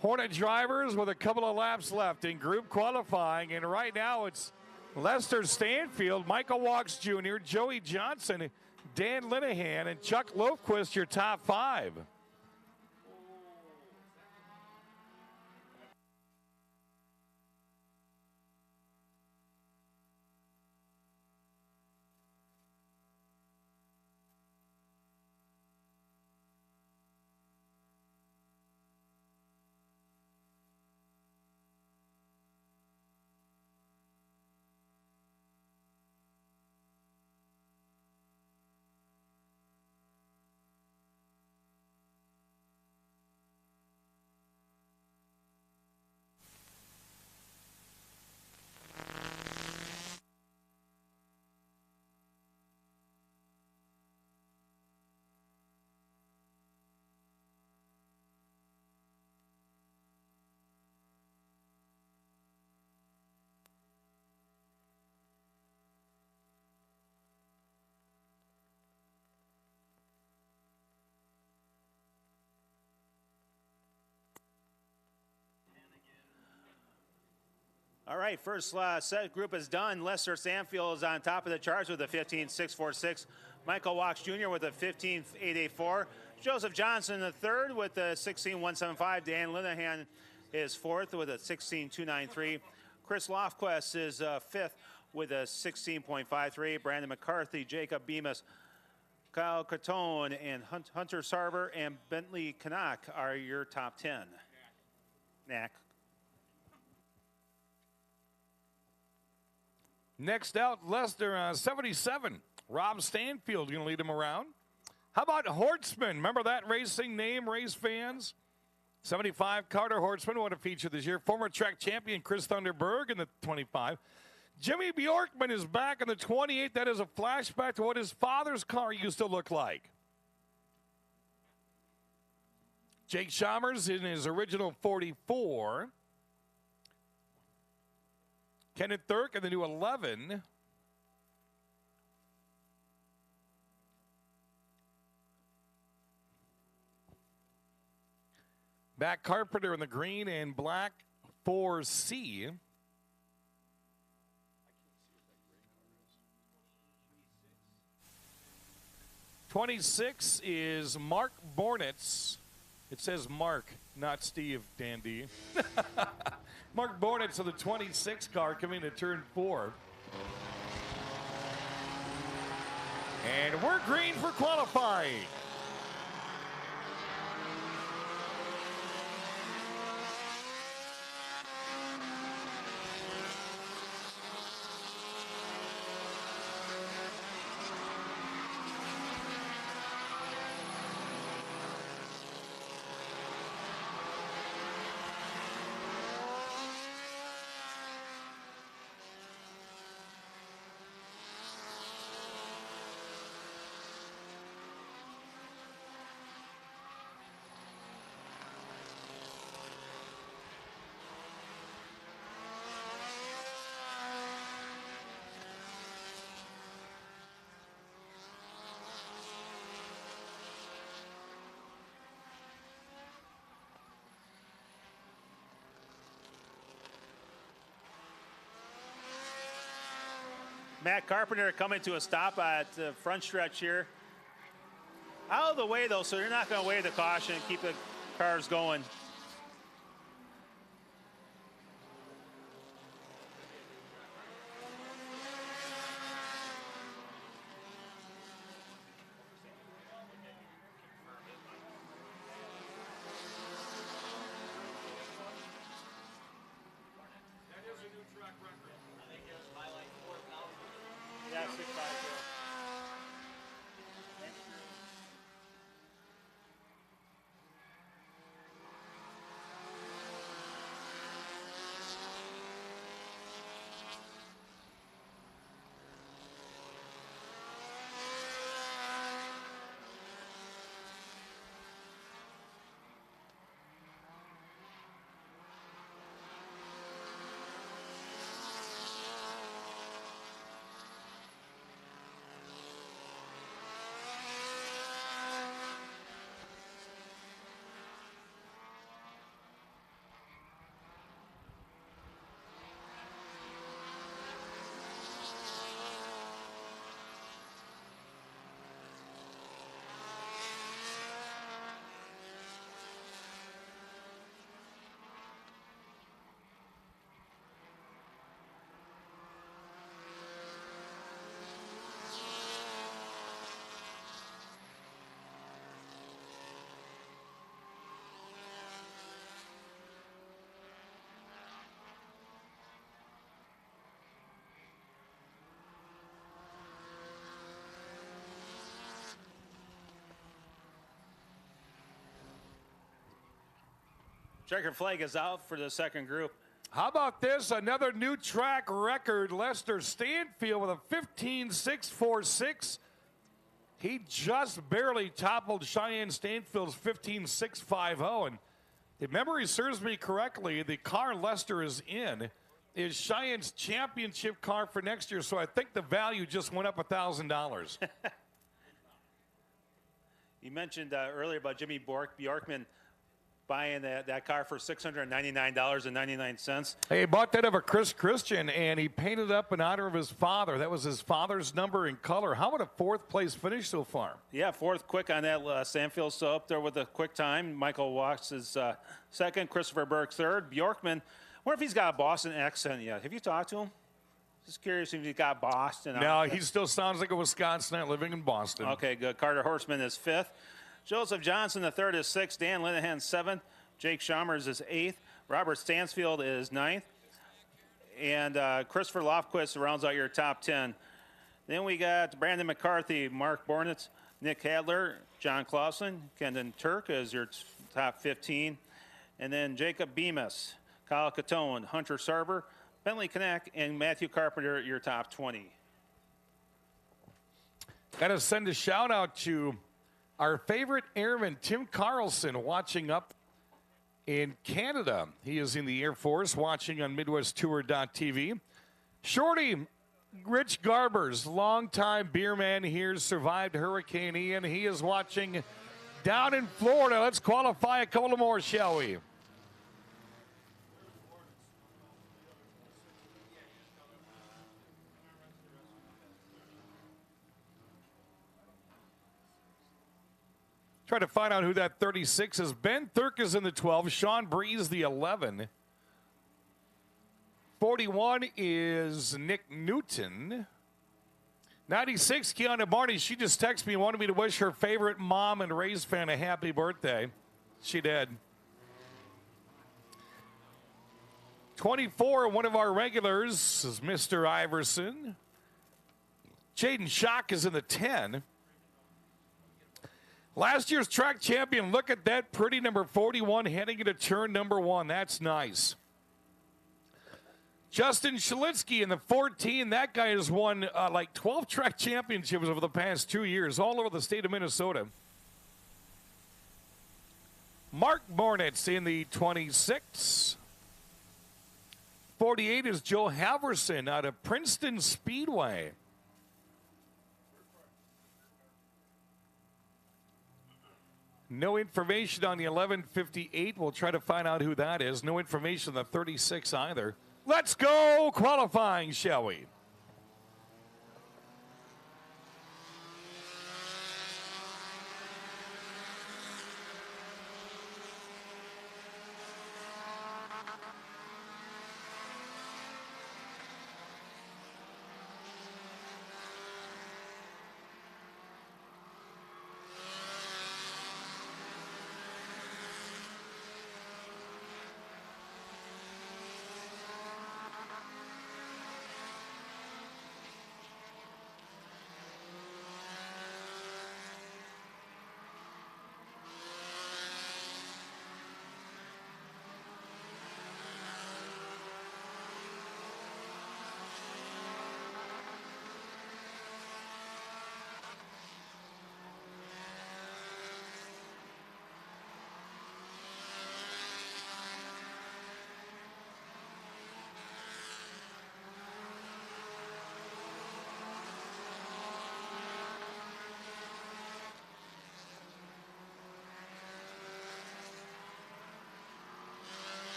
Hornet drivers with a couple of laps left in group qualifying, and right now it's Lester Stanfield, Michael Walks Jr., Joey Johnson, Dan Linehan, and Chuck Lofquist, your top 5. All right, first set group is done. Lester Stanfield is on top of the charts with a 15.646. Michael Walks Jr. with a 15.884. Joseph Johnson the third with a 16.175. Dan Linehan is fourth with a 16.293. Chris Lofquist is fifth with a 16.53. Brandon McCarthy, Jacob Bemis, Kyle Catone, and Hunter Sarver and Bentley Kanak are your top 10. Knack. Next out, Leicester 77. Rob Stanfield going to lead him around. How about Hortzman? Remember that racing name, race fans? 75, Carter Hortzman, what a feature this year. Former track champion Chris Thunderberg in the 25. Jimmy Bjorkman is back in the 28. That is a flashback to what his father's car used to look like. Jake Chalmers in his original 44. Kenneth Thurk in the new 11. Matt Carpenter in the green and black 4C. 26 is Mark Bornitz. It says Mark, not Steve, Dandy. Mark Bornitz of the 26 car coming to turn 4. And we're green for qualifying. Matt Carpenter coming to a stop at the front stretch here. Out of the way, though, so you're not going to wave the caution and keep the cars going. Checkered flag is out for the second group. How about this? Another new track record. Lester Stanfield with a 15.646. He just barely toppled Cheyenne Stanfield's 15.650. And if memory serves me correctly, the car Lester is in is Cheyenne's championship car for next year. So I think the value just went up $1,000. You mentioned earlier about Jimmy Bjorkman buying that car for $699.99. He bought that of a Chris Christian, and he painted it up in honor of his father. That was his father's number in color. How about a fourth place finish so far? Yeah, fourth quick on that Stanfield. So up there with a quick time. Michael Watts is second. Christopher Burke third. Bjorkman, I wonder if he's got a Boston accent yet. Have you talked to him? Just curious if you got Boston. No, he still sounds like a Wisconsinite living in Boston. Okay, good. Carter Horseman is 5th. Joseph Johnson III is 6th. Dan Linehan 7th. Jake Chalmers is 8th. Robert Stansfield is 9th. And Christopher Lofquist rounds out your top 10. Then we got Brandon McCarthy, Mark Bornitz, Nick Hadler, John Clausen, Kendon Turk is your top 15. And then Jacob Bemis, Kyle Catone, Hunter Sarver, Bentley Knack, and Matthew Carpenter your top 20. Got to send a shout out to our favorite airman, Tim Carlson, watching up in Canada. He is in the Air Force watching on MidwestTour.tv. Shorty, Rich Garbers, longtime beer man here, survived Hurricane Ian. He is watching down in Florida. Let's qualify a couple more, shall we? Try to find out who that 36 is. Ben Thurk is in the 12. Sean Breeze, the 11. 41 is Nick Newton. 96, Keanu Barney. She just texted me and wanted me to wish her favorite mom and Rays fan a happy birthday. She did. 24, one of our regulars is Mr. Iverson. Jaden Schock is in the 10. Last year's track champion, look at that pretty number 41 heading into turn number 1. That's nice. Justin Shalinsky in the 14. That guy has won like 12 track championships over the past 2 years, all over the state of Minnesota. Mark Bornitz in the 26. 48 is Joe Halverson out of Princeton Speedway. No information on the 1158. We'll try to find out who that is. No information on the 36 either. Let's go qualifying, shall we?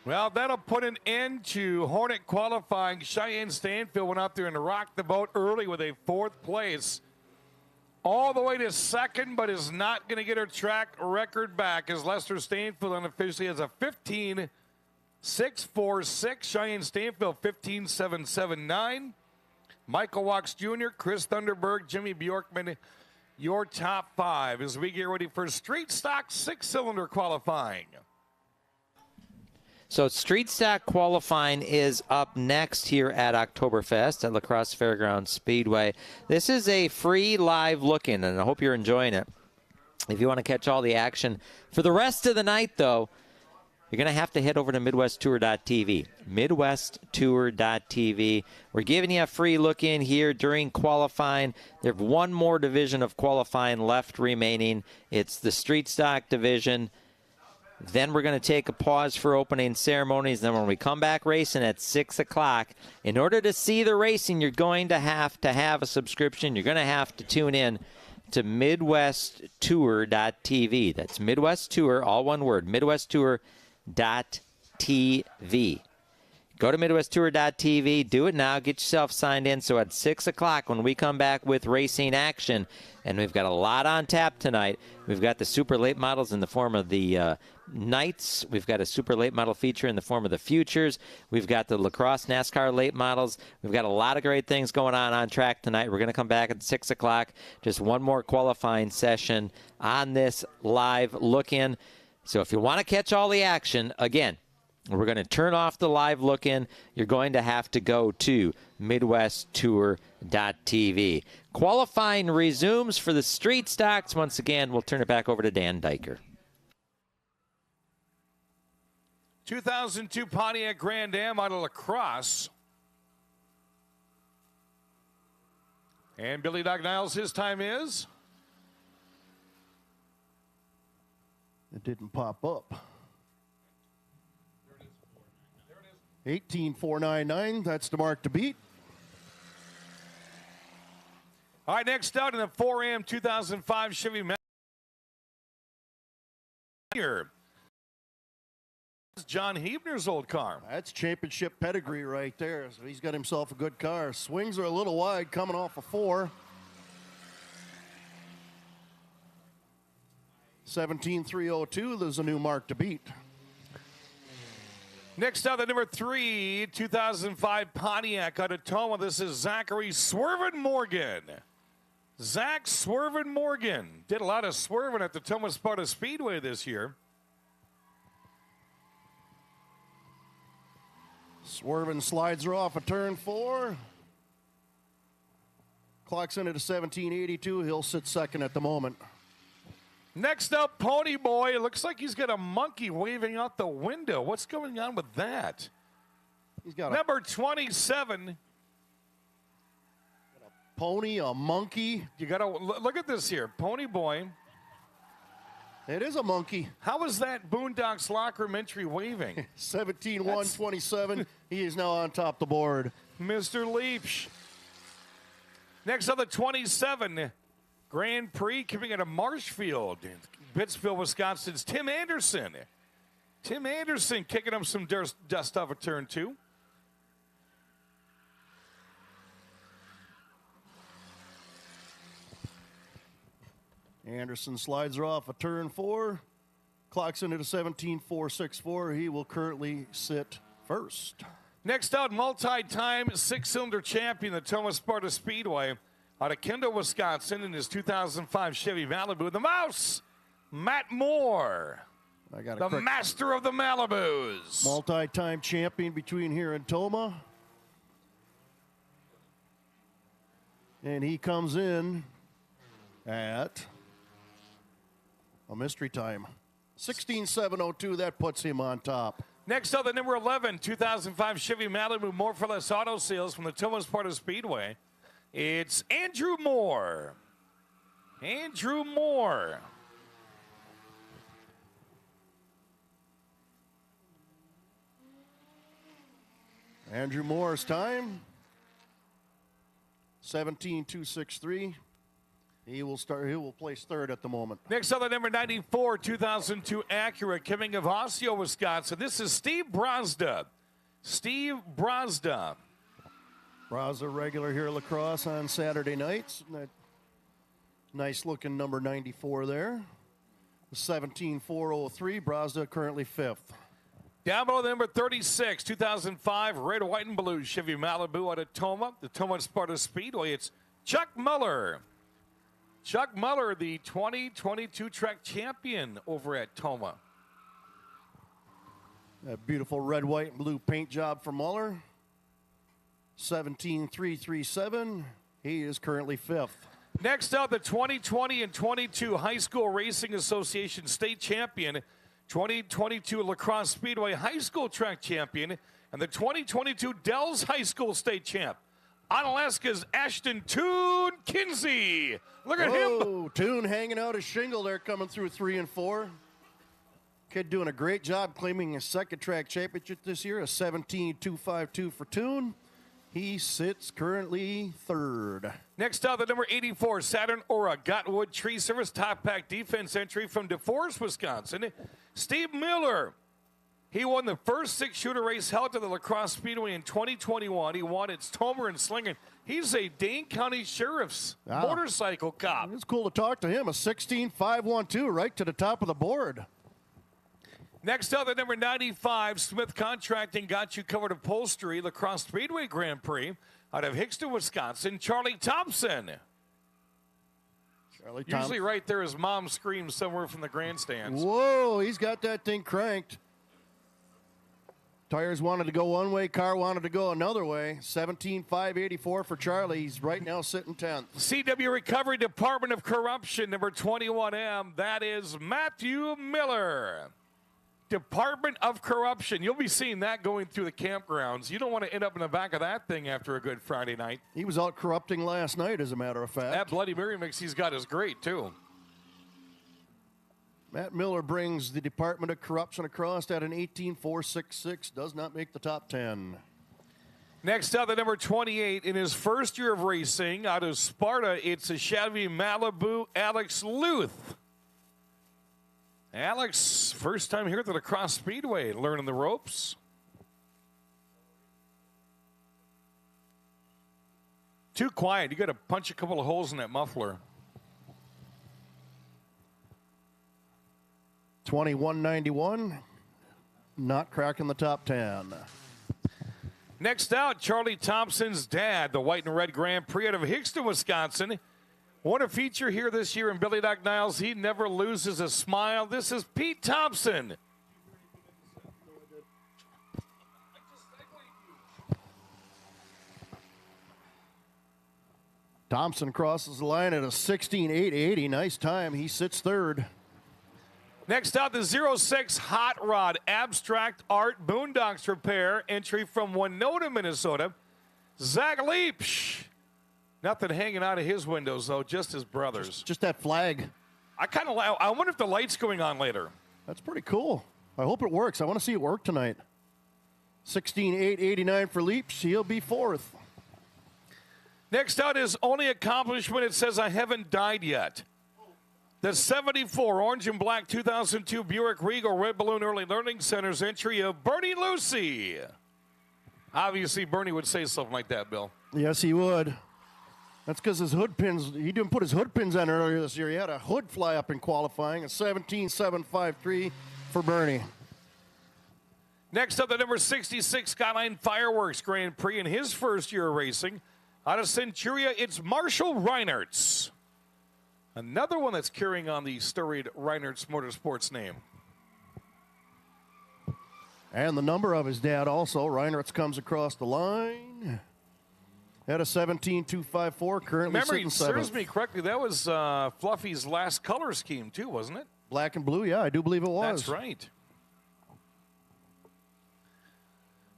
Well, that'll put an end to Hornet qualifying. Cheyenne Stanfield went out there and rocked the boat early with a 4th place. All the way to 2nd, but is not going to get her track record back as Lester Stanfield unofficially has a 15.646. Cheyenne Stanfield 15.779. Michael Walks Jr., Chris Thunderberg, Jimmy Bjorkman, your top 5 as we get ready for street stock 6-cylinder qualifying. So street stock qualifying is up next here at Oktoberfest at Lacrosse Fairgrounds Speedway. This is a free live look-in, and I hope you're enjoying it. If you want to catch all the action for the rest of the night, though, you're going to have to head over to MidwestTour.tv. MidwestTour.tv. We're giving you a free look-in here during qualifying. There's one more division of qualifying left remaining. It's the street stock division. Then we're going to take a pause for opening ceremonies. Then when we come back racing at 6 o'clock, in order to see the racing, you're going to have a subscription. You're going to have to tune in to MidwestTour.tv. That's Midwest Tour, all one word, MidwestTour.tv. Go to MidwestTour.tv. Do it now. Get yourself signed in. So at 6 o'clock when we come back with racing action, and we've got a lot on tap tonight. We've got the super late models in the form of the Knights. We've got a super late model feature in the form of the Futures. We've got the Lacrosse NASCAR late models. We've got a lot of great things going on track tonight. We're going to come back at 6 o'clock. Just one more qualifying session on this live look-in. So if you want to catch all the action, again, we're going to turn off the live look-in. You're going to have to go to MidwestTour.tv. Qualifying resumes for the street stocks. Once again, we'll turn it back over to Dan Diker. 2002 Pontiac Grand Am out of Lacrosse. And Billy Doc Niles, his time is? It didn't pop up. 18.499. That's the mark to beat. All right, next out in the 4AM 2005 Chevy here. John Hebner's old car. That's championship pedigree right there. So he's got himself a good car. Swings are a little wide coming off a 4. 17.302. There's a new mark to beat. Next out, the number 3, 2005 Pontiac out of Toma. This is Zachary Swervin Morgan. Zach Swervin Morgan did a lot of swerving at the Toma Sparta Speedway this year. Swervin slides her off a turn 4. Clocks in at a 17.82. He'll sit second at the moment. Next up, Pony Boy. It looks like he's got a monkey waving out the window. What's going on with that? He's got number 27. A pony, a monkey. You got to look at this here. Pony Boy. It is a monkey. How is that Boondocks locker room entry waving? 17.127. He is now on top of the board. Mr. Leach. Next up, the 27. Grand Prix coming out of Marshfield, Pittsfield, Wisconsin's Tim Anderson. Tim Anderson kicking up some dust off of turn 2. Anderson slides her off a turn 4. Clocks in at a 17.464. He will currently sit first. Next out, multi-time 6-cylinder champion, the Toma Sparta Speedway. Out of Kendall, Wisconsin, in his 2005 Chevy Malibu, the Mouse, Matt Moore, the master of the Malibus. Multi-time champion between here and Toma. And he comes in at a mystery time. 16.702, that puts him on top. Next up, the number 11, 2005 Chevy Malibu, more for less auto sales from the Toma Sparta Speedway. It's Andrew Moore. Andrew Moore. Andrew Moore's time. 17.263. He will place third at the moment. Next up, the number 94, 2002 Acura, coming of Osseo, Wisconsin. This is Steve Brazda. Steve Brazda. Brazda regular here at Lacrosse on Saturday nights. That nice looking number 94 there. 17.403. Brazda currently 5th. Down below the number 36, 2005 red, white, and blue Chevy Malibu out of Toma, the Toma Sparta Speedway. It's Chuck Muller. Chuck Muller, the 2022 track champion over at Toma. That beautiful red, white, and blue paint job for Muller. 17.337. He is currently 5th. Next up, the 2020 and 22 High School Racing Association state champion, 2022 Lacrosse Speedway High School track champion, and the 2022 Dells High School state champ, Onalaska's Ashton Toon Kinsey. Look at him. Toon hanging out his shingle there, coming through 3 and 4. Kid doing a great job claiming his second track championship this year, a 17.252 for Toon. He sits currently 3rd. Next up, the number 84 Saturn Aura Gotwood Tree Service Top Pack Defense entry from DeForest, Wisconsin, Steve Miller. He won the first 6-shooter race held at the Lacrosse Speedway in 2021. He won its Tomer and Slinger. He's a Dane County Sheriff's motorcycle cop. It's cool to talk to him. A 16.512 right to the top of the board. Next up, the number 95 Smith Contracting got you covered upholstery Lacrosse Speedway Grand Prix out of Hickston, Wisconsin, Charlie Thompson. Usually right there, his mom screams somewhere from the grandstands. Whoa, he's got that thing cranked. Tires wanted to go one way, car wanted to go another way. 17.584 for Charlie. He's right now sitting 10th. CW Recovery Department of Corruption, number 21M. That is Matthew Miller. Department of Corruption. You'll be seeing that going through the campgrounds. You don't want to end up in the back of that thing after a good Friday night. He was out corrupting last night, as a matter of fact. That Bloody Mary mix he's got is great, too. Matt Miller brings the Department of Corruption across at an 18.466. Does not make the top 10. Next up, the number 28 in his first year of racing out of Sparta. It's a Chevy Malibu, Alex Luth. Alex, first time here at the Lacrosse Speedway, learning the ropes. Too quiet. You got to punch a couple of holes in that muffler. 21.91, not cracking the top 10. Next out, Charlie Thompson's dad, the white and red Grand Prix out of Hickston, Wisconsin. What a feature here this year in Billy Doc Niles. He never loses a smile. This is Pete Thompson. Thompson crosses the line at a 16.880. Nice time. He sits 3rd. Next out, the 06 Hot Rod Abstract Art Boondocks Repair entry from Winona, Minnesota. Zach Leach. Nothing hanging out of his windows, though, just his brothers. Just that flag. I wonder if the light's going on later. That's pretty cool. I hope it works. I want to see it work tonight. 16.889 for Leach. He'll be 4th. Next out, his only accomplishment, it says, I haven't died yet. The 74 Orange and Black 2002 Buick Regal Red Balloon Early Learning Center's entry of Bernie Lucy. Obviously, Bernie would say something like that, Bill. Yes, he would. That's because his hood pins, he didn't put his hood pins on earlier this year. He had a hood fly up in qualifying, a 17.753 for Bernie. Next up, the number 66 Skyline Fireworks Grand Prix in his first year of racing. Out of Centuria, it's Marshall Reinertz. Another one that's carrying on the storied Reinertz Motorsports name. And the number of his dad also. Reinertz comes across the line at a 17.254, currently sitting 7th. Serves me correctly, that was Fluffy's last color scheme too, wasn't it? Black and blue, yeah, I do believe it was. That's right.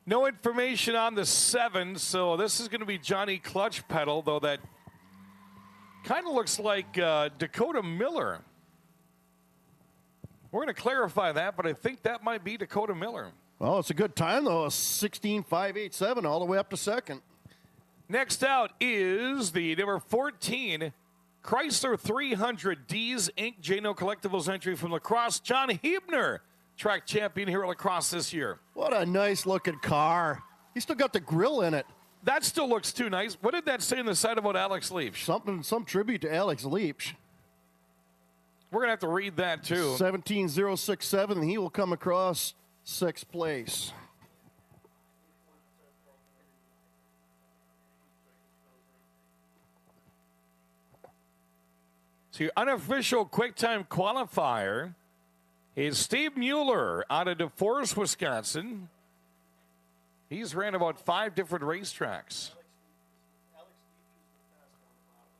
No information on the 7, so this is going to be Johnny Clutch Pedal, though that kind of looks like Dakota Miller. We're going to clarify that, but I think that might be Dakota Miller. Well, it's a good time, though, a 16.587 all the way up to 2nd. Next out is the number 14 Chrysler 300Ds Inc. J-No Collectibles entry from Lacrosse. John Hebner, track champion here at Lacrosse this year. What a nice looking car. He's still got the grill in it. That still looks too nice. What did that say on the side about Alex Leach? Some tribute to Alex Leach. We're going to have to read that too. 17067, he will come across 6th place. So your unofficial quick time qualifier is Steve Mueller out of DeForest, Wisconsin. He's ran about 5 different racetracks.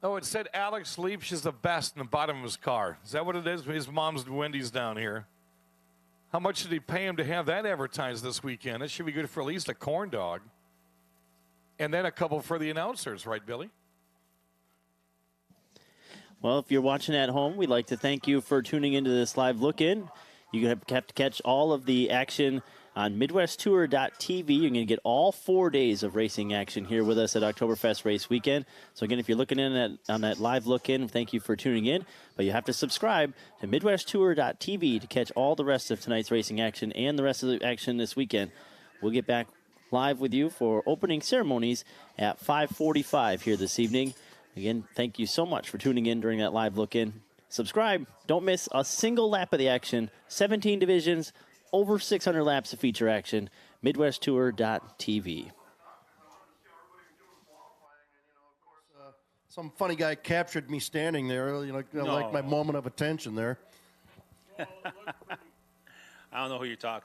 Oh, it said Alex Leach is the best in the bottom of his car. Is that what it is? His mom's Wendy's down here. How much did he pay him to have that advertised this weekend? It should be good for at least a corn dog. And then a couple for the announcers, right, Billy? Well, if you're watching at home, we'd like to thank you for tuning into this live look-in. You have to catch all of the action on MidwestTour.tv. You're going to get all 4 days of racing action here with us at Oktoberfest Race Weekend. So, again, if you're looking in on that live look-in, thank you for tuning in. But you have to subscribe to MidwestTour.tv to catch all the rest of tonight's racing action and the rest of the action this weekend. We'll get back live with you for opening ceremonies at 5:45 here this evening. Again, thank you so much for tuning in during that live look-in. Subscribe. Don't miss a single lap of the action. 17 divisions, over 600 laps of feature action. MidwestTour.tv. Some funny guy captured me standing there. Like my moment of attention there. I don't know who you're talking